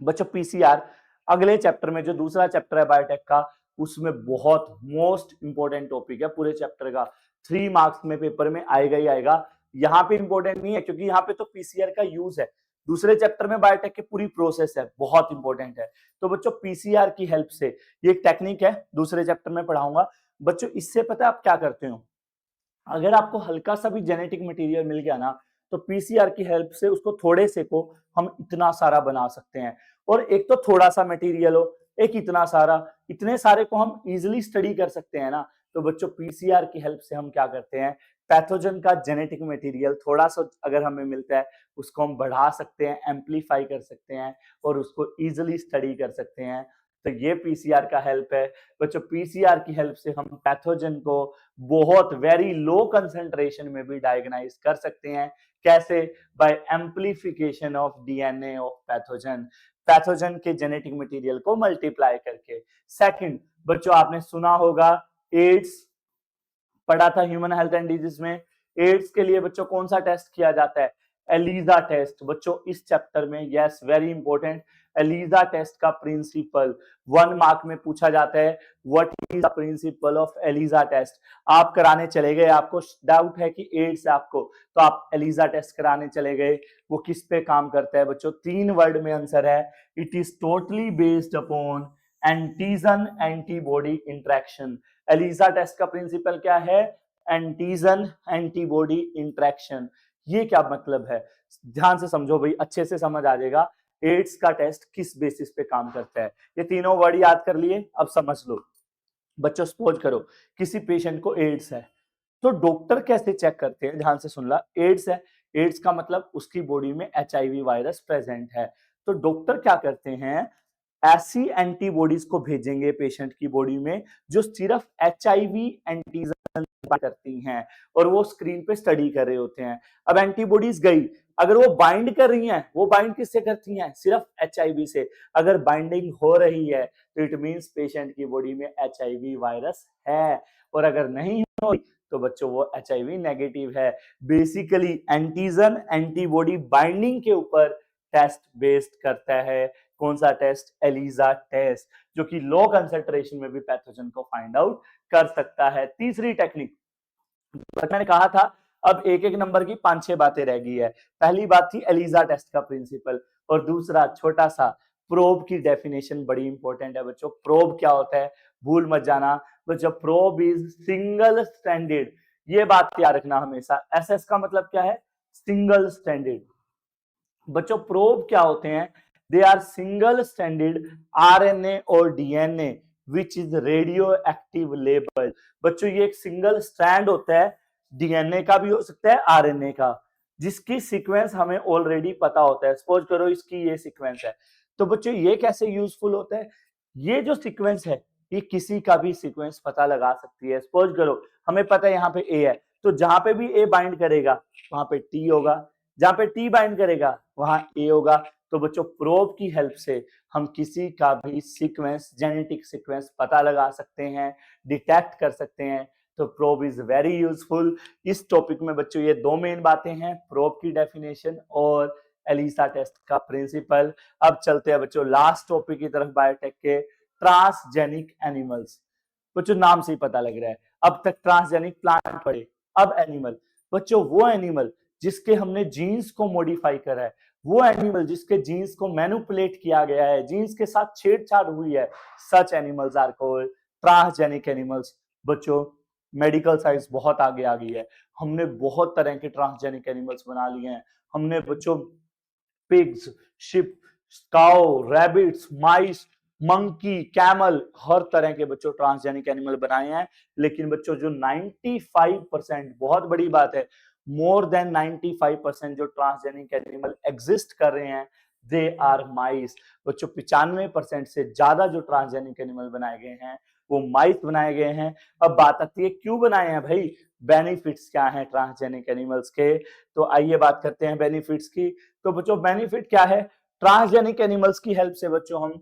बच्चों पीसीआर अगले चैप्टर में, जो दूसरा चैप्टर है बायोटेक का, उसमें बहुत मोस्ट इंपोर्टेंट टॉपिक है पूरे चैप्टर का, 3 मार्क्स में पेपर में आएगा ही आएगा। यहाँ पे इंपॉर्टेंट नहीं है क्योंकि यहाँ पे तो पीसीआर का यूज है, दूसरे चैप्टर में बायोटेक की पूरी प्रोसेस है, बहुत इंपॉर्टेंट है। तो बच्चों पीसीआर की हेल्प से, ये एक टेक्निक है, दूसरे चैप्टर में पढ़ाऊंगा। बच्चों इससे पता है आप क्या करते हो, अगर आपको हल्का सा भी जेनेटिक मटेरियल मिल गया ना, तो पीसीआर की हेल्प से उसको थोड़े से को हम इतना सारा बना सकते हैं। और एक तो थोड़ा सा मटेरियल हो, एक इतना सारा, इतने सारे को हम इजिली स्टडी कर सकते हैं ना। तो बच्चों पीसीआर की हेल्प से हम क्या करते हैं, पैथोजन का जेनेटिक मटेरियल थोड़ा सा अगर हमें मिलता है उसको हम बढ़ा सकते हैं, एम्पलीफाई कर सकते हैं और उसको इजिली स्टडी कर सकते हैं। तो ये पीसीआर का हेल्प है। बच्चों पीसीआर की हेल्प से हम पैथोजन को बहुत वेरी लो कंसंट्रेशन में भी डायग्नाइज कर सकते हैं। कैसे, by amplification of DNA of pathogen, pathogen के जेनेटिक मटेरियल को मल्टीप्लाई करके। सेकंड बच्चों आपने सुना होगा एड्स, पढ़ा था ह्यूमन हेल्थ एंड डिजीज में, एड्स के लिए बच्चों कौन सा टेस्ट किया जाता है, एलिजा टेस्ट। बच्चों इस चैप्टर में yes very important, ELISA test का प्रिंसिपल 1 मार्क में पूछा जाता है, what is the principle of ELISA test. आप कराने चले गए, आपको डाउट है कि एड्स है आपको, तो आप एलिजा टेस्ट कराने चले गए, वो किस पे काम करता है बच्चों, 3 वर्ड में आंसर है, it is totally based upon antigen antibody interaction. ELISA test का प्रिंसिपल क्या है, एंटीजन एंटीबॉडी इंटरेक्शन। ये क्या मतलब है, ध्यान से समझो भाई, अच्छे से समझ आ जाएगा एड्स का टेस्ट किस बेसिस पे काम करता है। ये तीनों वर्ड याद कर लिए, अब समझ लो। बच्चों सपोज करो किसी पेशेंट को एड्स है, तो डॉक्टर कैसे चेक करते हैं, ध्यान से सुन ला। एड्स है, एड्स का मतलब उसकी बॉडी में एचआईवी वायरस प्रेजेंट है, तो डॉक्टर क्या करते हैं, ऐसी एंटीबॉडीज को भेजेंगे पेशेंट की बॉडी में जो सिर्फ एचआईवी एंटीजन करती हैं, और वो स्क्रीन पे स्टडी कर रहे होते हैं। अब एंटीबॉडीज गई, अगर वो बाइंड कर रही हैं, वो बाइंड किससे करती हैं, सिर्फ एचआईवी से। अगर बाइंडिंग हो रही है तो इट मींस पेशेंट की बॉडी में एचआईवी वायरस है, और अगर नहीं हो तो बच्चों वो एचआईवी नेगेटिव है। बेसिकली एंटीजन एंटीबॉडी बाइंडिंग के ऊपर टेस्ट बेस्ड करता है। कौन सा टेस्ट, एलिजा टेस्ट, जो कि लो कंसंट्रेशन में भी पैथोजन को फाइंड आउट कर सकता है। तीसरी टेक्निक मैंने कहा था, अब एक एक नंबर की 5-6 बातें रह गई है। पहली बात थी एलिजा टेस्ट का प्रिंसिपल, और दूसरा छोटा सा प्रोब की डेफिनेशन बड़ी इंपॉर्टेंट है बच्चों। प्रोब क्या होता है भूल मत जाना बच्चों, प्रोब इज सिंगल स्टैंडर्ड, ये बात याद रखना हमेशा। एसएस का मतलब क्या है, सिंगल स्टैंडर्ड। बच्चों प्रोब क्या होते हैं, they are single standard RNA और DNA which is radioactive label. बच्चों ये एक सिंगल स्ट्रैंड होता है, डीएनए का भी हो सकता है आरएनए का, जिसकी सीक्वेंस हमें ऑलरेडी पता होता है। सपोज करो इसकी ये सीक्वेंस है, तो बच्चों ये कैसे यूजफुल होता है, ये जो सीक्वेंस है ये किसी का भी सीक्वेंस पता लगा सकती है। सपोज करो हमें पता है यहाँ पे ए है, तो जहां पे भी ए बाइंड करेगा वहां पे टी होगा, जहां पे टी बाइंड करेगा वहां ए होगा। तो बच्चों प्रोब की हेल्प से हम किसी का भी सीक्वेंस, जेनेटिक सीक्वेंस पता लगा सकते हैं, डिटेक्ट कर सकते हैं। तो प्रोब इज वेरी यूजफुल। इस टॉपिक में बच्चों ये दो मेन बातें हैं, प्रोब की डेफिनेशन और एलिसा टेस्ट का प्रिंसिपल। अब चलते हैं बच्चों लास्ट टॉपिक की तरफ, बायोटेक के ट्रांसजेनिक एनिमल्स। बच्चों नाम से ही पता लग रहा है, अब तक ट्रांसजेनिक प्लांट पढ़े, अब एनिमल। बच्चों वो एनिमल जिसके हमने जीन्स को मॉडिफाई करा है, वो एनिमल जिसके जीन्स को मैनिपुलेट किया गया है, जीन्स के साथ छेड़छाड़ हुई है, such animals are called transgenic animals. बच्चों मेडिकल साइंस बहुत आगे आ गई है, हमने बहुत तरह के ट्रांसजेनिक एनिमल्स बना लिए हैं। हमने बच्चों पिग्स, शिप, काउ, रैबिट्स, माइस, मंकी, कैमल, हर तरह के बच्चों ट्रांसजेनिक एनिमल बनाए हैं। लेकिन बच्चों जो 95%, बहुत बड़ी बात है, मोर देन 95% जो ट्रांसजेनिक एनिमल एग्जिस्ट कर रहे हैं दे आर माइस। बच्चों 95% से ज्यादा जो ट्रांसजेनिक एनिमल बनाए गए हैं वो माइस बनाए गए हैं। अब बात आती है क्यों बनाए हैं भाई, बेनिफिट्स क्या हैं ट्रांसजेनिक एनिमल्स के, तो आइए बात करते हैं बेनिफिट्स की। तो बच्चों बेनिफिट क्या है, ट्रांसजेनिक एनिमल्स की हेल्प से बच्चों हम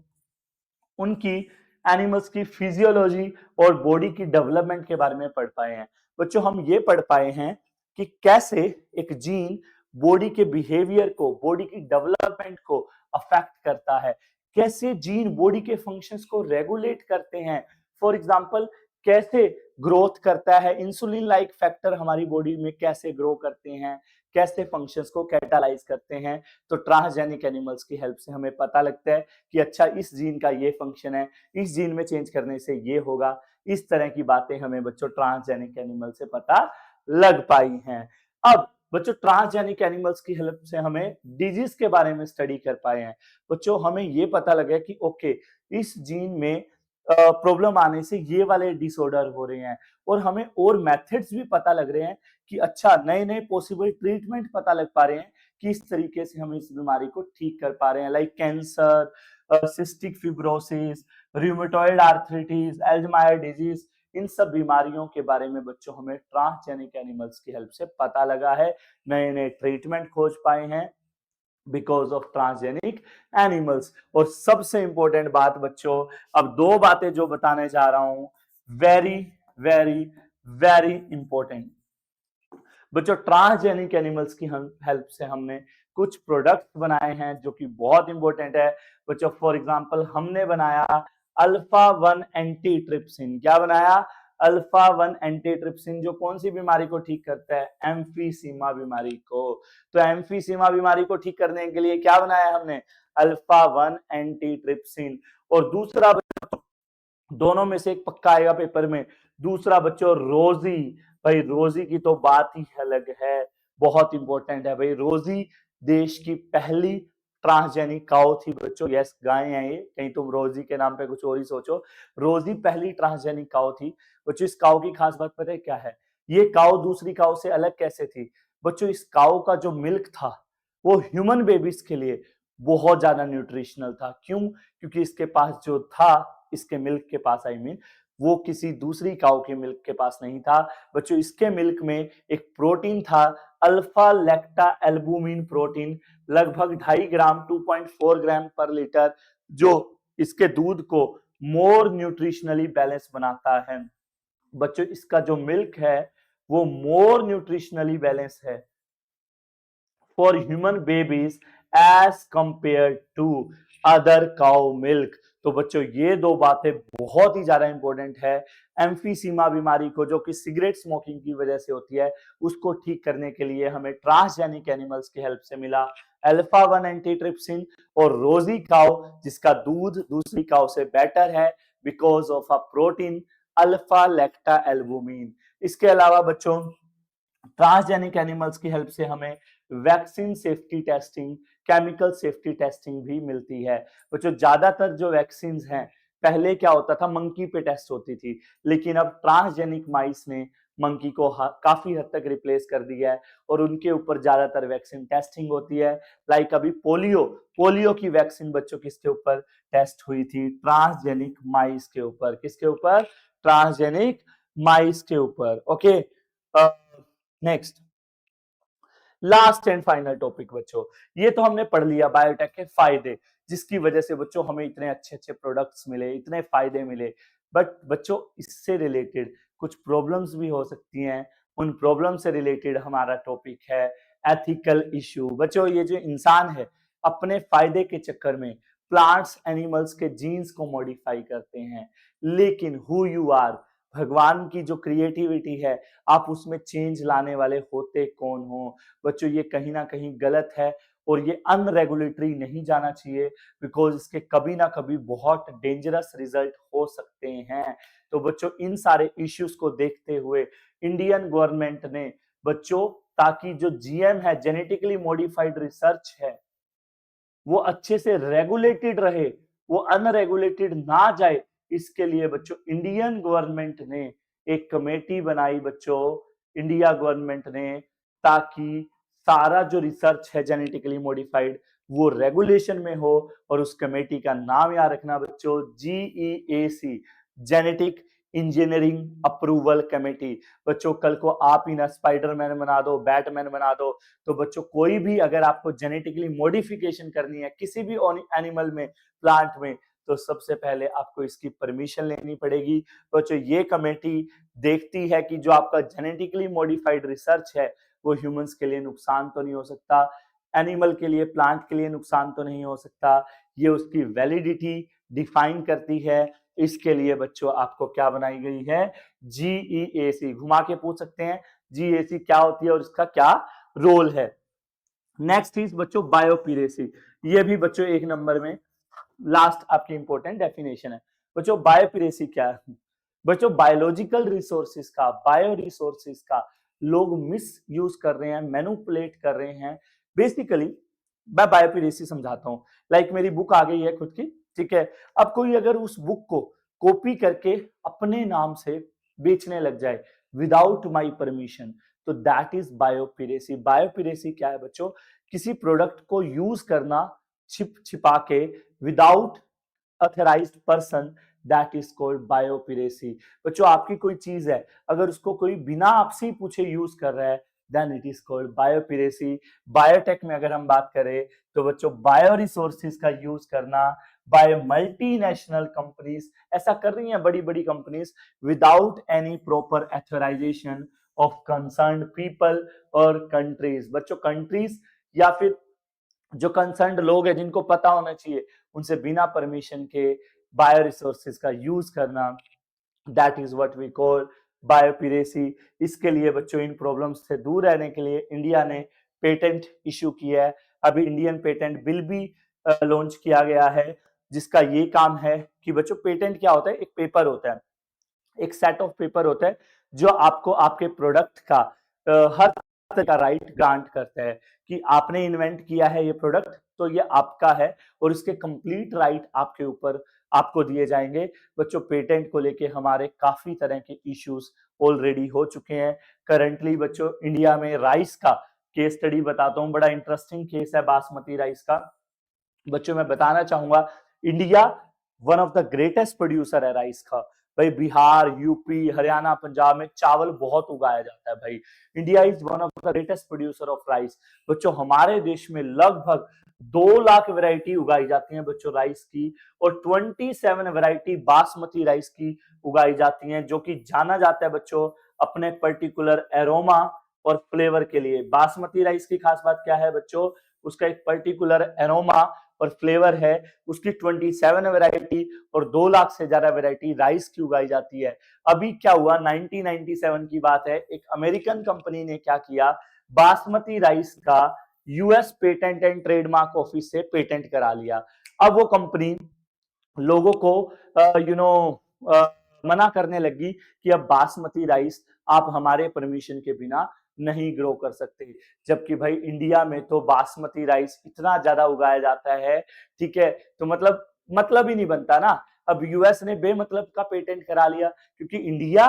उनकी एनिमल्स की फिजियोलॉजी और बॉडी की डेवलपमेंट के बारे में पढ़ पाए हैं। बच्चों हम ये पढ़ पाए हैं कि कैसे एक जीन बॉडी के बिहेवियर को, बॉडी की डेवलपमेंट को अफेक्ट करता है, कैसे जीन बॉडी के फंक्शंस को रेगुलेट करते हैं। फॉर एग्जांपल कैसे ग्रोथ करता है, इंसुलिन लाइक फैक्टर हमारी बॉडी में कैसे ग्रो करते हैं, कैसे फंक्शंस को कैटालाइज करते हैं। तो ट्रांसजेनिक एनिमल्स की हेल्प से हमें पता लगता है कि अच्छा इस जीन का ये फंक्शन है, इस जीन में चेंज करने से ये होगा। इस तरह की बातें हमें बच्चों ट्रांसजेनिक एनिमल से पता लग पाई हैं। अब बच्चों ट्रांसजेनिक एनिमल्स की हेल्प से हमें डिजीज के बारे में स्टडी कर पाए हैं। बच्चों हमें ये पता लगा कि ओके इस जीन में प्रॉब्लम आने से ये वाले डिसऑर्डर हो रहे हैं, और हमें और मेथड्स भी पता लग रहे हैं कि अच्छा नए नए पॉसिबल ट्रीटमेंट पता लग पा रहे हैं कि इस तरीके से हम इस बीमारी को ठीक कर पा रहे हैं, like cancer, cystic fibrosis, rheumatoid arthritis, Alzheimer disease. इन सब बीमारियों के बारे में बच्चों हमें ट्रांसजेनिक एनिमल्स की हेल्प से पता लगा है, नए नए ट्रीटमेंट खोज पाए हैं बिकॉज ऑफ ट्रांसजेनिक एनिमल्स। और सबसे इंपॉर्टेंट बात बच्चों, अब दो बातें जो बताने जा रहा हूं, वेरी वेरी वेरी इंपॉर्टेंट। बच्चों ट्रांसजेनिक एनिमल्स की हेल्प से हमने कुछ प्रोडक्ट बनाए हैं जो कि बहुत इंपॉर्टेंट है। बच्चों फॉर एग्जांपल हमने बनाया अल्फा 1 एंटी ट्रिप्सिन। क्या बनाया, अल्फा 1 एंटी ट्रिप्सिन, जो कौन सी बीमारी को ठीक करता है, एम्फीसीमा बीमारी को। तो एम्फीसीमा बीमारी को ठीक करने के लिए क्या बनाया हमने, अल्फा 1 एंटी ट्रिप्सिन। और दूसरा दोनों में से एक पक्का आएगा पेपर में, दूसरा बच्चों रोजी। भाई रोजी की तो बात ही अलग है, बहुत इंपॉर्टेंट है भाई। रोजी देश की पहली ट्रांसजेनिक काउ थी बच्चों। यस, गाय है ये, कहीं तुम रोजी के नाम पे कुछ और ही सोचो। रोजी पहली ट्रांसजेनिक काउ थी बच्चों। इस काउ की खास बात पता है क्या है? ये काउ दूसरी काउ से अलग कैसे थी बच्चों? इस काउ का जो मिल्क था वो ह्यूमन बेबीज के लिए बहुत ज्यादा न्यूट्रिशनल था। क्यों? क्योंकि इसके पास जो था, इसके मिल्क के पास आई मीन, वो किसी दूसरी काउ के मिल्क के पास नहीं था बच्चों। इसके मिल्क में एक प्रोटीन था, अल्फा लैक्टा एल्बुमिन प्रोटीन, लगभग 2.5 ग्राम 2.4 ग्राम पर लीटर, जो इसके दूध को मोर न्यूट्रिशनली बैलेंस बनाता है बच्चों। इसका जो मिल्क है वो मोर न्यूट्रिशनली बैलेंस है for human babies as compare to other cow milk. तो बच्चों ये दो बातें बहुत ही ज्यादा इंपॉर्टेंट है। एम्फीसीमा बीमारी को, जो कि सिगरेट स्मोकिंग की वजह से होती है, उसको ठीक करने के लिए हमें ट्रांसजेनिक एनिमल्स की हेल्प से मिला अल्फा 1 एंटीट्रिप्सिन और रोजी काउ, जिसका दूध दूसरी काउ से बेटर है because of a protein alpha lactalbumin. इसके अलावा बच्चों ट्रांसजेनिक एनिमल्स की हेल्प से हमें vaccine safety testing, chemical safety testing भी मिलती है बच्चों। ज्यादातर जो वैक्सीन हैं, पहले क्या होता था, मंकी पे टेस्ट होती थी, लेकिन अब ट्रांसजेनिक माइस ने मंकी को काफी हद तक रिप्लेस कर दिया है और उनके ऊपर ज्यादातर वैक्सीन टेस्टिंग होती है। लाइक अभी पोलियो की वैक्सीन बच्चों किसके ऊपर टेस्ट हुई थी? ट्रांसजेनिक माइस के ऊपर। किसके ऊपर? ट्रांसजेनिक माइस के ऊपर। Okay, next, last and final topic बच्चों, ये तो हमने पढ़ लिया बायोटेक के फायदे, जिसकी वजह से बच्चों हमें इतने अच्छे अच्छे प्रोडक्ट्स मिले, इतने फायदे मिले। बट बच्चों इससे रिलेटेड कुछ प्रॉब्लम्स भी हो सकती हैं। उन प्रॉब्लम से रिलेटेड हमारा टॉपिक है एथिकल इश्यू। बच्चों ये जो इंसान है अपने फायदे के चक्कर में प्लांट्स एनिमल्स के जीन्स को मॉडिफाई करते हैं, लेकिन हु यू आर, भगवान की जो क्रिएटिविटी है, आप उसमें चेंज लाने वाले होते कौन हो बच्चों? ये कहीं ना कहीं गलत है और ये अनरेगुलेटरी नहीं जाना चाहिए, बिकॉज इसके कभी ना कभी बहुत डेंजरस रिजल्ट हो सकते हैं। तो बच्चों इन सारे इश्यूज को देखते हुए इंडियन गवर्नमेंट ने बच्चों, ताकि जो जीएम है, जेनेटिकली मॉडिफाइड रिसर्च है, वो अच्छे से रेगुलेटेड रहे, वो अनरेगुलेटेड ना जाए, इसके लिए बच्चों इंडियन गवर्नमेंट ने एक कमेटी बनाई बच्चों, इंडिया गवर्नमेंट ने, ताकि सारा जो रिसर्च है जेनेटिकली मॉडिफाइड वो रेगुलेशन में हो। और उस कमेटी का नाम याद रखना बच्चों, GEAC, genetic engineering approval committee. बच्चों कल को आप ही ना स्पाइडरमैन बना दो, बैटमैन बना दो, तो बच्चों कोई भी अगर आपको जेनेटिकली मॉडिफिकेशन करनी है किसी भी एनिमल में, प्लांट में, तो सबसे पहले आपको इसकी परमिशन लेनी पड़ेगी। बच्चों ये कमेटी देखती है कि जो आपका जेनेटिकली मॉडिफाइड रिसर्च है वो ह्यूमंस के लिए नुकसान तो नहीं हो सकता, एनिमल के लिए, प्लांट के लिए नुकसान तो नहीं हो सकता। ये उसकी वैलिडिटी डिफाइन करती है। इसके लिए बच्चों आपको क्या बनाई गई है? जीईएसी। घुमा के पूछ सकते हैं जीईएसी क्या होती है और इसका क्या रोल है। नेक्स्ट इज बच्चों बायोपिरेसी। ये भी बच्चों एक नंबर में लास्ट आपकी इंपॉर्टेंट डेफिनेशन है। बच्चों बायोपिरेसी क्या है? बच्चों बायोलॉजिकल रिसोर्सेज का, बायो रिसोर्सेज का लोग मिस यूज कर रहे हैं, मैनिपुलेट कर रहे हैं। बेसिकली मैं बायोपिरेसी समझाता हूँ। लाइक मेरी बुक आ गई है खुद की, ठीक है, अब कोई अगर उस बुक को कॉपी करके अपने नाम से बेचने लग जाए विदाउट माई परमिशन, तो दैट इज बायोपिरेसी। बायोपिरेसी क्या है बच्चों? किसी प्रोडक्ट को यूज करना छिपा के without authorised person, that is called biopiracy. बच्चों आपकी कोई चीज है, अगर उसको कोई बिना आपसे ही पूछे यूज कर रहा है, then it is called biopiracy. Biotech में अगर हम बात करें तो बच्चों बायो रिसोर्सेज का यूज करना बाय मल्टीनेशनल कंपनीज, ऐसा कर रही हैं बड़ी बड़ी companies without any proper authorisation of concerned people और कंट्रीज। बच्चों कंट्रीज या फिर जो कंसर्न्ड लोग हैं जिनको पता होना चाहिए, उनसे बिना परमिशन के बायो रिसोर्सेज का यूज करना, that is what we call biopiracy. इसके लिए बच्चों इन प्रॉब्लम्स से दूर रहने के लिए इंडिया ने पेटेंट इशू किया है। अभी इंडियन पेटेंट बिल भी लॉन्च किया गया है, जिसका ये काम है कि बच्चों पेटेंट क्या होता है? एक पेपर होता है, एक सेट ऑफ पेपर होता है जो आपको आपके प्रोडक्ट का हर का राइट ग्रांट करता है कि आपने इन्वेंट किया है ये प्रोडक्ट, तो ये आपका है और इसके कंप्लीट राइट आपके ऊपर आपको दिए जाएंगे। बच्चों पेटेंट को लेके हमारे काफी तरह के इश्यूज ऑलरेडी हो चुके हैं। करंटली बच्चों इंडिया में राइस का केस स्टडी बताता हूं, बड़ा इंटरेस्टिंग केस है बासमती राइस का। बच्चों मैं बताना चाहूंगा, India one of the greatest producer है राइस का। भाई बिहार, यूपी, हरियाणा, पंजाब में चावल बहुत उगाया जाता है। भाई India is one of the greatest producer of rice. बच्चों हमारे देश में लगभग 2 लाख वैरायटी उगाई जाती है बच्चों राइस की, और 27 वैरायटी बासमती राइस की उगाई जाती हैं, जो कि जाना जाता है बच्चों अपने पर्टिकुलर एरोमा और फ्लेवर के लिए। बासमती राइस की खास बात क्या है बच्चों, उसका एक पर्टिकुलर एरोमा और फ्लेवर है, उसकी 27 वैरायटी और 2 लाख से ज्यादा वैरायटी राइस की उगाई जाती है। अभी क्या हुआ, 1997 की बात है, एक अमेरिकन कंपनी ने क्या किया, बासमती राइस का US patent and trademark office से पेटेंट करा लिया। अब वो कंपनी लोगों को मना करने लगी कि अब बासमती राइस आप हमारे परमिशन के बिना नहीं ग्रो कर सकते, जबकि भाई इंडिया में तो बासमती राइस इतना ज्यादा उगाया जाता है, ठीक है, तो मतलब ही नहीं बनता ना। अब यूएस ने बेमतलब का पेटेंट करा लिया, क्योंकि इंडिया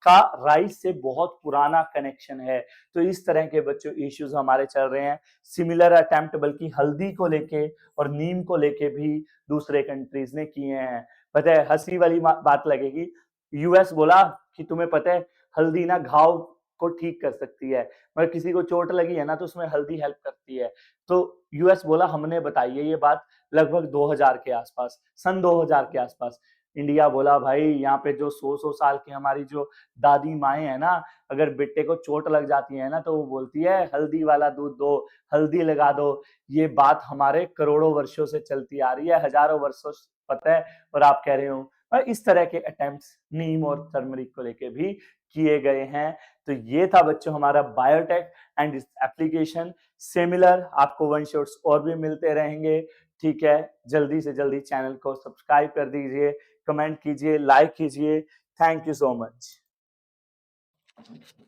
का राइस से बहुत पुराना कनेक्शन है। तो इस तरह के बच्चों इश्यूज हमारे चल रहे हैं। सिमिलर अटेम्प्ट बल्कि हल्दी को लेके और नीम को लेके भी दूसरे कंट्रीज ने किए हैं। पता है हंसी वाली बात लगेगी, यूएस बोला कि तुम्हें पता है हल्दी ना घाव को ठीक कर सकती है, मगर किसी को चोट लगी है ना तो उसमें हल्दी हेल्प करती है। तो यूएस बोला हमने बताई है ये बात लगभग 2000 के आसपास, सन 2000 के आसपास। इंडिया बोला भाई यहाँ पे जो 100 साल की हमारी जो दादी माएं है ना, अगर बेटे को चोट लग जाती है ना तो वो बोलती है हल्दी वाला दूध दो, हल्दी लगा दो। ये बात हमारे करोड़ों वर्षों से चलती आ रही है, हजारों वर्षों से, पता है, और आप कह रहे हो। और इस तरह के अटेम्प्ट्स नीम और टर्मरिक को लेके भी किए गए हैं। तो ये था बच्चों हमारा biotech and its application. Similar आपको वन शॉट्स और भी मिलते रहेंगे, ठीक है। जल्दी से जल्दी चैनल को सब्सक्राइब कर दीजिए, कमेंट कीजिए, लाइक कीजिए। Thank you so much.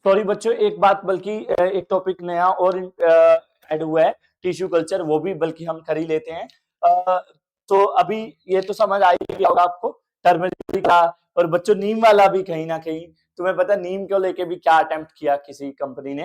Sorry बच्चों एक बात, बल्कि एक टॉपिक नया और ऐड हुआ है, टिश्यू कल्चर, वो भी बल्कि हम कर ही लेते हैं। तो अभी ये तो समझ आ ही गया होगा आपको टर्मरिक का, और बच्चों नीम वाला भी कहीं ना कहीं तुम्हें पता है नीम को लेके भी क्या अटेम्प्ट किया किसी कंपनी ने,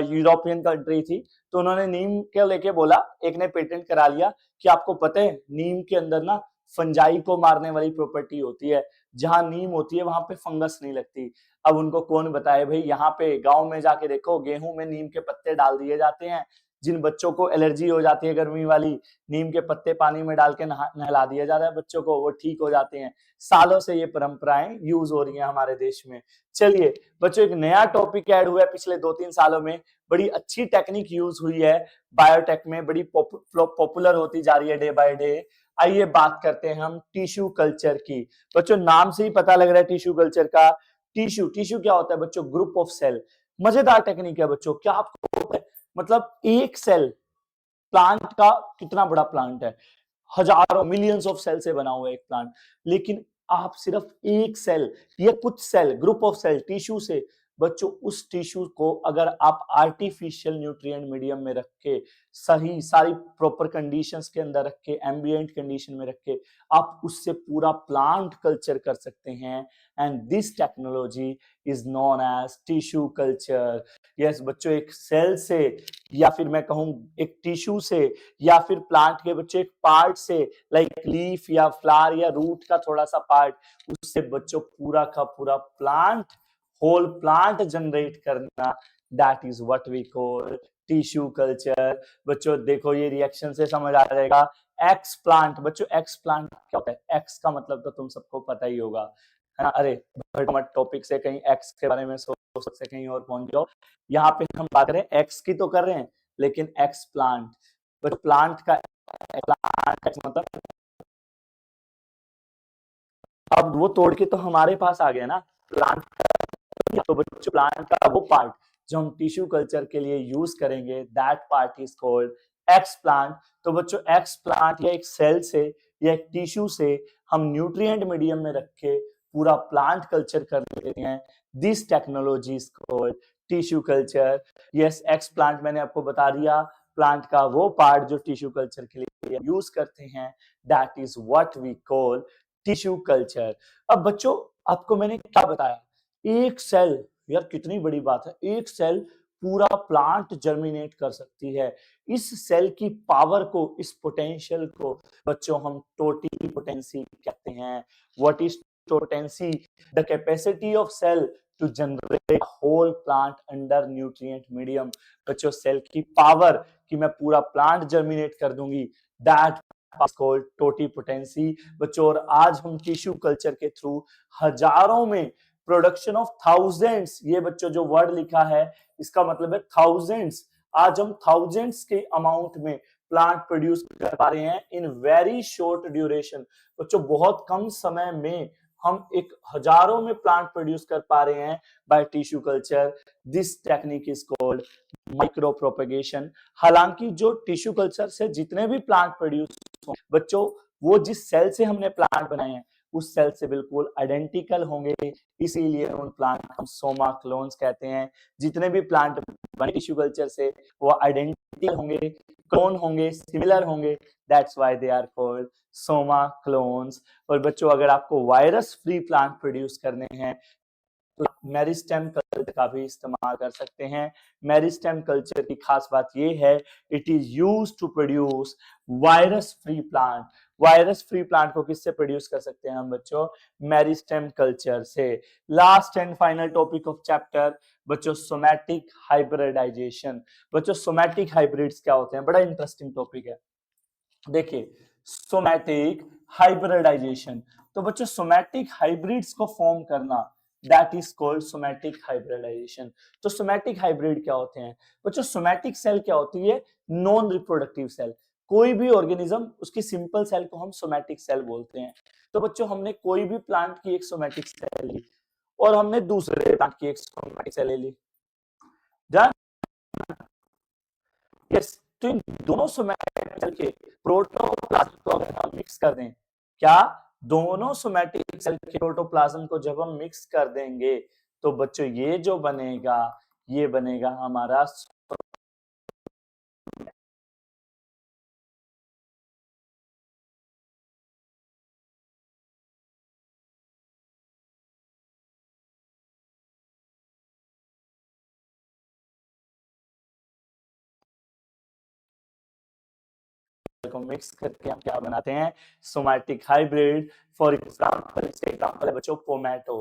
यूरोपियन कंट्री थी, तो उन्होंने नीम के लेके बोला, एक ने पेटेंट करा लिया कि आपको पता है नीम के अंदर ना फंजाई को मारने वाली प्रॉपर्टी होती है, जहां नीम होती है वहां पे फंगस नहीं लगती। अब उनको कौन बताए भाई, यहाँ पे गांव में जाके देखो गेहूं में नीम के पत्ते डाल दिए जाते हैं, जिन बच्चों को एलर्जी हो जाती है गर्मी वाली, नीम के पत्ते पानी में डाल के नहला दिया जाता है बच्चों को, वो ठीक हो जाते हैं। सालों से ये परंपराएं यूज हो रही हैं हमारे देश में। चलिए बच्चों एक नया टॉपिक ऐड हुआ है पिछले 2-3 सालों में, बड़ी अच्छी टेक्निक यूज हुई है बायोटेक में, बड़ी पॉपुलर होती जा रही है डे बाय डे। आइए बात करते हैं हम टिश्यू कल्चर की। बच्चों नाम से ही पता लग रहा है टिश्यू कल्चर का। टिश्यू क्या होता है बच्चों, ग्रुप ऑफ सेल। मजेदार टेक्निक है बच्चों, क्या आपको मतलब एक सेल प्लांट का कितना बड़ा प्लांट है, हजारों मिलियंस ऑफ सेल से बना हुआ है एक प्लांट, लेकिन आप सिर्फ एक सेल या कुछ cell, group of cell tissue से, बच्चों उस टिश्यू को अगर आप आर्टिफिशियल न्यूट्रिएंट मीडियम में रख के, सही सारी प्रॉपर कंडीशंस के अंदर रख के, एम्बिएंट कंडीशन में रख के, आप उससे पूरा प्लांट कल्चर कर सकते हैं। And this technology is known as tissue culture. Yes बच्चों एक सेल से, या फिर मैं कहूं एक टिश्यू से, या फिर प्लांट के बच्चों एक पार्ट से, लाइक लीफ या फ्लावर या रूट का थोड़ा सा पार्ट, उससे बच्चों पूरा का पूरा प्लांट, होल प्लांट जनरेट करना, that is what we call tissue culture. बच्चों देखो ये रिएक्शन से समझ आ जाएगा। एक्स प्लांट, बच्चों एक्स प्लांट क्या होता है, एक्स का मतलब तो तुम सबको पता ही होगा, है ना। अरे मत टॉपिक से कहीं एक्स के बारे में सोच से कहीं और पहुंच जाओ। यहाँ पे हम बात करें एक्स की तो कर रहे हैं, लेकिन एक्स प्लांट, बट प्लांट का मतलब, अब वो तोड़ के तो हमारे पास आ गया ना प्लांट। तो बच्चों प्लांट का वो पार्ट जो हम टिश्यू कल्चर के लिए यूज करेंगे, that part is called x plant. तो बच्चों एक्स प्लांट या एक सेल से या एक टिश्यू से हम न्यूट्रिएंट मीडियम में रख के पूरा प्लांट कल्चर कर लेते हैं। This technology is called tissue culture. Yes, x plant मैंने आपको बता दिया, प्लांट का वो पार्ट जो टिश्यू कल्चर के लिए यूज करते हैं, that is what we call tissue culture. अब बच्चों आपको मैंने क्या बताया, एक सेल, यार कितनी बड़ी बात है, एक सेल पूरा प्लांट जर्मिनेट कर सकती है। इस सेल की पावर को, इस पोटेंशियल को बच्चों हम टोटिपोटेंसी कहते हैं। What is totipotency? The capacity of cell to generate whole plant under nutrient medium. बच्चों सेल की पावर कि मैं पूरा प्लांट जर्मिनेट कर दूंगी, दैट कॉल्ड टोटिपोटेंसी। बच्चों और आज हम टिश्यू कल्चर के थ्रू हजारों में, प्रोडक्शन ऑफ थाउजेंड्स, ये बच्चों जो वर्ड लिखा है इसका मतलब है थाउजेंड्स, आज हम थाउजेंड्स के अमाउंट में प्लांट प्रोड्यूस कर पा रहे हैं इन वेरी शॉर्ट ड्यूरेशन। बच्चों बहुत कम समय में हम एक हजारों में प्लांट प्रोड्यूस कर पा रहे हैं by tissue culture. This technique is called micro propagation. हालांकि जो टिश्यू कल्चर से जितने भी प्लांट प्रोड्यूस हो बच्चों, वो जिस सेल से हमने प्लांट बनाए हैं उस सेल से बिल्कुल आइडेंटिकल होंगे, इसीलिए उन प्लांट हम सोमा क्लोन्स कहते हैं। जितने भी प्लांट बने टिश्यू कल्चर से वो आइडेंटिकल होंगे, क्लोन होंगे, सिमिलर होंगे, that's why they are called somaclones. और बच्चों अगर आपको वायरस फ्री प्लांट प्रोड्यूस करने हैं तो मेरिस्टेम कल्चर का भी इस्तेमाल कर सकते हैं। मेरिस्टेम कल्चर की खास बात यह है, it is used to produce virus free plant. Virus free plant को किससे प्रोड्यूस कर सकते हैं हम बच्चों? मेरिस्टेम कल्चर से। Last and final topic of chapter बच्चों, सोमैटिक हाइब्रिडाइजेशन। बच्चों सोमैटिक हाइब्रिड्स क्या होते हैं? बड़ा इंटरेस्टिंग टॉपिक है। देखिए सोमैटिक हाइब्रिडाइजेशन, तो बच्चों सोमैटिक हाइब्रिड्स को फॉर्म करना, that is called somatic hybridisation. तो सोमैटिक हाइब्रिड क्या होते हैं बच्चों? सोमैटिक सेल क्या होती है? Non reproductive cell. कोई भी ऑर्गेनिज्म उसकी सिंपल सेल को हम सोमैटिक सेल बोलते हैं। तो बच्चों हमने कोई भी प्लांट की एक सोमैटिक सेल ली और हमने दूसरे प्लांट की एक सोमैटिक सेल ले ली, यस, तो इन दोनों सोमैटिक सेल के प्रोटोप्लाज्म को अगर हम मिक्स कर दें, क्या दोनों सोमैटिक सेल के प्रोटोप्लाज्म को जब हम मिक्स कर देंगे तो बच्चों ये जो बनेगा, ये बनेगा हमारा को मिक्स करके हम क्या बनाते हैं? Somatic hybrid. फॉर एग्जांपल, इसका एग्जांपल है बच्चों पोमैटो।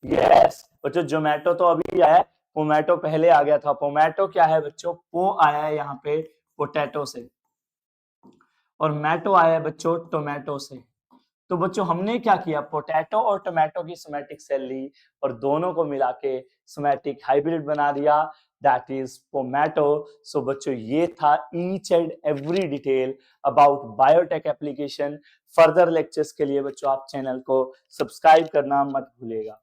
यस बच्चों, जोमेटो तो अभी आया है, पोमैटो पहले आ गया था। पोमैटो क्या है बच्चों? पो आया है यहाँ पे पोटैटो से, और मैटो आया है बच्चों टोमेटो से। तो बच्चों हमने क्या किया? पोटैटो और टोमेटो की सोमैटिक सेल ली और दोनों को मिला के सोमैटिक हाइब्रिड बना दिया, दैट इज पोमैटो। सो बच्चों ये था each and every detail about biotech application. Further lectures के लिए बच्चों आप चैनल को सब्सक्राइब करना मत भूलिएगा।